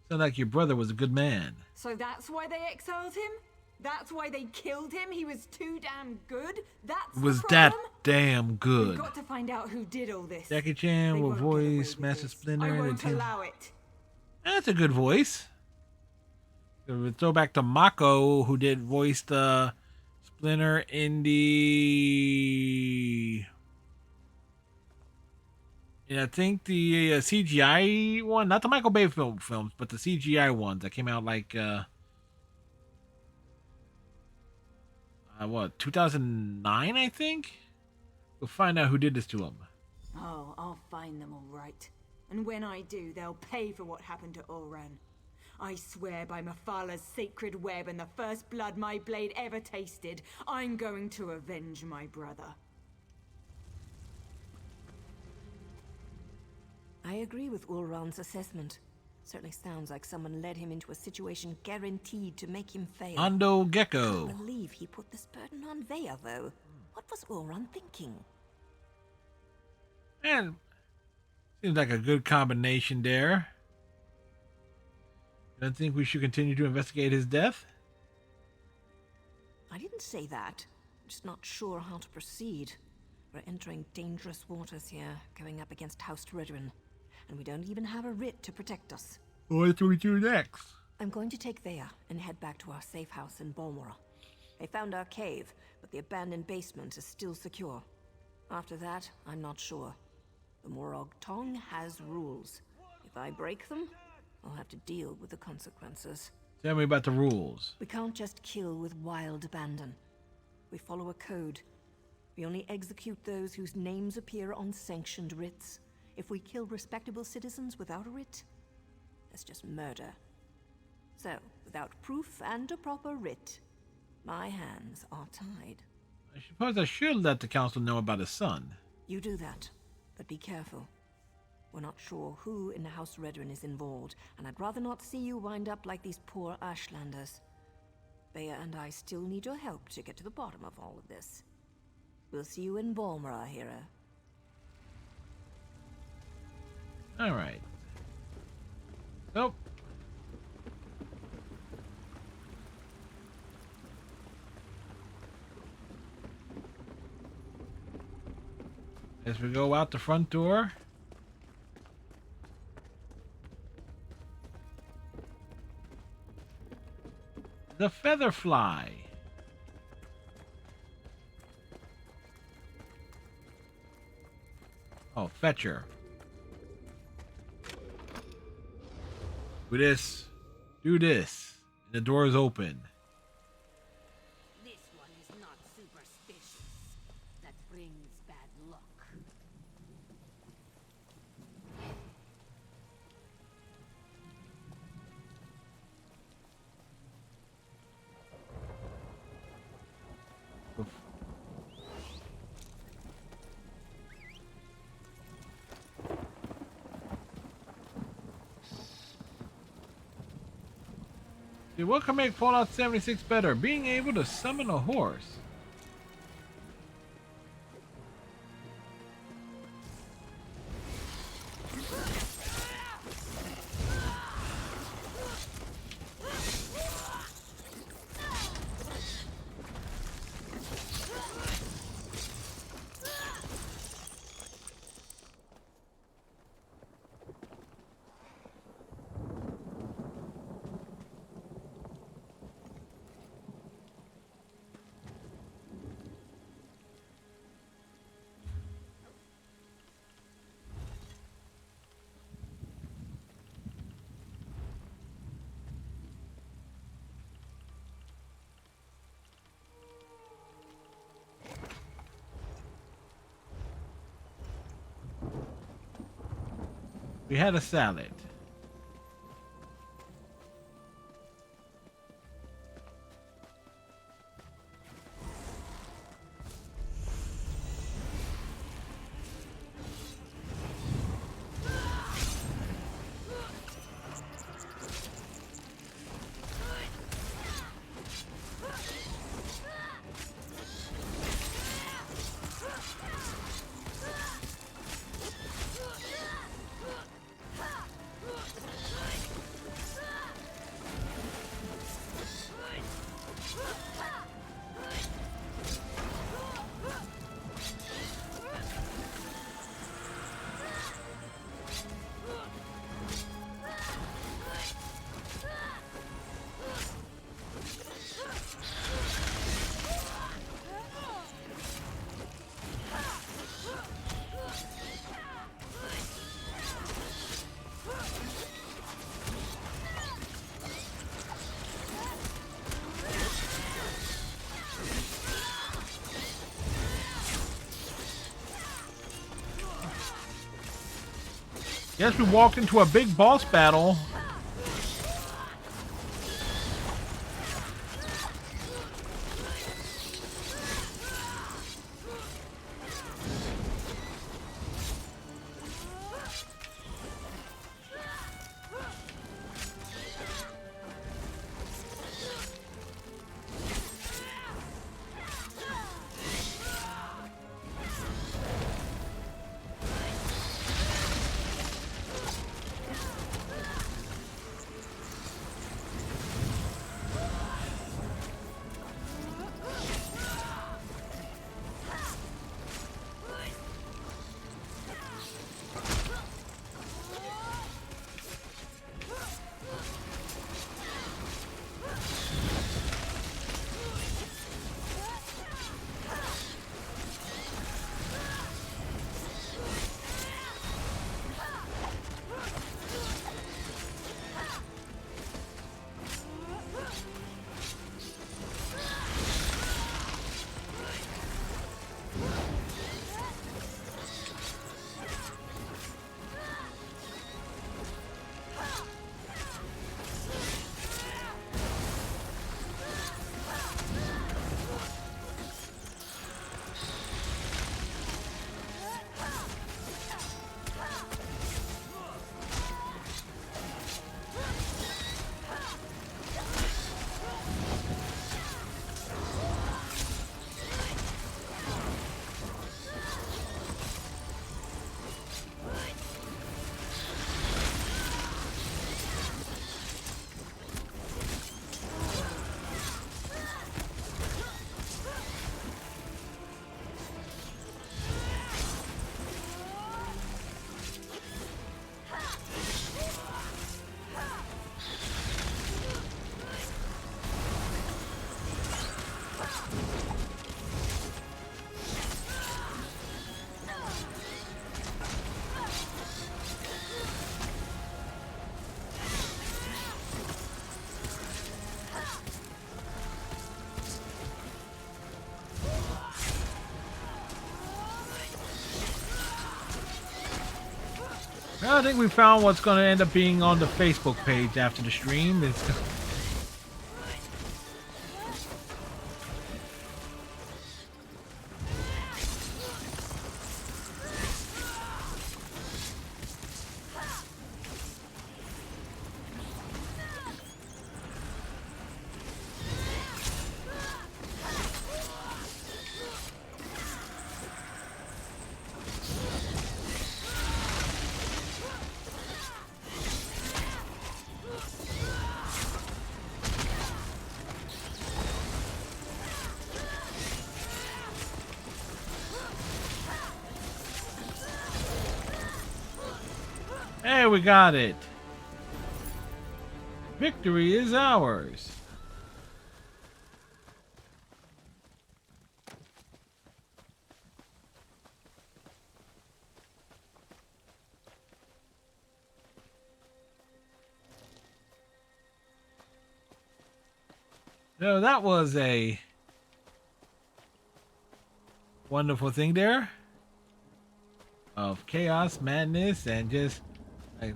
Sound like your brother was a good man. So that's why they exiled him? That's why they killed him? He was too damn good? That's Was the that problem? damn good? We've got to find out who did all this. Jackie Chan will voice Master Splinter. I won't allow it. That's a good voice. Throw back to Mako, who did voice the Splinter in the... And I think the CGI one, not the Michael Bay films, but the CGI ones that came out like, 2009, I think? We'll find out who did this to him. Oh, I'll find them all right. And when I do, they'll pay for what happened to Auron. I swear by Mafala's sacred web and the first blood my blade ever tasted, I'm going to avenge my brother. I agree with Auron's assessment. Certainly sounds like someone led him into a situation guaranteed to make him fail. Hondo Gecko. I can't believe he put this burden on Vea, though. What was Auron thinking? And seems like a good combination there. I think we should continue to investigate his death. I didn't say that. I'm just not sure how to proceed. We're entering dangerous waters here, going up against House Redoran. And we don't even have a writ to protect us. What do we do next? I'm going to take Vea and head back to our safe house in Balmora. They found our cave, but the abandoned basement is still secure. After that, I'm not sure. The Morag Tong has rules. If I break them, I'll have to deal with the consequences. Tell me about the rules. We can't just kill with wild abandon. We follow a code. We only execute those whose names appear on sanctioned writs. If we kill respectable citizens without a writ, that's just murder. So, without proof and a proper writ, my hands are tied. I suppose I should let the council know about his son. You do that, but be careful. We're not sure who in the House Redoran is involved, and I'd rather not see you wind up like these poor Ashlanders. Bea and I still need your help to get to the bottom of all of this. We'll see you in Balmora, hero. All right. Nope. As we go out the front door. The feather fly. Oh, fetcher. Do this. Do this. The door is open. This one is not superstitious. That brings bad luck. See, what can make Fallout 76 better? Being able to summon a horse. We had a salad. Guess we walked into a big boss battle. I think we found what's going to end up being on the Facebook page after the stream. It's Hey, we got it. Victory is ours. So that was a wonderful thing there of chaos, madness, and just like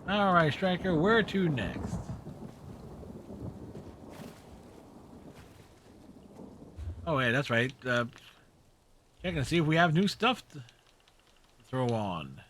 all right, Striker, where to next? Oh, yeah, that's right. Check and see if we have new stuff to throw on.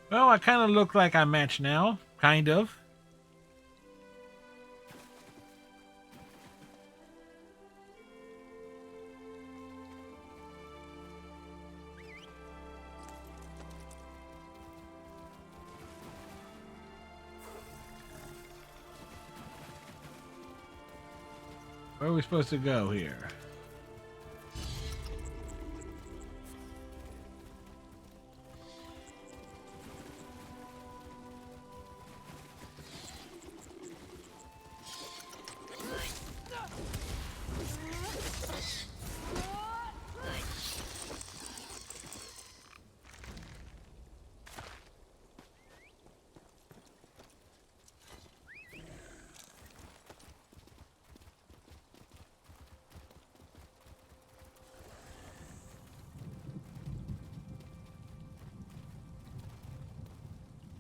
Well, I kind of look like I match now. Kind of. Where are we supposed to go here?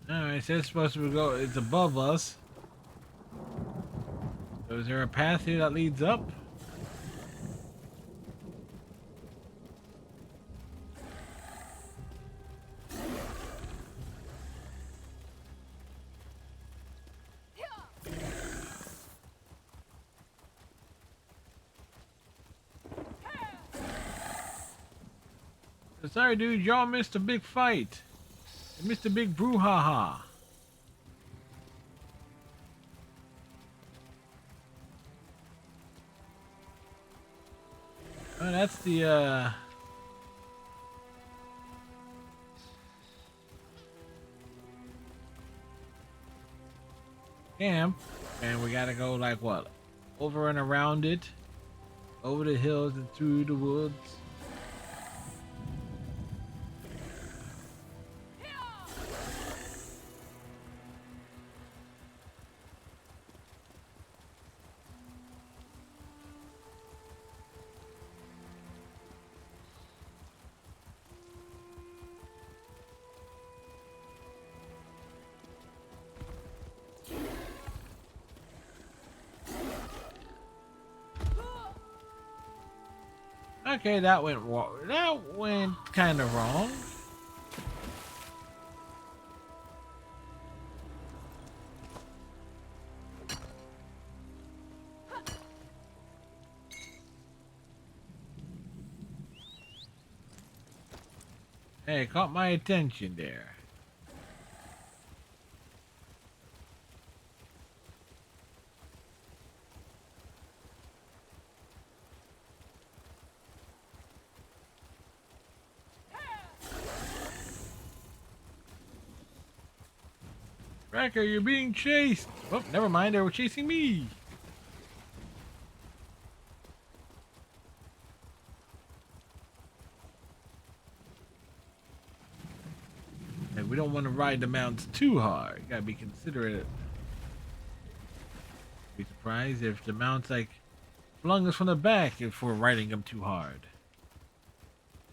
Alright, so it's supposed to go, it's above us. So is there a path here that leads up? Sorry, dude, y'all missed a big fight. You missed a big brouhaha. Oh, that's the camp, and we gotta go like what? Over and around it. Over the hills and through the woods. Okay, that went kind of wrong. Hey, caught my attention there. Wrecker, you're being chased. Oh, never mind, they were chasing me. Hey, we don't want to ride the mountains too hard. Gotta be considerate. Be surprised if the mounts like flung us from the back if we're riding them too hard.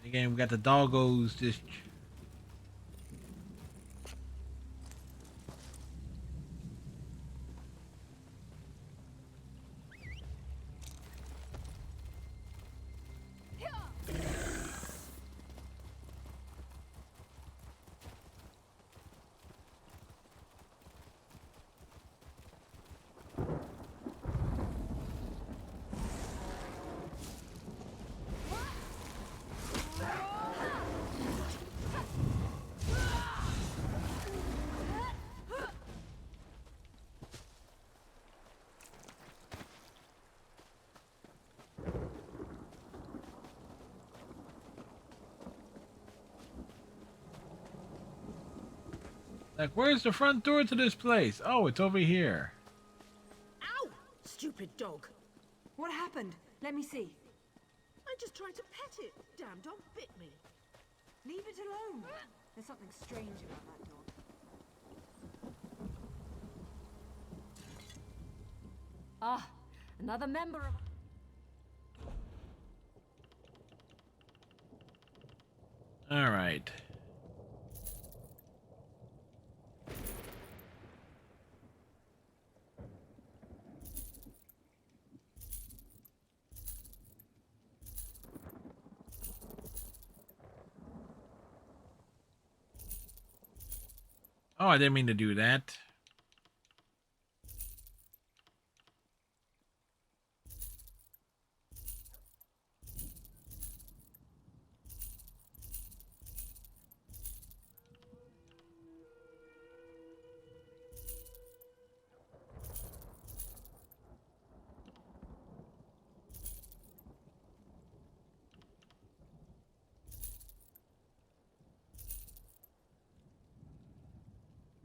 Again, we got the doggos just. Like, where's the front door to this place? Oh, it's over here. Ow! Stupid dog. What happened? Let me see. I just tried to pet it. Damn dog bit me. Leave it alone. There's something strange about that dog. Ah, another member of... All right. Oh, I didn't mean to do that.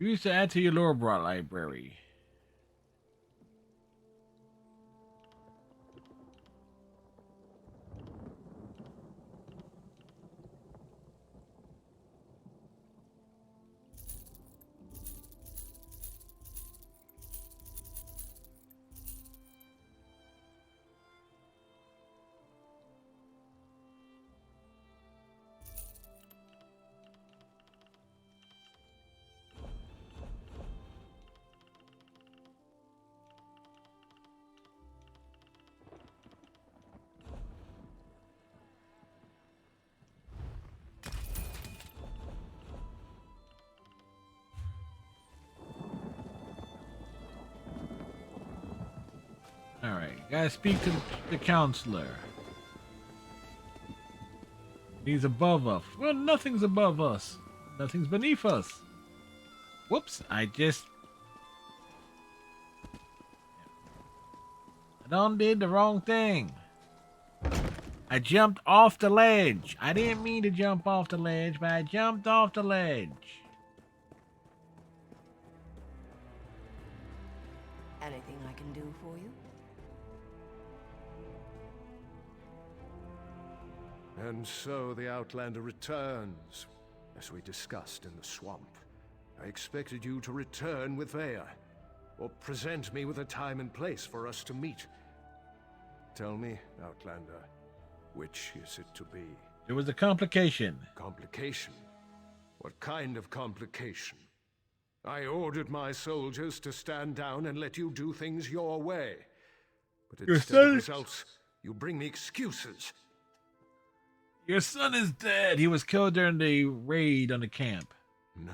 Use to add to your lore brought library. All right, gotta speak to the counselor. He's above us. Well, nothing's above us. Nothing's beneath us. Whoops, I done did the wrong thing. I jumped off the ledge. I didn't mean to jump off the ledge, but I jumped off the ledge. Anything I can do for you? And so the Outlander returns, as we discussed in the swamp. I expected you to return with Vea, or present me with a time and place for us to meet. Tell me, Outlander, which is it to be? There was a complication. Complication? What kind of complication? I ordered my soldiers to stand down and let you do things your way. But instead of results, you bring me excuses. Your son is dead. He was killed during the raid on the camp. No,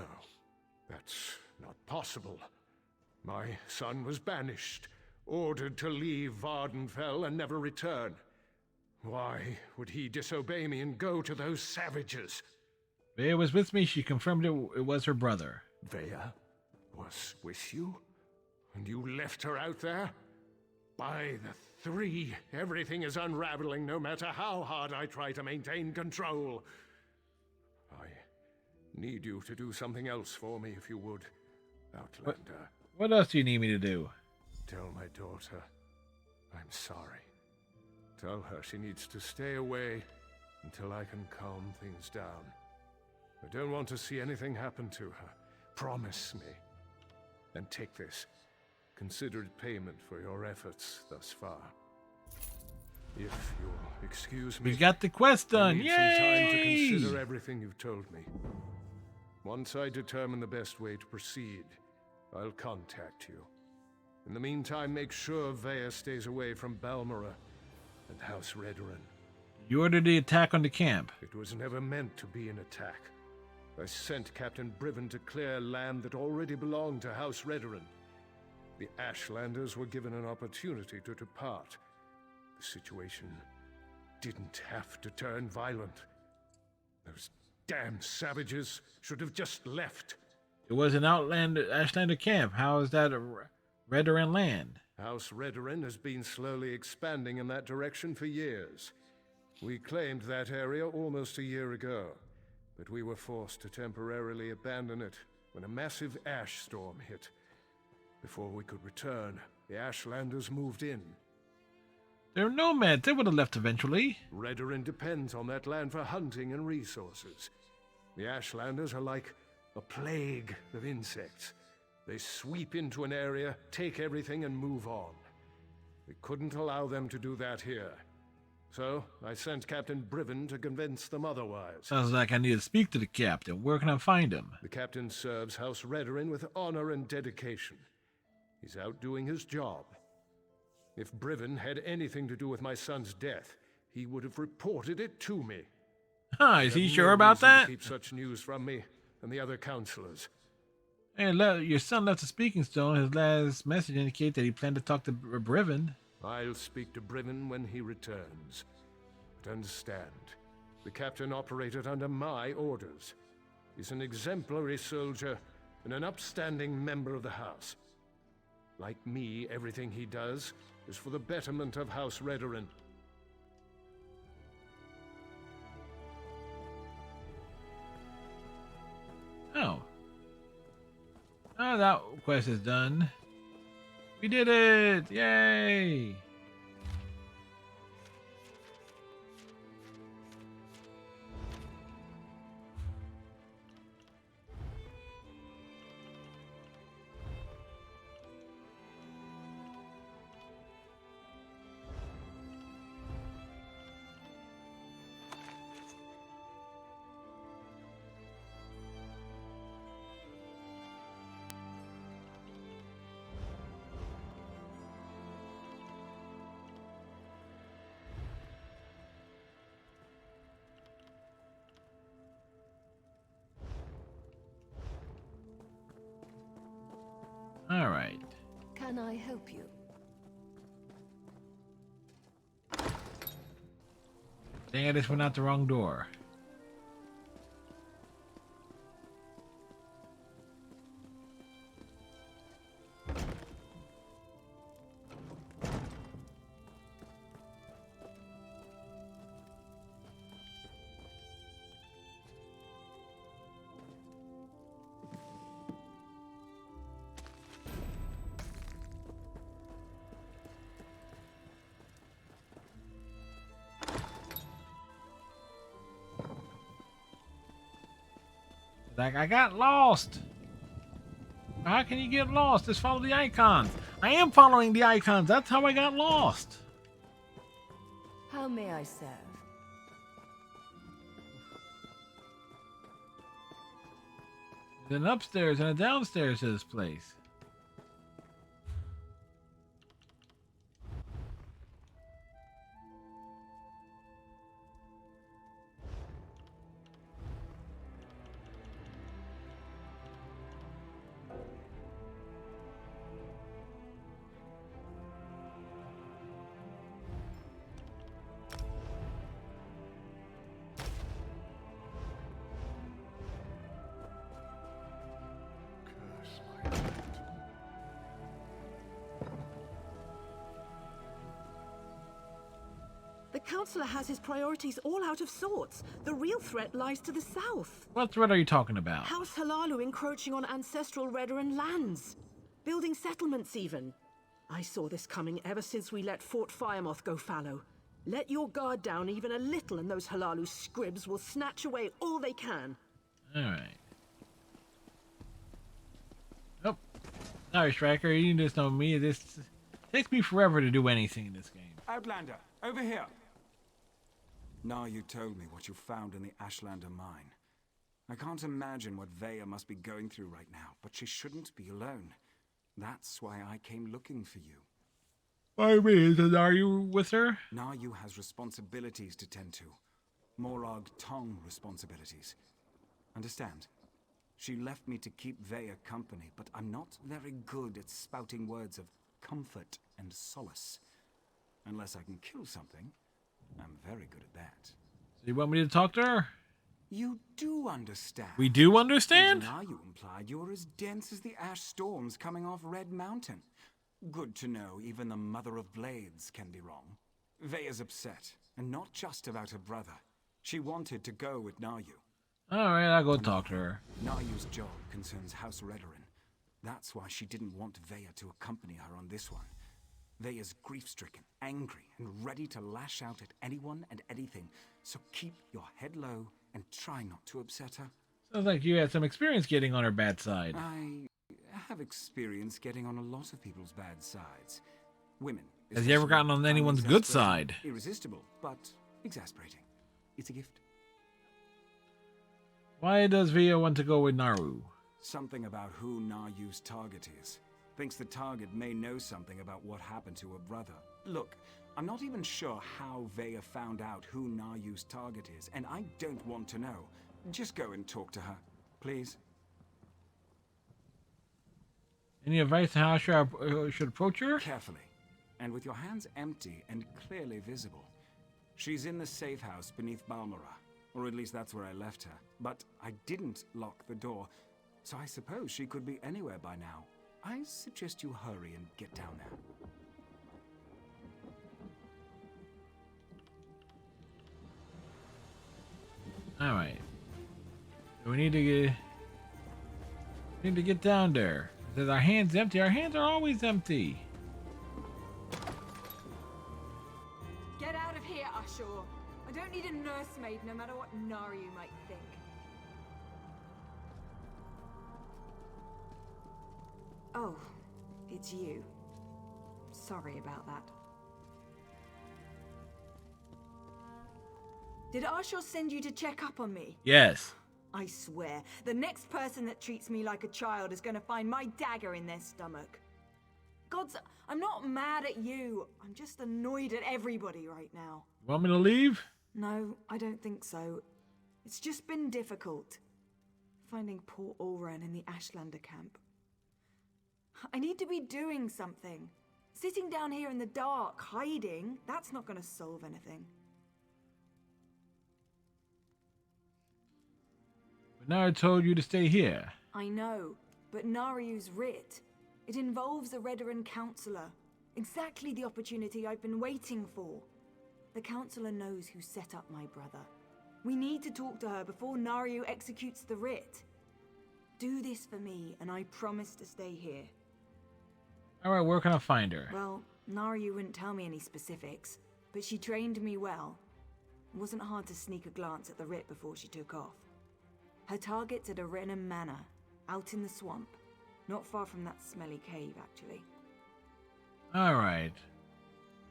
that's not possible. My son was banished, ordered to leave Vardenfell and never return. Why would he disobey me and go to those savages? Vea was with me. She confirmed it was her brother. Vea was with you? And you left her out there? By the three, everything is unraveling no matter how hard I try to maintain control. I need you to do something else for me, if you would, Outlander. What else do you need me to do? Tell my daughter I'm sorry. Tell her she needs to stay away until I can calm things down. I don't want to see anything happen to her. Promise me. And take this. Consider it payment for your efforts thus far. If you'll excuse me... We got the quest done! I need Yay! some time to consider everything you've told me. Once I determine the best way to proceed, I'll contact you. In the meantime, make sure Vea stays away from Balmora and House Redoran. You ordered the attack on the camp. It was never meant to be an attack. I sent Captain Briven to clear land that already belonged to House Redoran. The Ashlanders were given an opportunity to depart. The situation didn't have to turn violent. Those damn savages should have just left. It was an Ashlander camp. How is that a Redoran land? House Redoran has been slowly expanding in that direction for years. We claimed that area almost a year ago, but we were forced to temporarily abandon it when a massive ash storm hit. Before we could return, the Ashlanders moved in. They're nomads. They would have left eventually. Redoran depends on that land for hunting and resources. The Ashlanders are like a plague of insects. They sweep into an area, take everything, and move on. We couldn't allow them to do that here. So, I sent Captain Briven to convince them otherwise. Sounds like I need to speak to the captain. Where can I find him? The captain serves House Redoran with honor and dedication. He's out doing his job. If Briven had anything to do with my son's death, he would have reported it to me. Huh, is he sure about that? To keep such news from me and the other counselors. Hey, your son left a speaking stone. His last message indicates that he planned to talk to Briven. I'll speak to Briven when he returns. But understand, the captain operated under my orders. He's an exemplary soldier and an upstanding member of the house. Like me, everything he does is for the betterment of House Redoran. Oh. Oh, that quest is done. We did it! Yay! All right. Can I help you? Dang, I just went out the wrong door. Like, I got lost. How can you get lost? Just follow the icons. I am following the icons. That's how I got lost. How may I serve? There's an upstairs and a downstairs to this place. The Councillor has his priorities all out of sorts. The real threat lies to the south. What threat are you talking about? House Halalu encroaching on ancestral Redoran lands. Building settlements even. I saw this coming ever since we let Fort Firemoth go fallow. Let your guard down even a little and those Halalu scribs will snatch away all they can. Alright. Oh. Sorry, Striker. You just know me. This takes me forever to do anything in this game. Outlander, over here. Now you told me what you found in the Ashlander mine. I can't imagine what Vaya must be going through right now, but she shouldn't be alone. That's why I came looking for you. Why me? Are you with her? Naryu has responsibilities to tend to. Morag Tong responsibilities. Understand? She left me to keep Vaya company, but I'm not very good at spouting words of comfort and solace. Unless I can kill something, I'm very good at that. So you want me to talk to her? You do understand. We do understand? And now you implied you're as dense as the ash storms coming off Red Mountain. Good to know even the Mother of Blades can be wrong. Vaya's upset, and not just about her brother. She wanted to go with Naryu. Alright, I'll go talk to her. Naryu's job concerns House Redoran. That's why she didn't want Vaya to accompany her on this one. Vaya's grief-stricken, angry, and ready to lash out at anyone and anything, so keep your head low and try not to upset her. Sounds like you had some experience getting on her bad side. I have experience getting on a lot of people's bad sides. Women. Has you ever gotten on anyone's good side? Irresistible, but exasperating. It's a gift. Why does Via want to go with Naru? Something about who Naryu's target is. Thinks the target may know something about what happened to her brother. Look, I'm not even sure how Vaya found out who Naryu's target is, and I don't want to know. Just go and talk to her, please. Any advice on how I should approach her? Carefully, and with your hands empty and clearly visible. She's in the safe house beneath Balmora, or at least that's where I left her. But I didn't lock the door, so I suppose she could be anywhere by now. I suggest you hurry and get down there. Alright. We need to get down there. Says our hands empty. Our hands are always empty. Get out of here, Ashur. I don't need a nursemaid, no matter what Naryu might think. Oh, it's you. Sorry about that. Did Ashur send you to check up on me? Yes. I swear, the next person that treats me like a child is gonna find my dagger in their stomach. Gods, I'm not mad at you. I'm just annoyed at everybody right now. Want me to leave? No, I don't think so. It's just been difficult. Finding poor Ulran in the Ashlander camp. I need to be doing something. Sitting down here in the dark, hiding, that's not gonna solve anything. But now I told you to stay here. I know, but Naryu's writ. It involves a Redoran councillor. Exactly the opportunity I've been waiting for. The councillor knows who set up my brother. We need to talk to her before Naryu executes the writ. Do this for me, and I promise to stay here. Alright, where can I find her? Well, Naryu wouldn't tell me any specifics, but she trained me well. It wasn't hard to sneak a glance at the writ before she took off. Her target's at Arenum Manor, out in the swamp. Not far from that smelly cave, actually. Alright.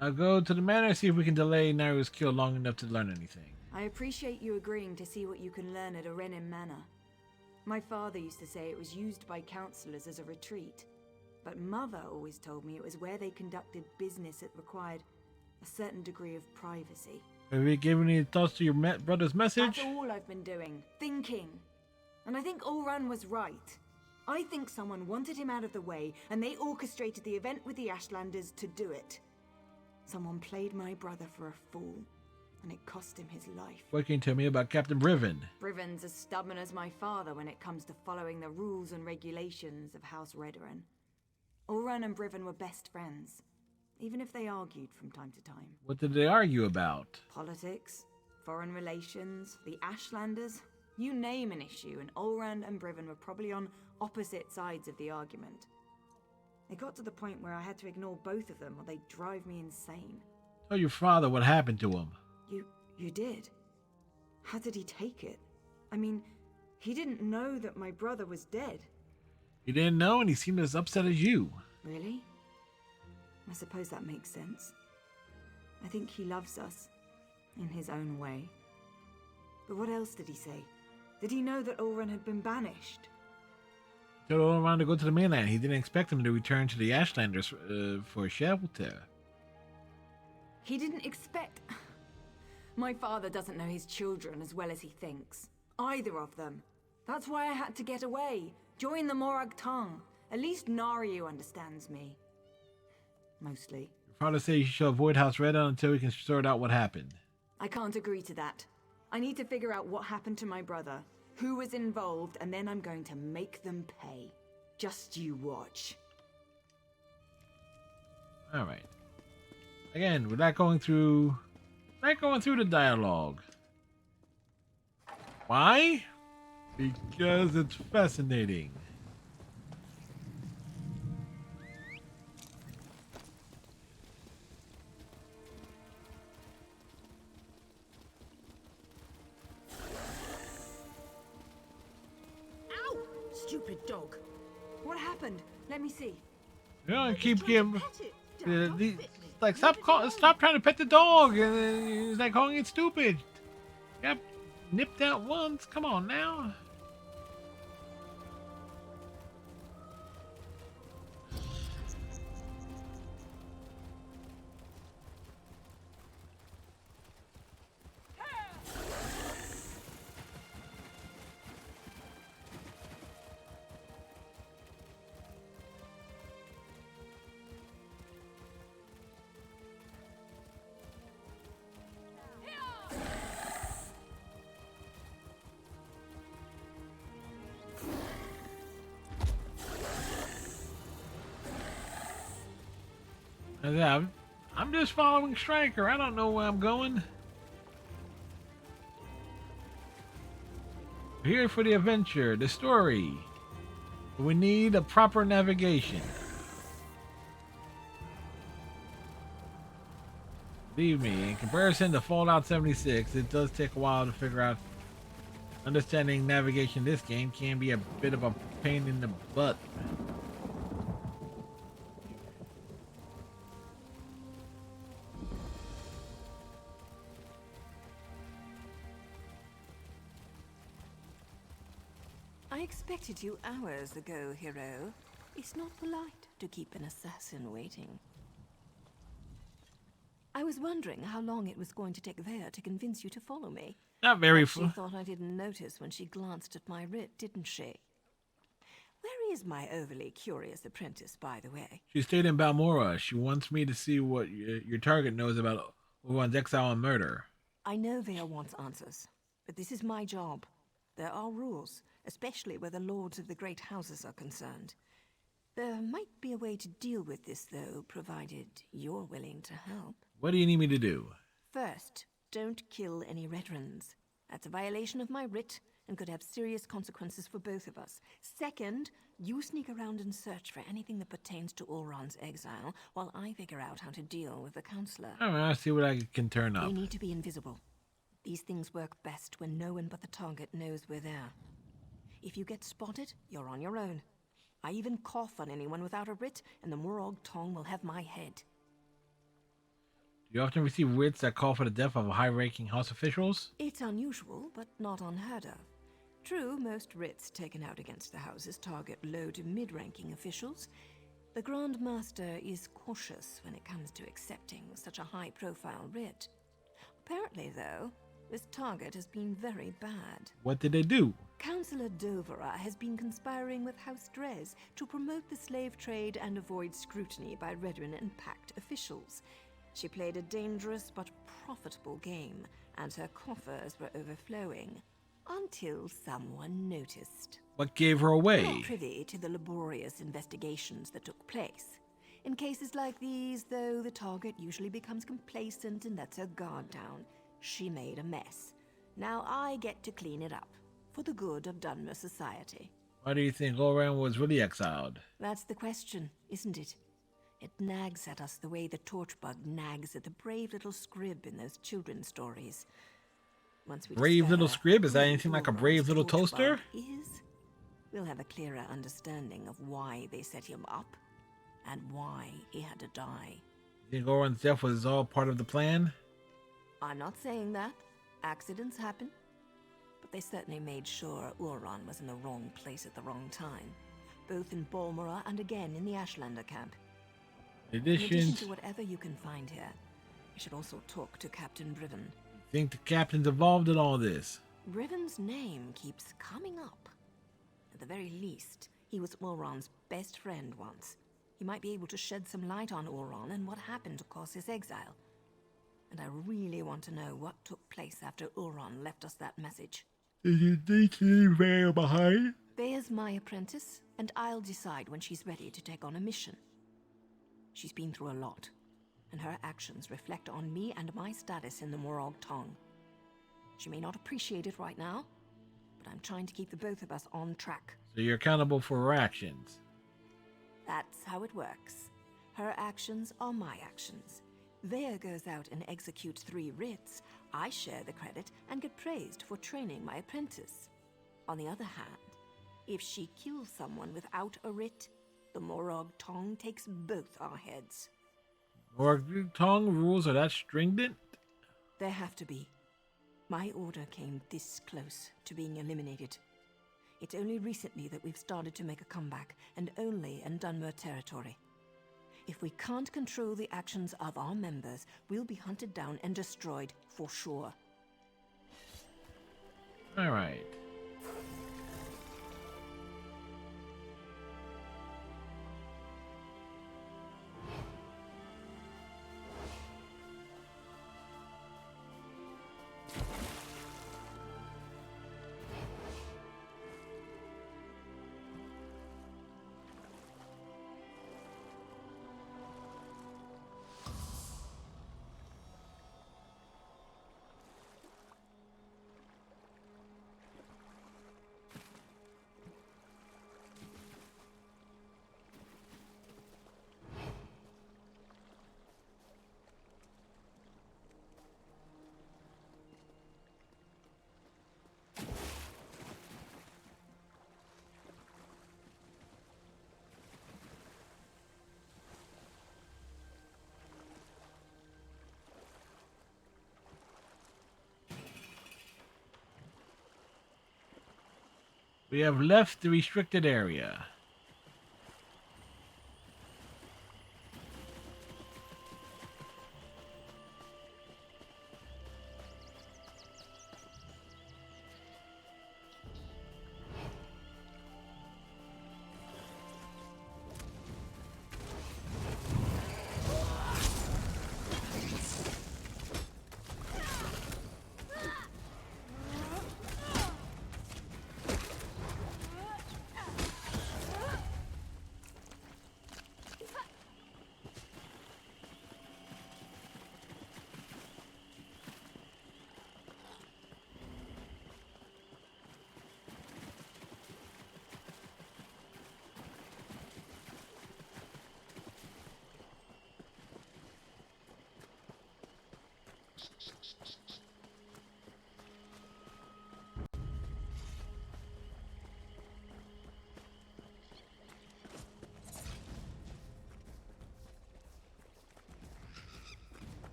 I'll go to the manor, see if we can delay Nairu's kill long enough to learn anything. I appreciate you agreeing to see what you can learn at Arenum Manor. My father used to say it was used by councillors as a retreat. But Mother always told me it was where they conducted business that required a certain degree of privacy. Have you given any thoughts to your brother's message? That's all I've been doing. Thinking. And I think Ulran was right. I think someone wanted him out of the way, and they orchestrated the event with the Ashlanders to do it. Someone played my brother for a fool, and it cost him his life. What can you tell me about Captain Briven? Briven's as stubborn as my father when it comes to following the rules and regulations of House Redoran. Ulran and Briven were best friends, even if they argued from time to time. What did they argue about? Politics, foreign relations, the Ashlanders. You name an issue, and Ulran and Briven were probably on opposite sides of the argument. It got to the point where I had to ignore both of them or they'd drive me insane. Tell your father what happened to him. You did? How did he take it? I mean, he didn't know that my brother was dead. He didn't know, and he seemed as upset as you. Really? I suppose that makes sense. I think he loves us, in his own way. But what else did he say? Did he know that Ulran had been banished? He told Ulran to go to the mainland. He didn't expect him to return to the Ashlanders for shelter. He didn't expect... My father doesn't know his children as well as he thinks. Either of them. That's why I had to get away. Join the Morag Tongue. At least Naryu understands me. Mostly. Your father said you should avoid House Redon until we can sort out what happened. I can't agree to that. I need to figure out what happened to my brother, who was involved, and then I'm going to make them pay. Just you watch. Alright. Again, we're not going through the dialogue. Why? Because it's fascinating. Ow! Stupid dog. What happened? Let me see. You know, keep giving. Like, stop trying to pet the dog. And he's like calling it stupid. Yep, nipped out once. Come on now. Yeah, I'm just following Striker. I don't know where I'm going. We're here for the adventure, the story. We need a proper navigation. Believe me, in comparison to Fallout 76, it does take a while to figure out. Understanding navigation in this game can be a bit of a pain in the butt. I expected you hours ago, hero. It's not polite to keep an assassin waiting. I was wondering how long it was going to take Vea to convince you to follow me. Not very. She thought I didn't notice when she glanced at my writ, didn't she? Where is my overly curious apprentice, by the way? She stayed in Balmora. She wants me to see what your target knows about Owan's exile and murder. I know Vea wants answers, but this is my job. There are rules, especially where the lords of the great houses are concerned. There might be a way to deal with this, though, provided you're willing to help. What do you need me to do? First, don't kill any Redrons. That's a violation of my writ and could have serious consequences for both of us. Second, you sneak around and search for anything that pertains to Ulron's exile, while I figure out how to deal with the counselor. All right, I'll see what I can turn up. You need to be invisible. These things work best when no one but the target knows we're there. If you get spotted, you're on your own. I even cough on anyone without a writ, and the Morog Tong will have my head. Do you often receive writs that call for the death of high-ranking house officials? It's unusual, but not unheard of. True, most writs taken out against the houses target low to mid-ranking officials. The Grand Master is cautious when it comes to accepting such a high-profile writ. Apparently, though, this target has been very bad. What did they do? Councillor Dovera has been conspiring with House Drez to promote the slave trade and avoid scrutiny by Redrin and Pact officials. She played a dangerous but profitable game, and her coffers were overflowing. Until someone noticed. What gave her away? I'm not privy to the laborious investigations that took place. In cases like these, though, the target usually becomes complacent and lets her guard down. She made a mess. Now I get to clean it up, for the good of Dunmer society. Why do you think Oran was really exiled? That's the question, isn't it? It nags at us the way the torchbug nags at the brave little scrib in those children's stories. Once we Brave little scrib? Is that who anything like a Oron's brave little torchbug toaster? We'll have a clearer understanding of why they set him up and why he had to die. You think Oran's death was all part of the plan? I'm not saying that. Accidents happen. But they certainly made sure Oron was in the wrong place at the wrong time. Both in Balmora and again in the Ashlander camp. In addition to whatever you can find here, you should also talk to Captain Briven. Think the captain's involved in all this? Briven's name keeps coming up. At the very least, he was Oron's best friend once. He might be able to shed some light on Oron and what happened to cause his exile. And I really want to know what took place after Oron left us that message. Did you think she leave Vaya behind? Vaya's my apprentice, and I'll decide when she's ready to take on a mission. She's been through a lot, and her actions reflect on me and my status in the Morog Tong. She may not appreciate it right now, but I'm trying to keep the both of us on track. So you're accountable for her actions? That's how it works. Her actions are my actions. Vaya goes out and executes 3 writs. I share the credit and get praised for training my apprentice. On the other hand, if she kills someone without a writ, the Morog Tong takes both our heads. Morog Tong rules are that stringent? There have to be. My order came this close to being eliminated. It's only recently that we've started to make a comeback, and only in Dunmer territory. If we can't control the actions of our members, we'll be hunted down and destroyed for sure. All right. We have left the restricted area.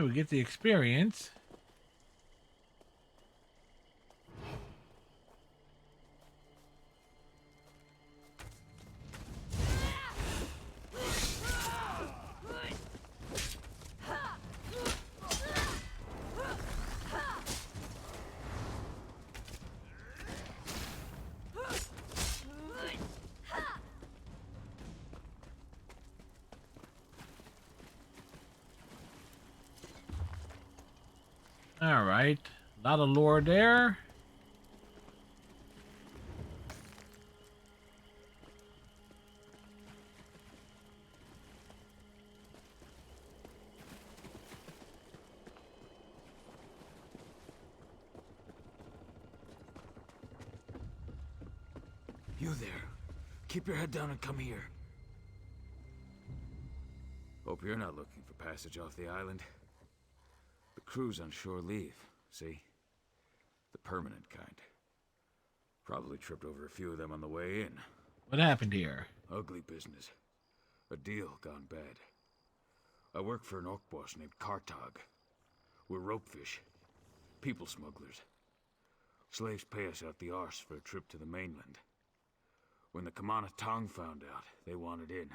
Yeah, we get the experience. All right. A lot of lore there. You there. Keep your head down and come here. Hope you're not looking for passage off the island. The crew's on shore leave, see? The permanent kind. Probably tripped over a few of them on the way in. What happened here? Ugly business. A deal gone bad. I work for an orc boss named Kartag. We're ropefish. People smugglers. Slaves pay us out the arse for a trip to the mainland. When the Kamana Tong found out, they wanted in.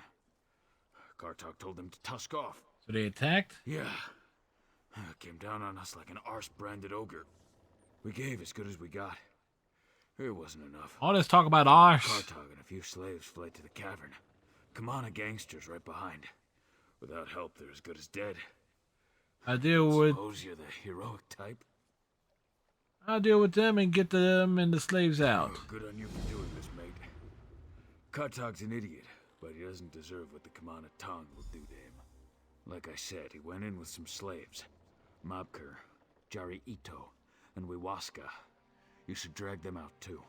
Kartag told them to tusk off. So they attacked? Yeah. Came down on us like an arse-branded ogre. We gave as good as we got. It wasn't enough. All this talk about arse. Kartag and a few slaves fled to the cavern. Kamana gangsters right behind. Without help, they're as good as dead. I deal with. Suppose you're the heroic type? I'll deal with them and get them and the slaves out. Oh, good on you for doing this, mate. Kartag's an idiot, but he doesn't deserve what the Kamana Tong will do to him. Like I said, he went in with some slaves. Mabkur, Jari Ito, and Wiwaska. You should drag them out too.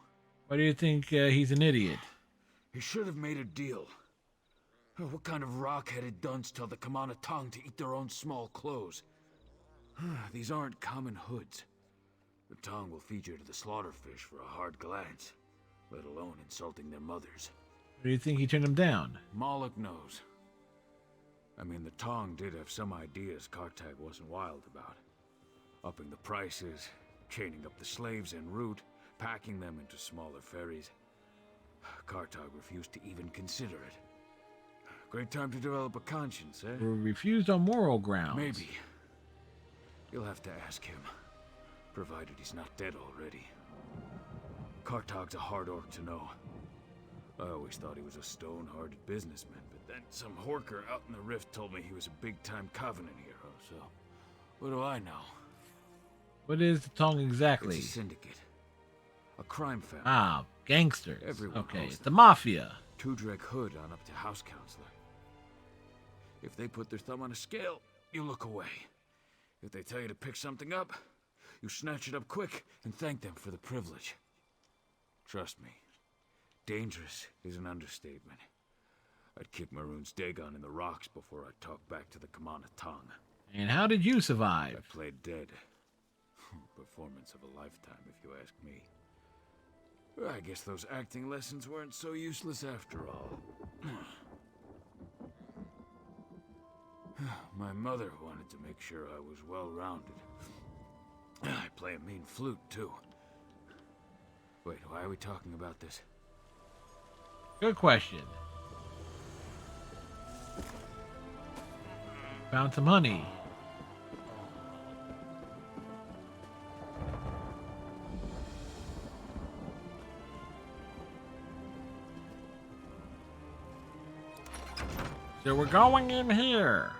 Why do you think he's an idiot? He should have made a deal. What kind of rock-headed dunce tell the Kamana Tong to eat their own small clothes? These aren't common hoods. The Tong will feed you to the slaughterfish for a hard glance, let alone insulting their mothers. Why do you think he turned them down? Moloch knows. I mean, the Tong did have some ideas Kartag wasn't wild about. Upping the prices, chaining up the slaves en route, packing them into smaller ferries. Kartag refused to even consider it. Great time to develop a conscience, eh? We're refused on moral grounds. Maybe. You'll have to ask him, provided he's not dead already. Kartag's a hard orc to know. I always thought he was a stone-hearted businessman, but then some horker out in the rift told me he was a big-time Covenant hero, so what do I know? What is the Tong exactly? It's a syndicate. A crime family. Ah, gangsters. Everyone okay, knows it's the them. mafia. Tudrek Hood on up to House Counselor. If they put their thumb on a scale, you look away. If they tell you to pick something up, you snatch it up quick and thank them for the privilege. Trust me, dangerous is an understatement. I'd kick Maroon's Dagon in the rocks before I'd talk back to the Kamana Tong. And how did you survive? I played dead. Performance of a lifetime, if you ask me. I guess those acting lessons weren't so useless after all. My mother wanted to make sure I was well-rounded. I play a mean flute, too. Wait, why are we talking about this? Good question. Found some honey. So we're going in here.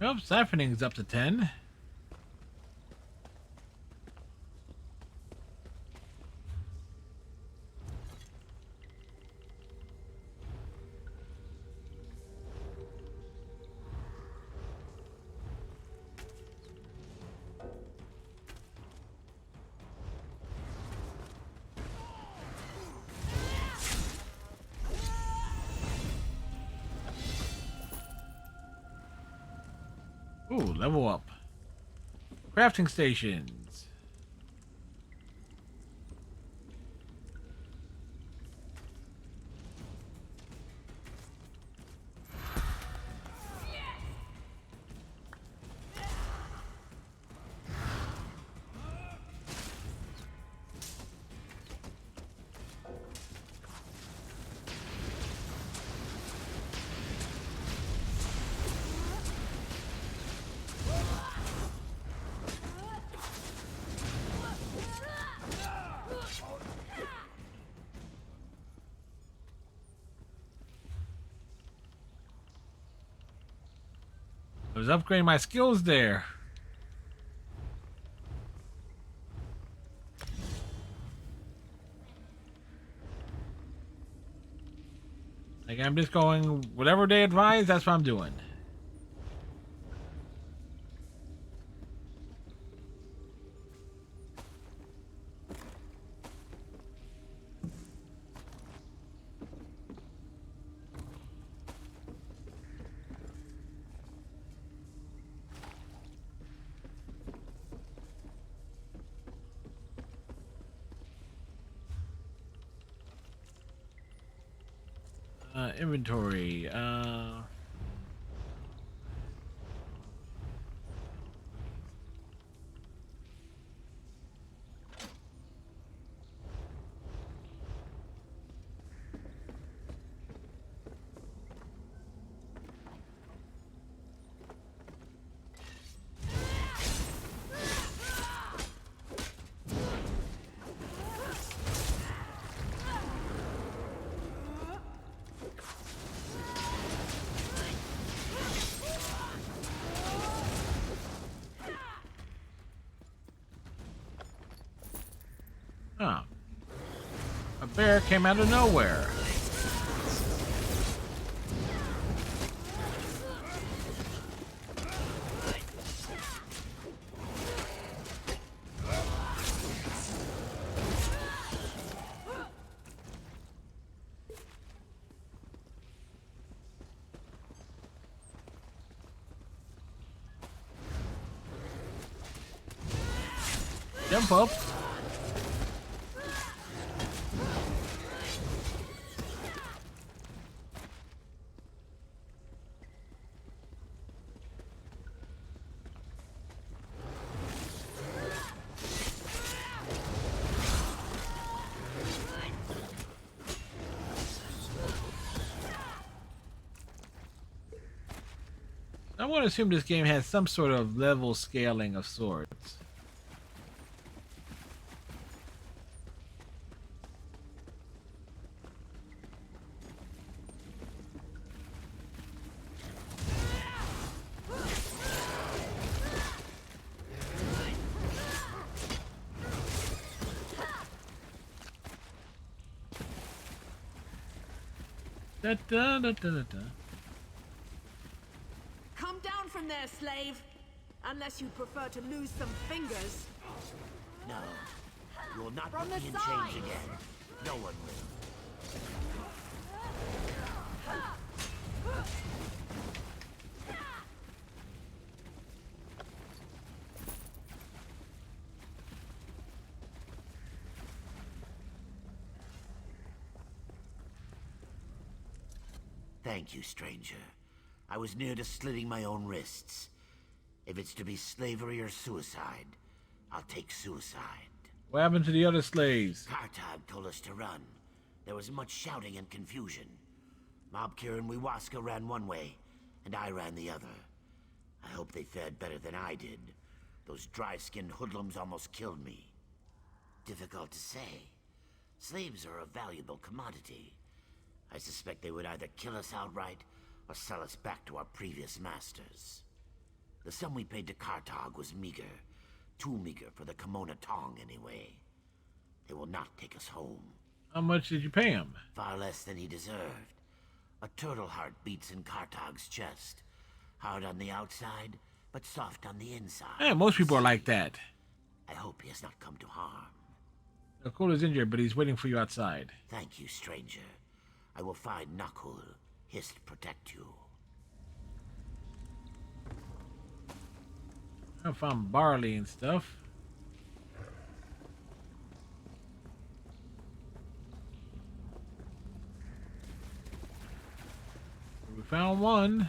Well, siphoning is up to 10. Ooh, level up. Crafting stations. I was upgrading my skills there. Like, I'm just going, whatever they advise, that's what I'm doing. Inventory. Huh. A bear came out of nowhere. Jump up. I want to assume this game has some sort of level scaling of sorts. Da, da, da, da, da. Come down from there, slave! Unless you prefer to lose some fingers. No. You will not From put the me in side. chains again. No one will. Thank you, stranger. I was near to slitting my own wrists. If it's to be slavery or suicide, I'll take suicide. What happened to the other slaves? Kartab told us to run. There was much shouting and confusion. Mobkir and Wiwaska ran one way, and I ran the other. I hope they fared better than I did. Those dry-skinned hoodlums almost killed me. Difficult to say. Slaves are a valuable commodity. I suspect they would either kill us outright or sell us back to our previous masters. The sum we paid to Kartog was meager. Too meager for the Kimona Tong, anyway. They will not take us home. How much did you pay him? Far less than he deserved. A turtle heart beats in Kartog's chest. Hard on the outside, but soft on the inside. Yeah, most people are like that. I hope he has not come to harm. Nakul is injured, but he's waiting for you outside. Thank you, stranger. I will find Nakul. Hist protect you. I found barley and stuff. We found one.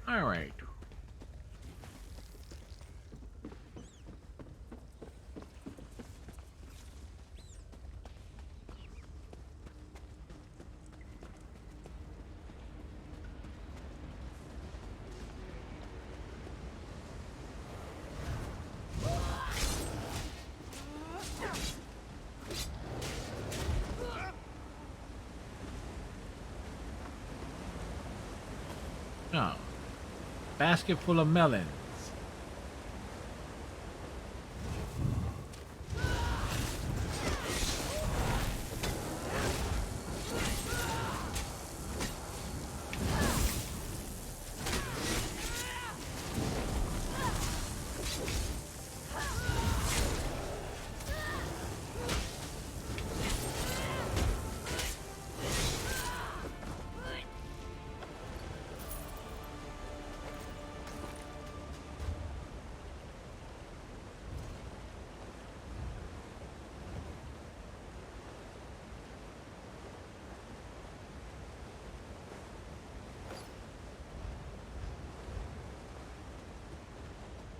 All right. Oh. Basket full of melons.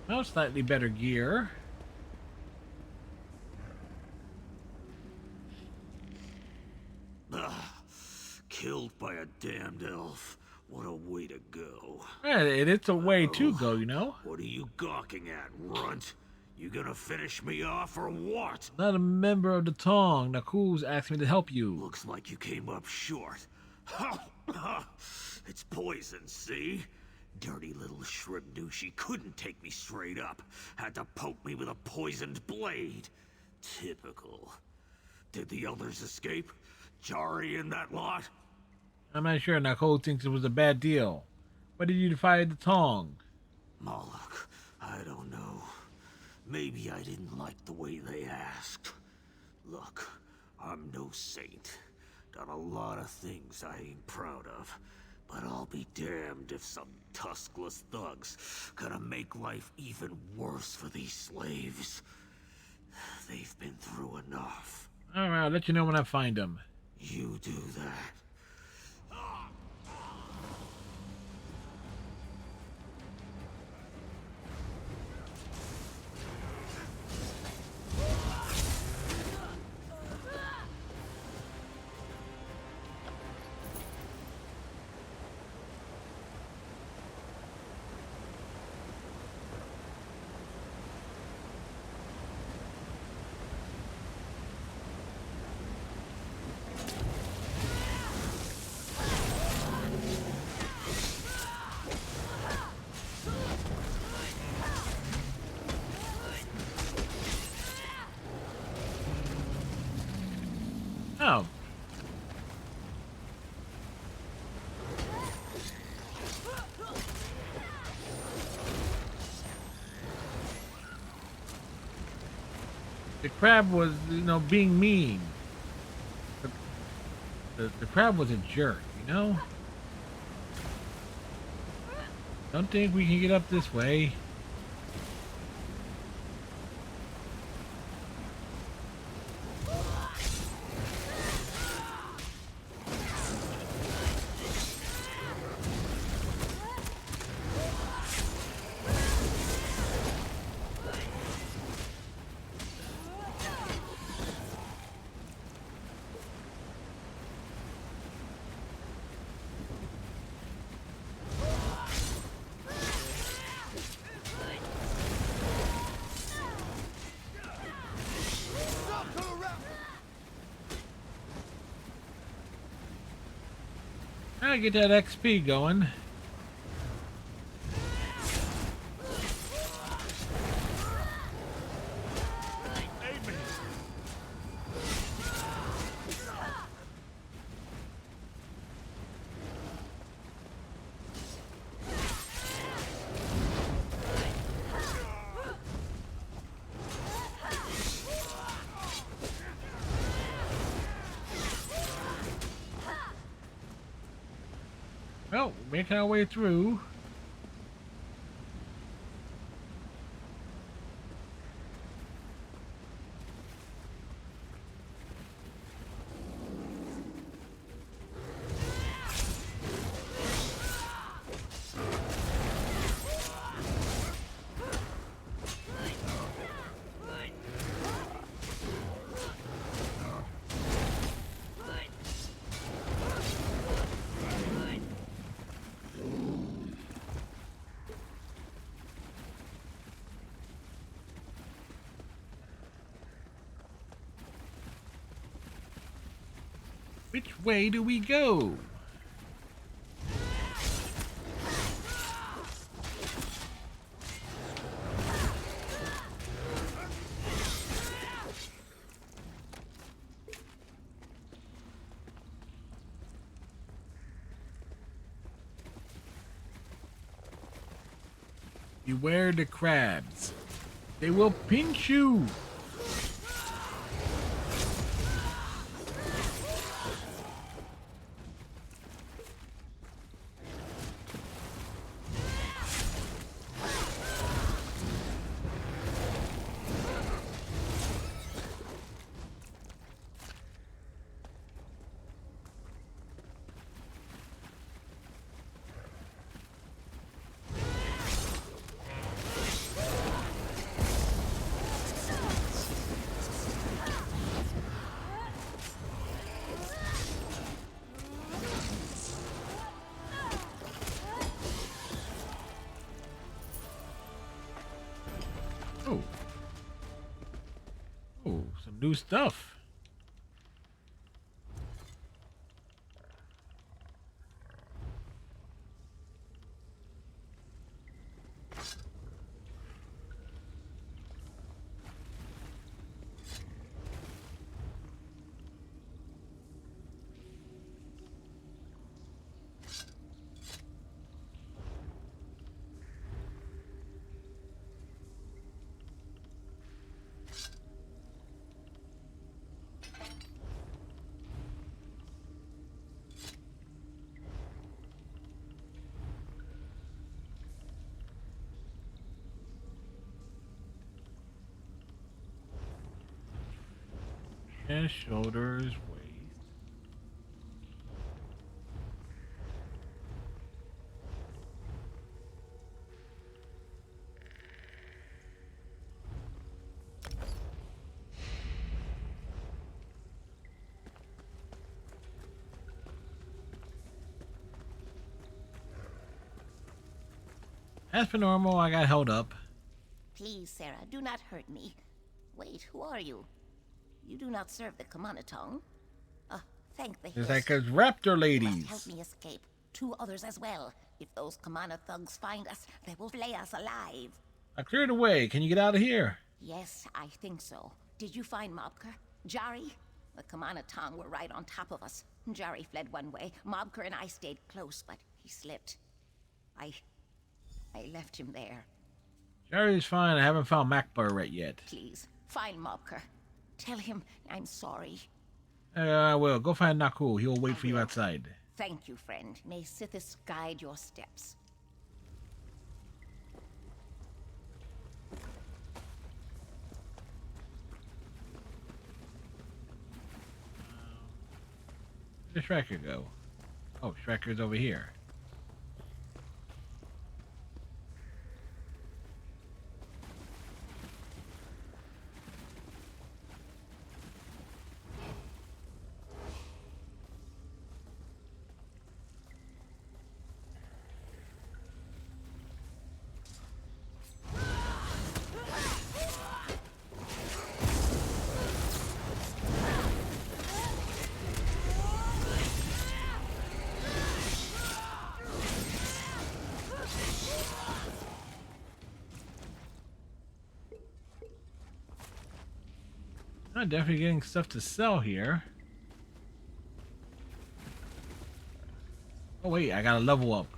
Well, slightly better gear. Killed by a damned elf. What a way to go. Yeah, it's a way to go, you know. What are you gawking at, runt? You gonna finish me off or what? Not a member of the Tong. Nakul's asked me to help you. Looks like you came up short. It's poison, see? Dirty little shrimp knew she couldn't take me straight up. Had to poke me with a poisoned blade. Typical. Did the others escape? Jari and that lot? I'm not sure. Nakul thinks it was a bad deal. Why did you defy the Tong? Moloch, I don't know. Maybe I didn't like the way they asked. Look, I'm no saint. Done a lot of things I ain't proud of. But I'll be damned if some tuskless thugs gonna make life even worse for these slaves. They've been through enough. All right, I'll let you know when I find them. You do that. Oh. The crab was, being mean. The crab was a jerk, you know? Don't think we can get up this way. I get that XP going. Well, making our way through. Which way do we go? Beware the crabs. They will pinch you. Oh, some new stuff. Chest, shoulders, waist. As per normal, I got held up. Please, Sarah, do not hurt me. Wait, who are you? You do not serve the Kamanatong. Thank the It's Hist. like those raptor You ladies. must help me escape. 2 others as well. If those Kamana thugs find us, they will flay us alive. I cleared the way. Can you get out of here? Yes, I think so. Did you find Mobker? Jari? The Kamanatong were right on top of us. Jari fled one way. Mobker and I stayed close, but he slipped. I left him there. Jerry's fine. I haven't found Macbar yet. Please, find Mobker. Tell him I'm sorry. I will. Go find Nakul. He'll wait for you outside. Thank you, friend. May Sithis guide your steps. Where'd Shrekker go? Oh, Shrekker's over here. I'm definitely getting stuff to sell here. Oh wait, I gotta level up.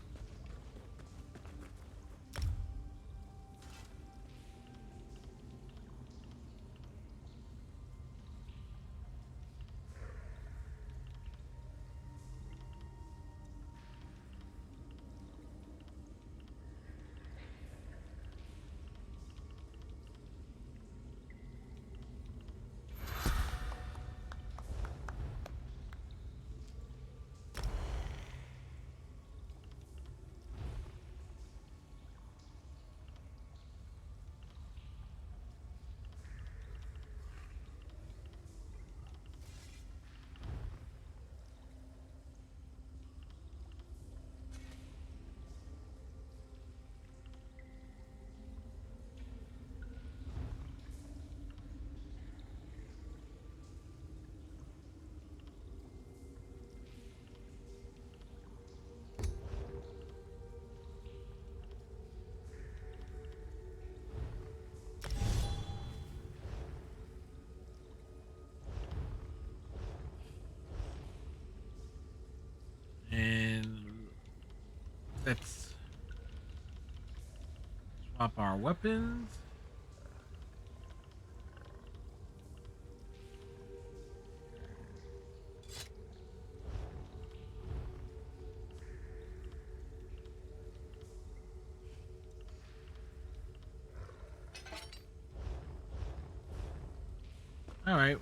And let's swap our weapons. All right.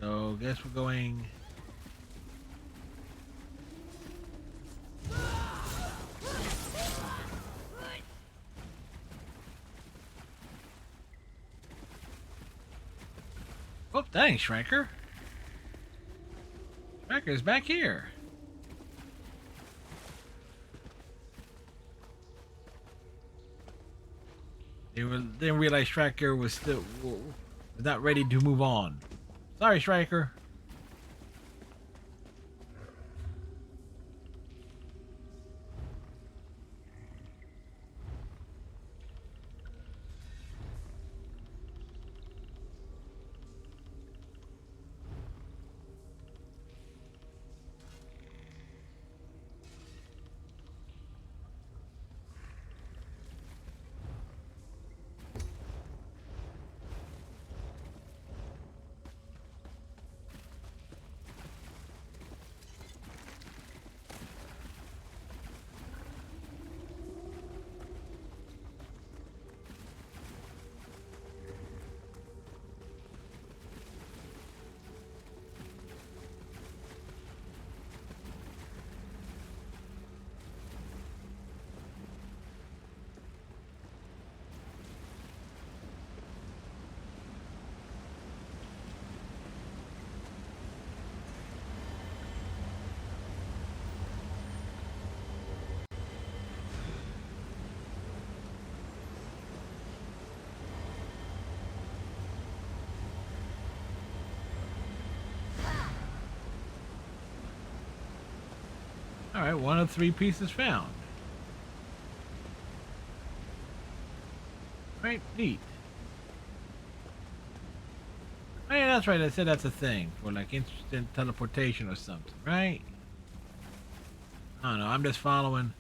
So guess we're going. Oh, thanks, Shrinker. Shrinker's back here. Didn't realize Striker was not ready to move on. Sorry, Striker. All right, one of 3 pieces found. Right, neat. Oh, yeah, that's right. I said that's a thing for like instant teleportation or something, right? I don't know. I'm just following.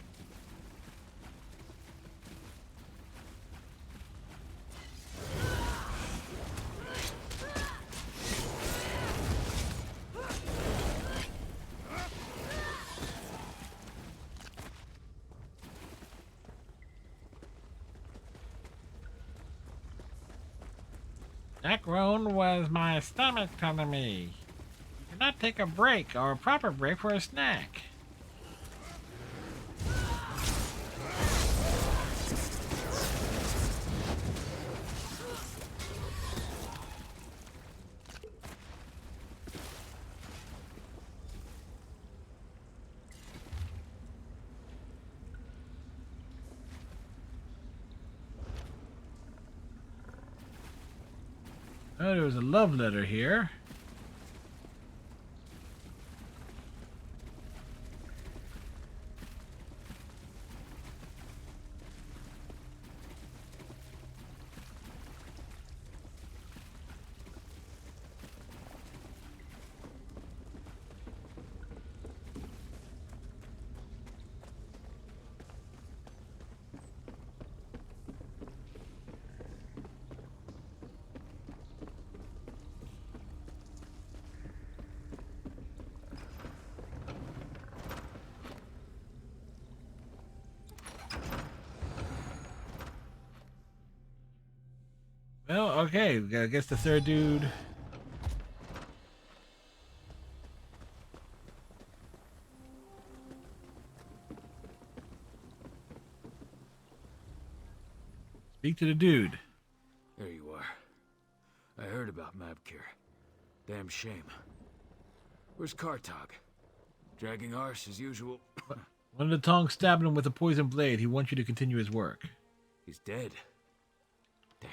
That groan was my stomach telling me. You not take a break or a proper break for a snack? Oh, there was a love letter here. Well, okay, I guess the third dude. Speak to the dude. There you are. I heard about Mabkir. Damn shame. Where's Kartag? Dragging arse as usual. One of the tongs stabbed him with a poison blade. He wants you to continue his work. He's dead. Damn.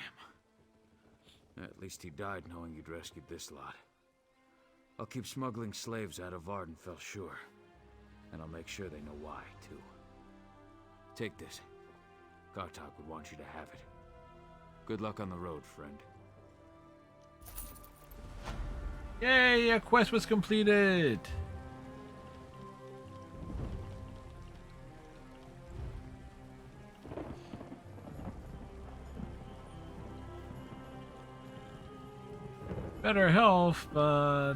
At least he died knowing you'd rescued this lot. I'll keep smuggling slaves out of Vardenfell, sure. And I'll make sure they know why, too. Take this. Kartag would want you to have it. Good luck on the road, friend. Yay, a quest was completed! Better health, but...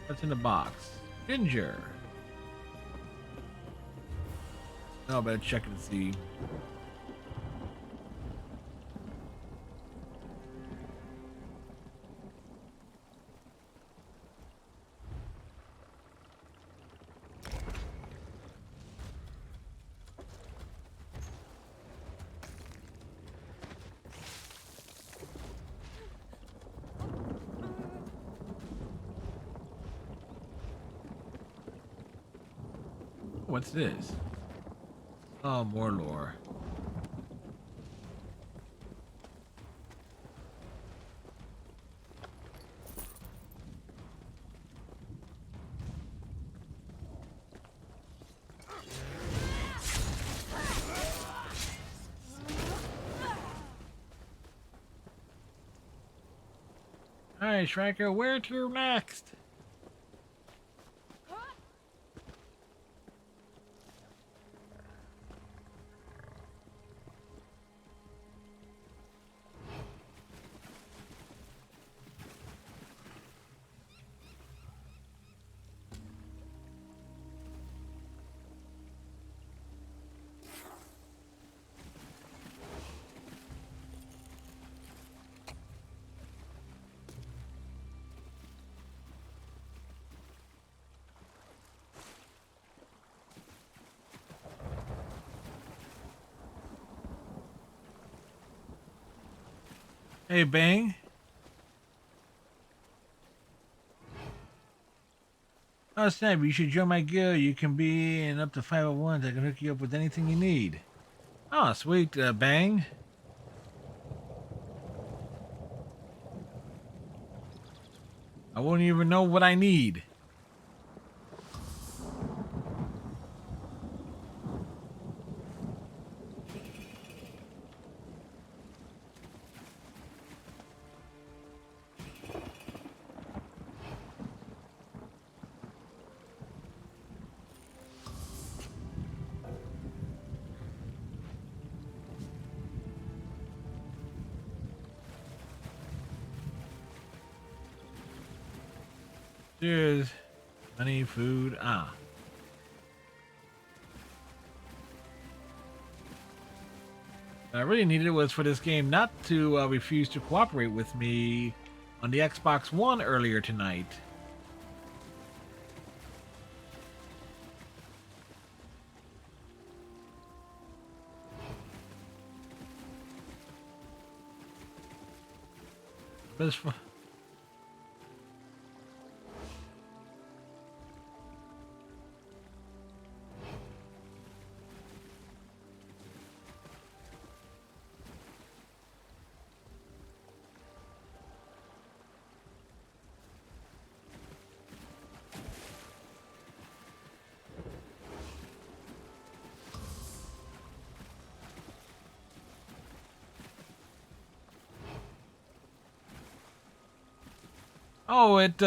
what's in the box? Ginger. Oh, I better check and see. What's this? Oh, more lore. Alright, Striker, where to next? Hey, Bang. Oh, snap, you should join my guild. You can be in up to 501s. I can hook you up with anything you need. Oh, sweet, Bang. I won't even know what I need. Cheers. Money, food, ah. I really needed was for this game not to refuse to cooperate with me on the Xbox One earlier tonight. But it's fu- Oh, it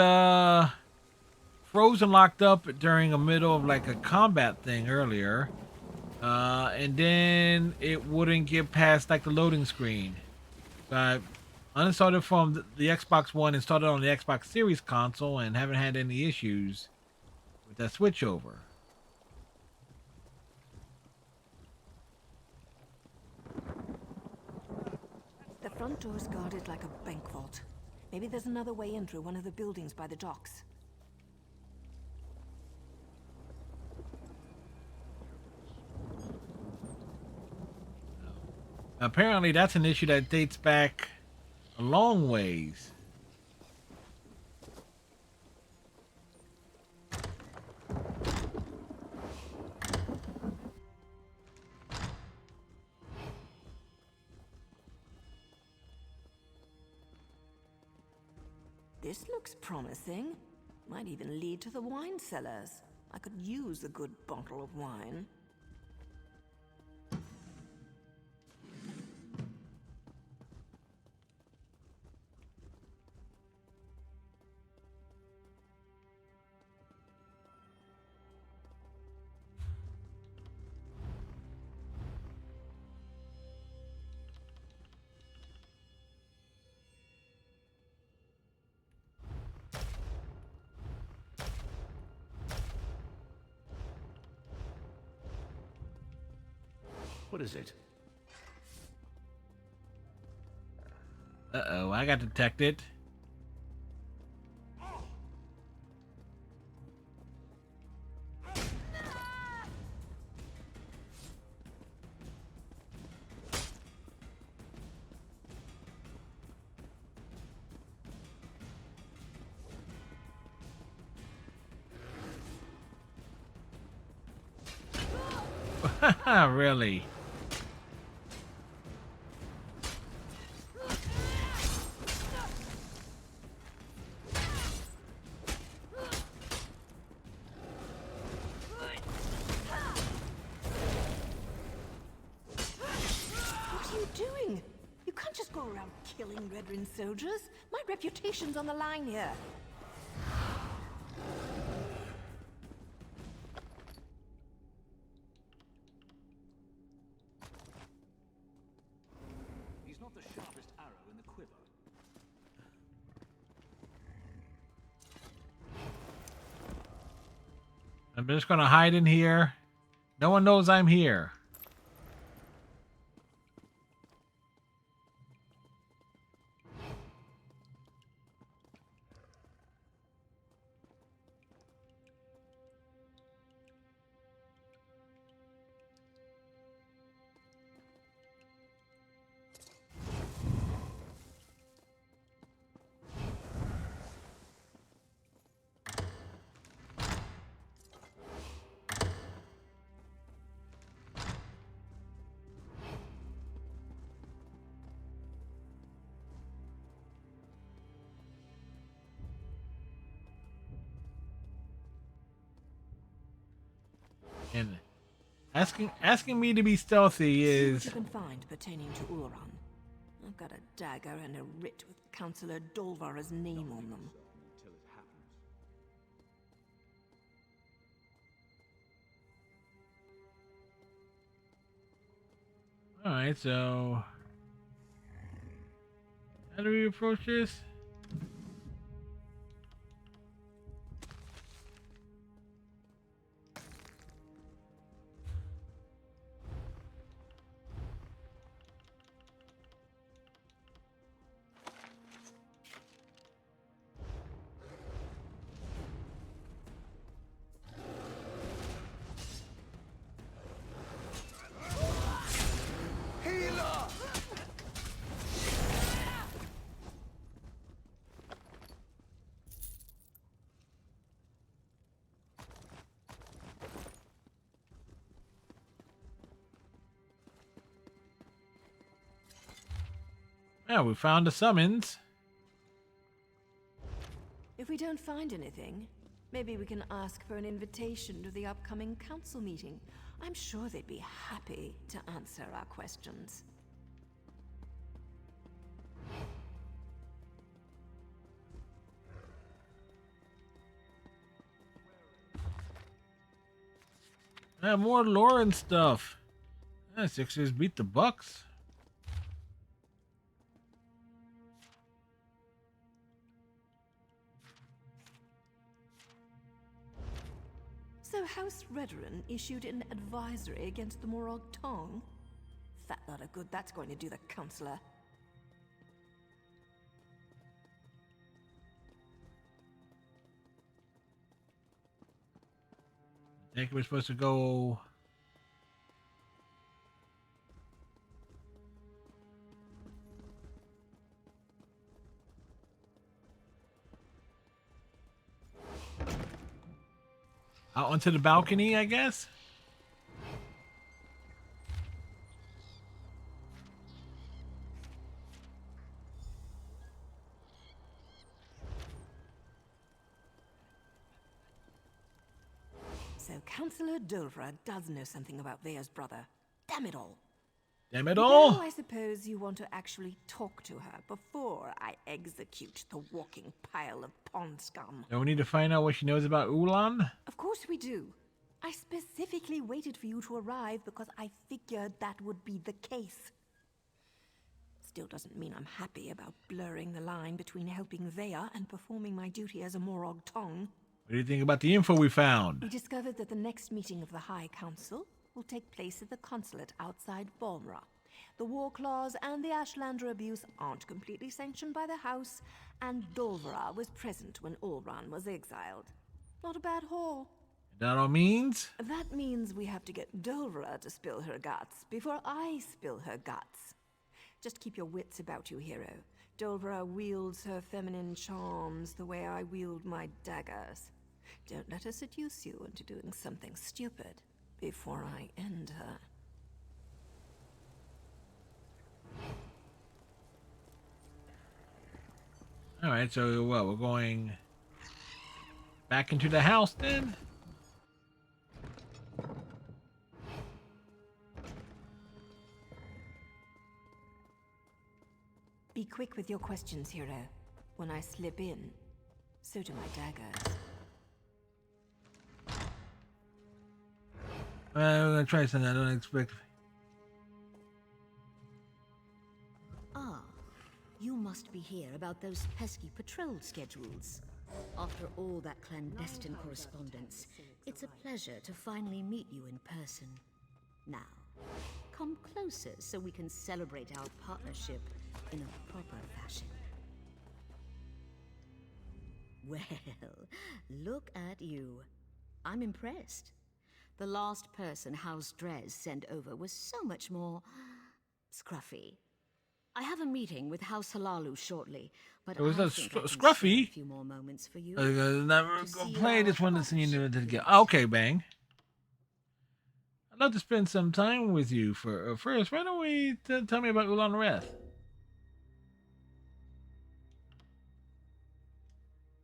froze and locked up during a middle of like a combat thing earlier. And then it wouldn't get past like the loading screen. So I uninstalled it from the Xbox One, installed it on the Xbox Series console, and haven't had any issues with that switch over. The front door's guarded like a bank vault. Maybe there's another way in through one of the buildings by the docks. Apparently, that's an issue that dates back a long ways. This looks promising. Might even lead to the wine cellars. I could use a good bottle of wine. What is it? Uh-oh, I got detected. Really? What are you doing? You can't just go around killing Red Ring soldiers. My reputation's on the line here. He's not the sharpest arrow in the quiver. I'm just gonna hide in here. No one knows I'm here. And asking me to be stealthy See what is you can find pertaining to Ulran. I've got a dagger and a writ with Councillor Dolvar's name on them. alright, so how do we approach this? Yeah, we found the summons. If we don't find anything, maybe we can ask for an invitation to the upcoming council meeting. I'm sure they'd be happy to answer our questions. Yeah, more lore and stuff. Yeah, Sixers beat the Bucks. So House Redoran issued an advisory against the Morag Tong? Fat lot of good that's going to do the Councillor. I think we're supposed to go. Out onto the balcony, I guess. So Councillor Dulvra does know something about Vea's brother. Damn it all. Damn it all. Now I suppose you want to actually talk to her before I execute the walking pile of pond scum. Don't we need to find out what she knows about Ulan? Of course we do. I specifically waited for you to arrive because I figured that would be the case. Still doesn't mean I'm happy about blurring the line between helping Vea and performing my duty as a Morag Tong. What do you think about the info we found? We discovered that the next meeting of the High Council will take place at the consulate outside Balmra. The war clause and the Ashlander abuse aren't completely sanctioned by the House, and Dolvra was present when Ulran was exiled. Not a bad haul. That all means? That means we have to get Dolvra to spill her guts before I spill her guts. Just keep your wits about you, hero. Dolvra wields her feminine charms the way I wield my daggers. Don't let her seduce you into doing something stupid before I end her. Alright, so what? We're going back into the house then? Be quick with your questions, hero. When I slip in, so do my daggers. I'm gonna try something I don't expect. Ah, you must be here about those pesky patrol schedules. After all that clandestine correspondence, it's a pleasure to finally meet you in person. Now, come closer so we can celebrate our partnership in a proper fashion. Well, look at you. I'm impressed. The last person House Drez sent over was so much more scruffy. I have a meeting with House Halalu shortly, but Was I that think I can scruffy? spare a few more moments for you. Never To go see play our this one and you know to get. Okay, Bang. I'd love to spend some time with you. For first, why don't we tell me about Ulan Reth?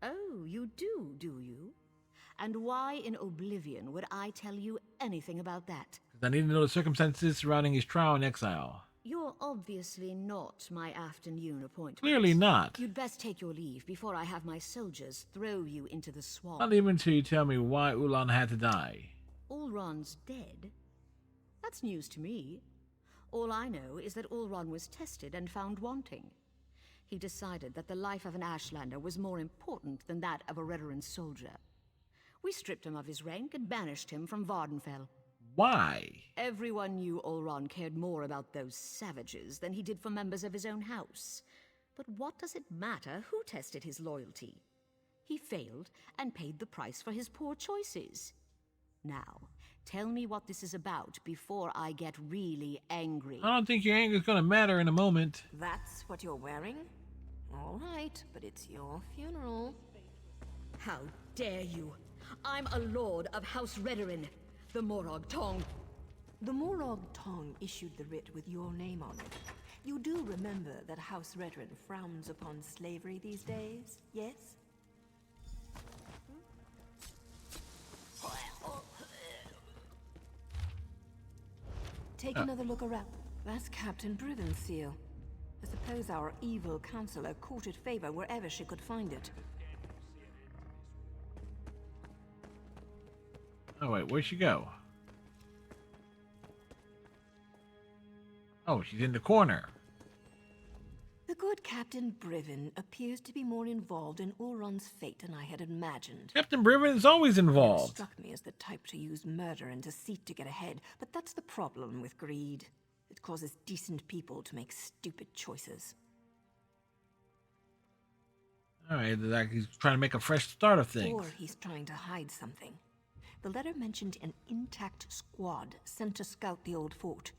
Oh, you do you? And why in oblivion would I tell you anything about that? I need to know the circumstances surrounding his trial in exile. You're obviously not my afternoon appointment. Clearly not. You'd best take your leave before I have my soldiers throw you into the swamp. Not even till you tell me why Ulan had to die. Ulron's dead? That's news to me. All I know is that Ulron was tested and found wanting. He decided that the life of an Ashlander was more important than that of a Redoran soldier. We stripped him of his rank and banished him from Vardenfell. Why? Everyone knew Ulron cared more about those savages than he did for members of his own house. But what does it matter who tested his loyalty? He failed and paid the price for his poor choices. Now, tell me what this is about before I get really angry. I don't think your anger is going to matter in a moment. That's what you're wearing? All right, but it's your funeral. How dare you! I'm a lord of House Redoran, the Morag Tong. The Morag Tong issued the writ with your name on it. You do remember that House Redrin frowns upon slavery these days, yes? Take another look around. That's Captain Briven's seal. I suppose our evil counselor courted favor wherever she could find it. Oh wait, where'd she go? Oh, she's in the corner. The good Captain Briven appears to be more involved in Ulron's fate than I had imagined. Captain Briven is always Never involved. struck me as the type to use murder and deceit to get ahead, but that's the problem with greed. It causes decent people to make stupid choices. Alright, like he's trying to make a fresh start of things. Or he's trying to hide something. The letter mentioned an intact squad sent to scout the old fort.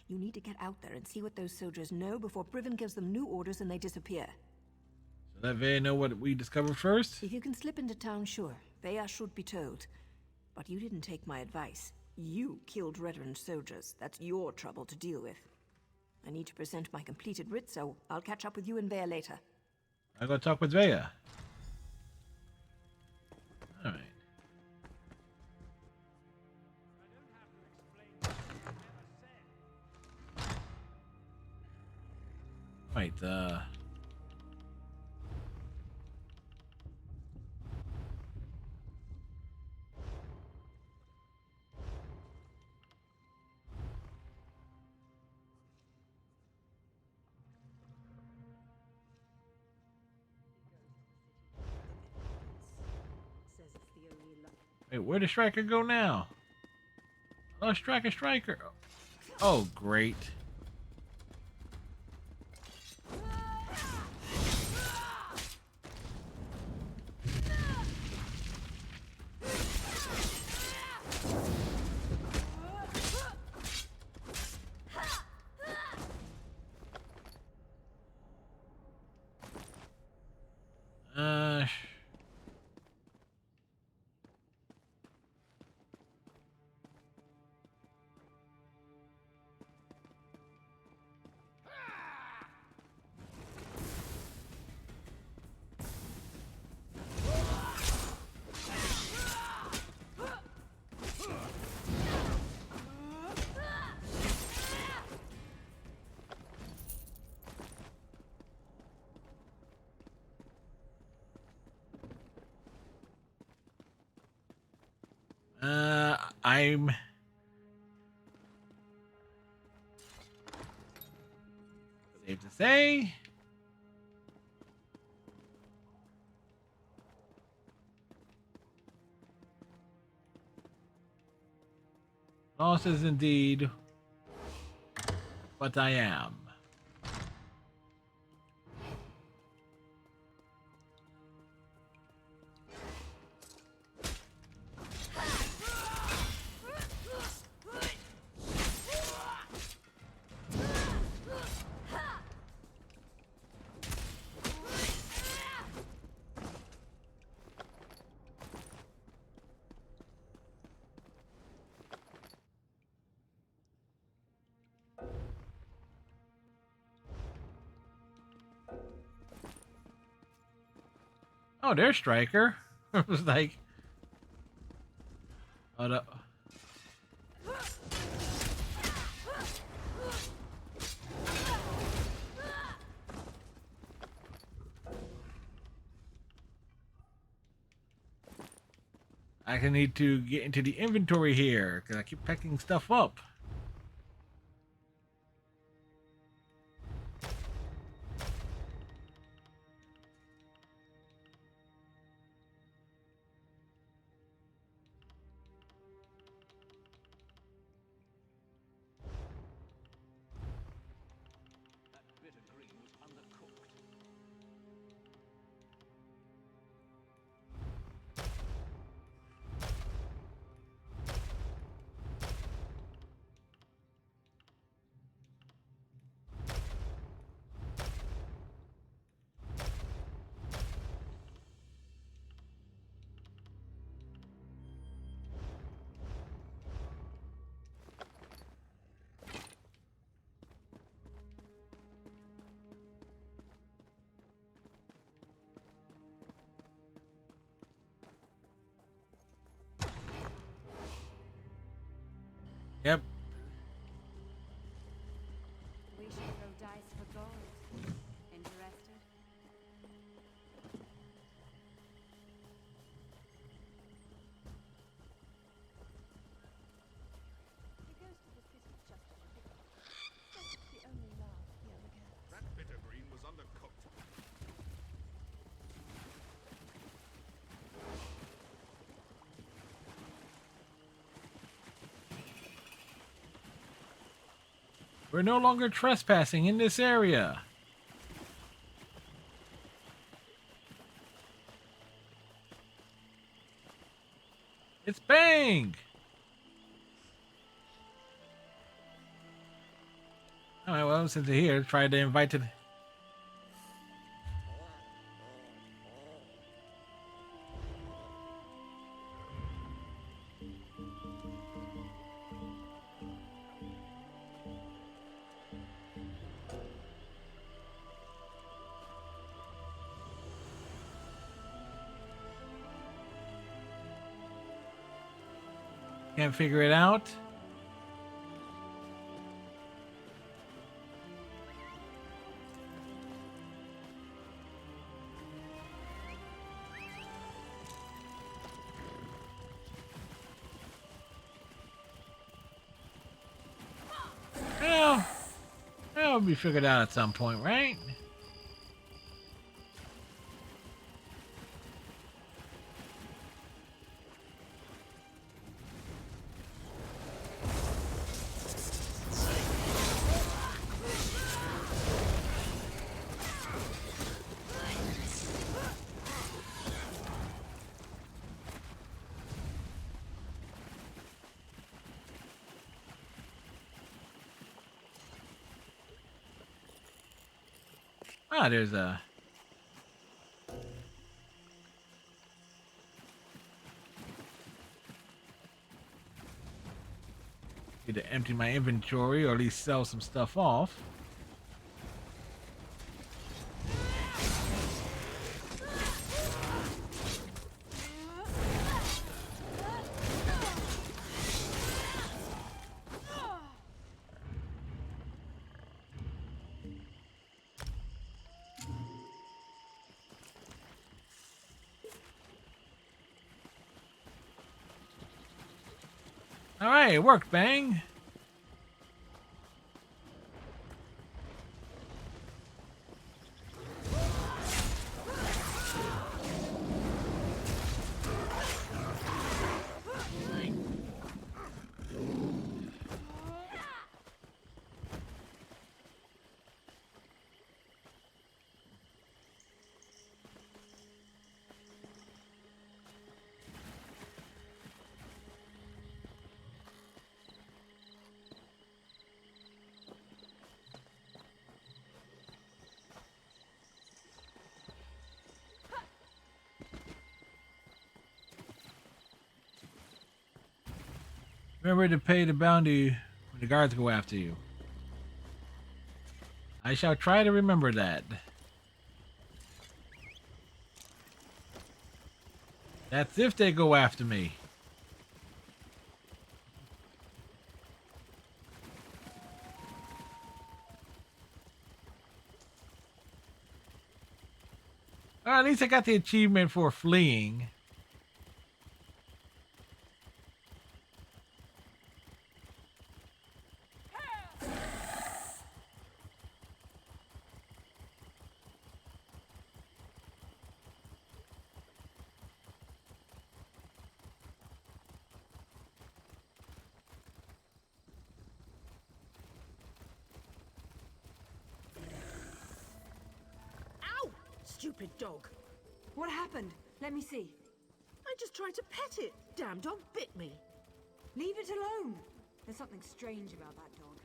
You need to get out there and see what those soldiers know before Briven gives them new orders and they disappear. So let Vea know what we discovered first? If you can slip into town, sure. Vea should be told. But you didn't take my advice. You killed Redrin soldiers. That's your trouble to deal with. I need to present my completed writ, so I'll catch up with you and Vea later. I gotta talk with Vea. Alright. Right, wait, where did Striker go now? Oh, Striker. Oh, great. Uh... I'm safe to say. Lost is indeed what I am. Oh, there's Striker. It was like, oh no. I need to get into the inventory here because I keep picking stuff up. Yep. We should throw dice for gold. Interested? He goes to the city just for the picnic. That's the only love he ever gets. That bitter green was undercooked. We're no longer trespassing in this area. It's Bang! Alright, well, since they're here, try to invite to... Can't figure it out. Well, that'll be figured out at some point, right? Ah, there's a... Need to empty my inventory or at least sell some stuff off. Alright, it worked, Bang. Remember to pay the bounty when the guards go after you. I shall try to remember that. That's if they go after me. Well, at least I got the achievement for fleeing. Stupid dog. What happened? Let me see. I just tried to pet it. Damn dog bit me. Leave it alone. There's something strange about that dog.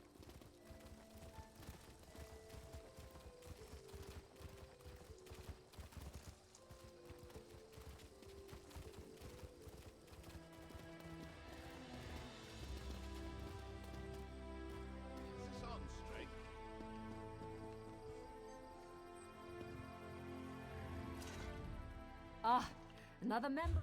Is this on straight? Ah, another member.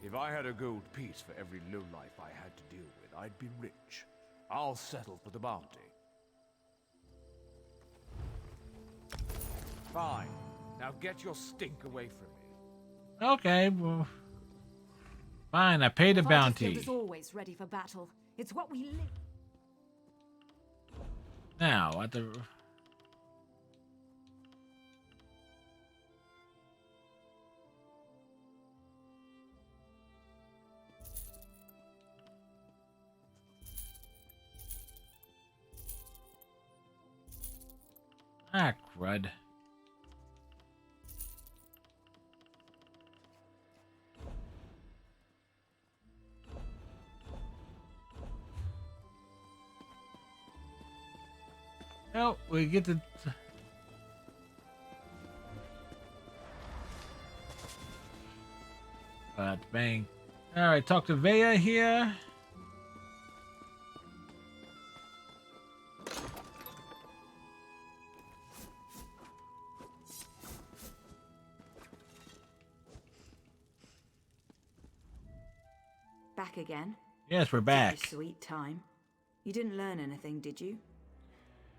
If I had a gold piece for every lowlife I had to deal with, I'd be rich. I'll settle for the bounty. Fine. Now get your stink away from me. Okay, well, fine. I paid the bounty. is always ready for battle. It's what we live. Now at the. Ah, crud. Oh, we get the. Bang. Alright, talk to Vea here. Back again? Yes, we're back. Such a sweet time. You didn't learn anything, did you?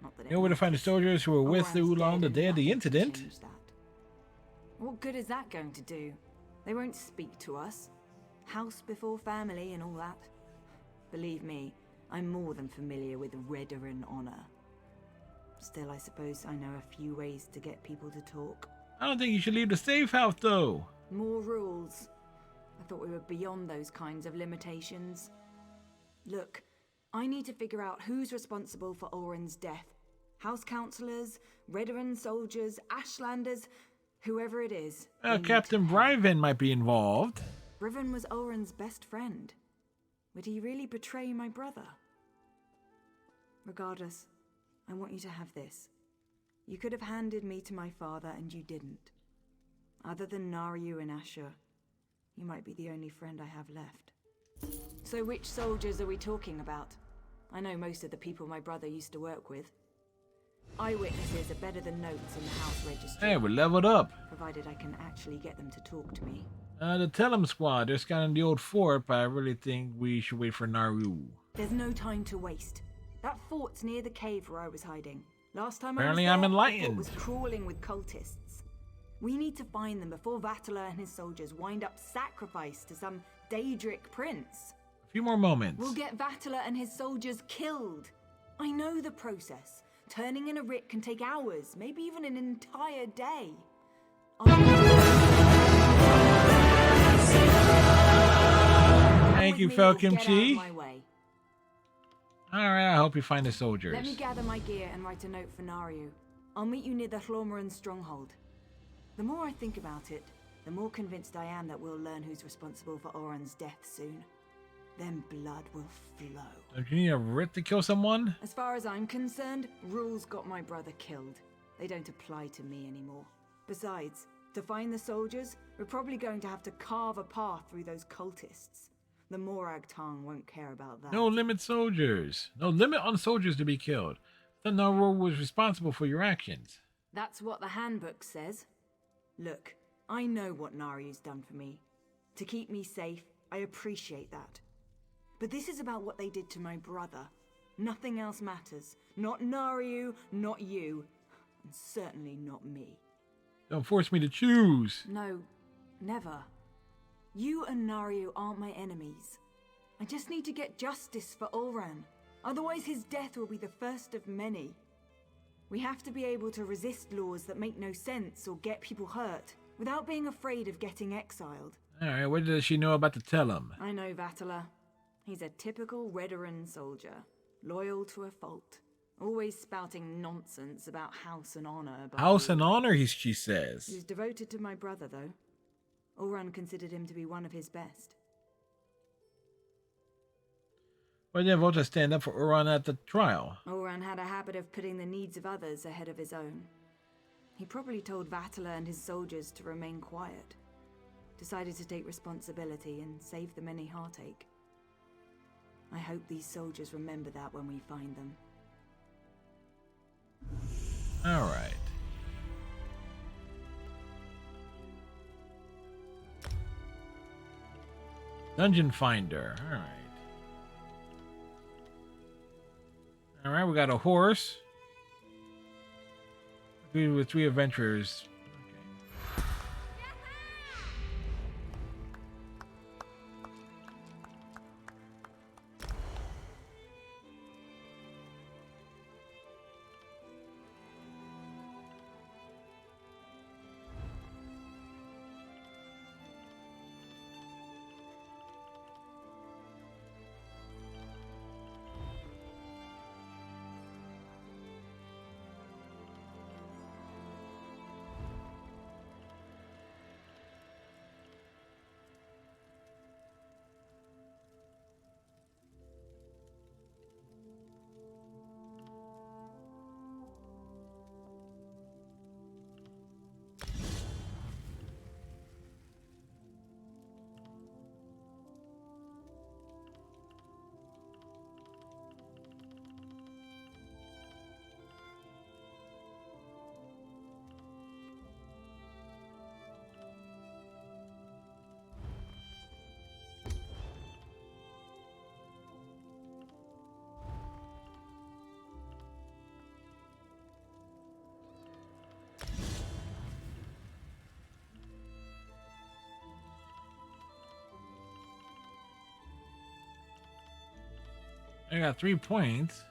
Not that You know where to find the soldiers who were with the Oolong the day of the incident? What good is that going to do? They won't speak to us. House before family and all that. Believe me, I'm more than familiar with Redarin honor. Still, I suppose I know a few ways to get people to talk. I don't think you should leave the safe house, though. More rules. I thought we were beyond those kinds of limitations. Look, I need to figure out who's responsible for Oren's death. House councillors, Redarin soldiers, Ashlanders, whoever it is. Captain Bryven might be involved. Riven was Oren's best friend. Would he really betray my brother? Regardless, I want you to have this. You could have handed me to my father, and you didn't. Other than Naryu and Asher, you might be the only friend I have left. So which soldiers are we talking about? I know most of the people my brother used to work with. Eyewitnesses are better than notes in the house registry. Hey, we're leveled up. Provided I can actually get them to talk to me. The Tellum squad, they're scanning the old fort, but I really think we should wait for Naru. There's no time to waste. That fort's near the cave where I was hiding. Last time Apparently I was I'm there, enlightened. The fort was crawling with cultists. We need to find them before Vatala and his soldiers wind up sacrificed to some Daedric prince. A few more moments. We'll get Vatala and his soldiers killed. I know the process. Turning in a writ can take hours, maybe even an entire day. Thank you, Falcon-Chi. Alright, I hope you find the soldiers. Let me gather my gear and write a note for Naryu. I'll meet you near the Hlormaran stronghold. The more I think about it, the more convinced I am that we'll learn who's responsible for Oren's death soon. Then blood will flow. Don't you need a writ to kill someone? As far as I'm concerned, rules got my brother killed. They don't apply to me anymore. Besides, to find the soldiers, we're probably going to have to carve a path through those cultists. The Morag Tong won't care about that. No limit soldiers. No limit on soldiers to be killed. The Naru was responsible for your actions. That's what the handbook says. Look, I know what Naryu's done for me. To keep me safe, I appreciate that. But this is about what they did to my brother. Nothing else matters. Not Naryu, not you, and certainly not me. Don't force me to choose. No, never. You and Naryu aren't my enemies. I just need to get justice for Ulran. Otherwise his death will be the first of many. We have to be able to resist laws that make no sense or get people hurt, without being afraid of getting exiled. Alright, what does she know about the Tellum? I know Vatala. He's a typical Redarin soldier, loyal to a fault. Always spouting nonsense about house and honor. House and honor, she says. He's devoted to my brother, though. Ulran considered him to be one of his best. Why didn't Volta stand up for Uran at the trial? Ulran had a habit of putting the needs of others ahead of his own. He probably told Vatala and his soldiers to remain quiet. Decided to take responsibility and save them any heartache. I hope these soldiers remember that when we find them. Alright. Dungeon Finder. All right. All right, we got a horse. With 3 adventurers. I got 3 points.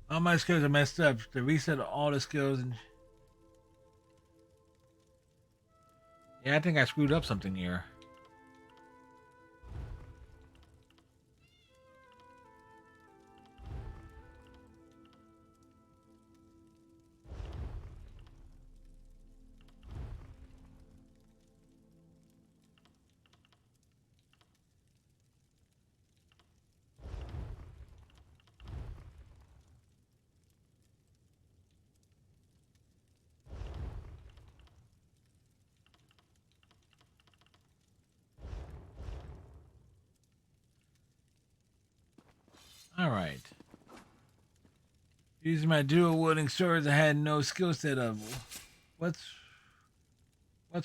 All my skills are messed up. To reset all the skills and yeah, I think I screwed up something here. All right. Using my dual wielding swords, I had no skill set of. What's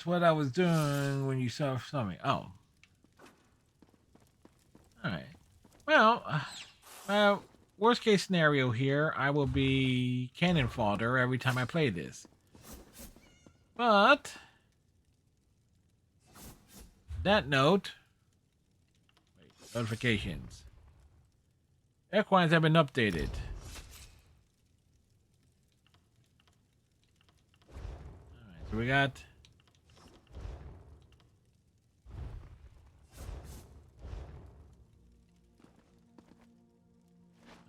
what I was doing when you saw me? Oh. All right. Well, worst case scenario here, I will be cannon fodder every time I play this. But that note, notifications. Equines have been updated. Alright, so we got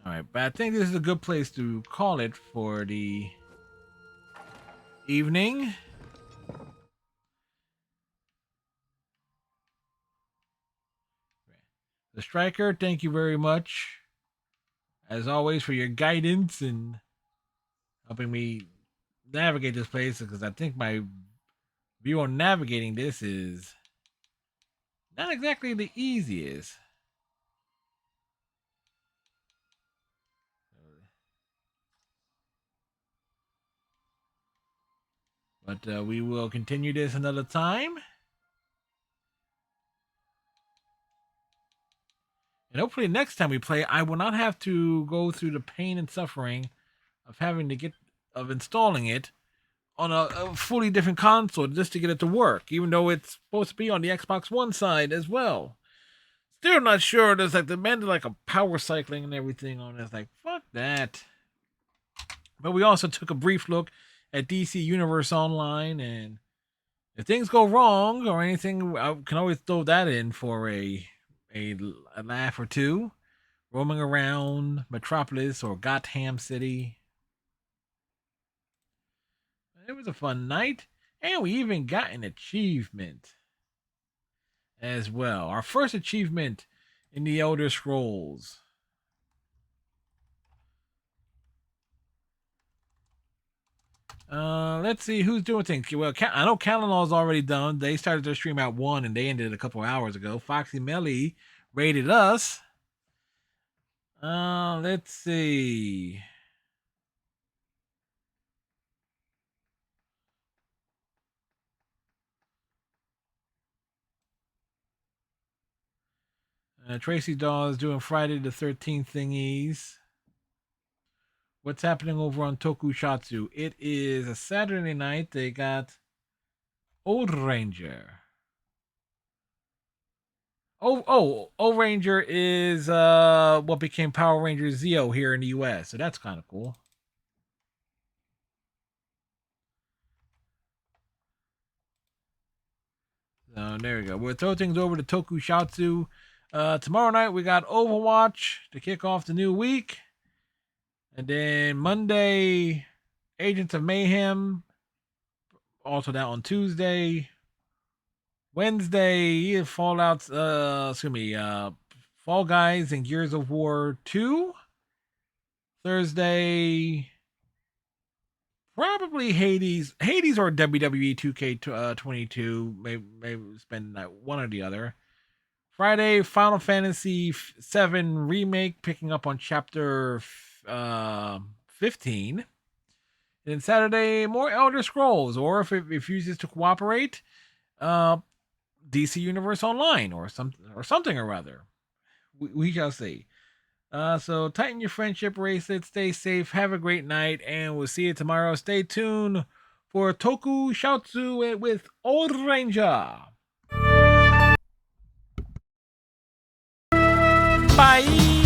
alright, but I think this is a good place to call it for the evening. The Striker, thank you very much, as always, for your guidance and helping me navigate this place, because I think my view on navigating this is not exactly the easiest. But we will continue this another time. And hopefully next time we play, I will not have to go through the pain and suffering of having to of installing it on a fully different console just to get it to work, even though it's supposed to be on the Xbox One side as well. still not sure. There's like the men did like a power cycling and everything on it. It's like fuck that. But we also took a brief look at DC Universe Online, and if things go wrong or anything, I can always throw that in for a laugh or two. Roaming around Metropolis or Gotham City. It was a fun night, and we even got an achievement as well. Our first achievement in the Elder Scrolls. Let's see who's doing things. Well, I know Kalinal's already done. They started their stream at 1 and they ended a couple hours ago. Foxy Melly rated us. Let's see. Tracy Dawes doing Friday the 13th thingies. What's happening over on Tokusatsu? It is a Saturday night. They got Old Ranger. Old Ranger is what became Power Ranger Zeo here in the US. So that's kind of cool. So there we go. We'll throw things over to Tokusatsu. Tomorrow night we got Overwatch to kick off the new week. And then Monday, Agents of Mayhem. Also that on Tuesday. Wednesday, Fallout, Fall Guys and Gears of War 2. Thursday, probably Hades or WWE 2K22. Maybe spend one or the other. Friday, Final Fantasy 7 Remake, picking up on chapter 15. And then Saturday, more Elder Scrolls, or if it refuses to cooperate, DC Universe Online or something or other. We shall see. So tighten your friendship bracelet, stay safe, have a great night, and we'll see you tomorrow. Stay tuned for Tokusatsu with Old Ranger. Bye.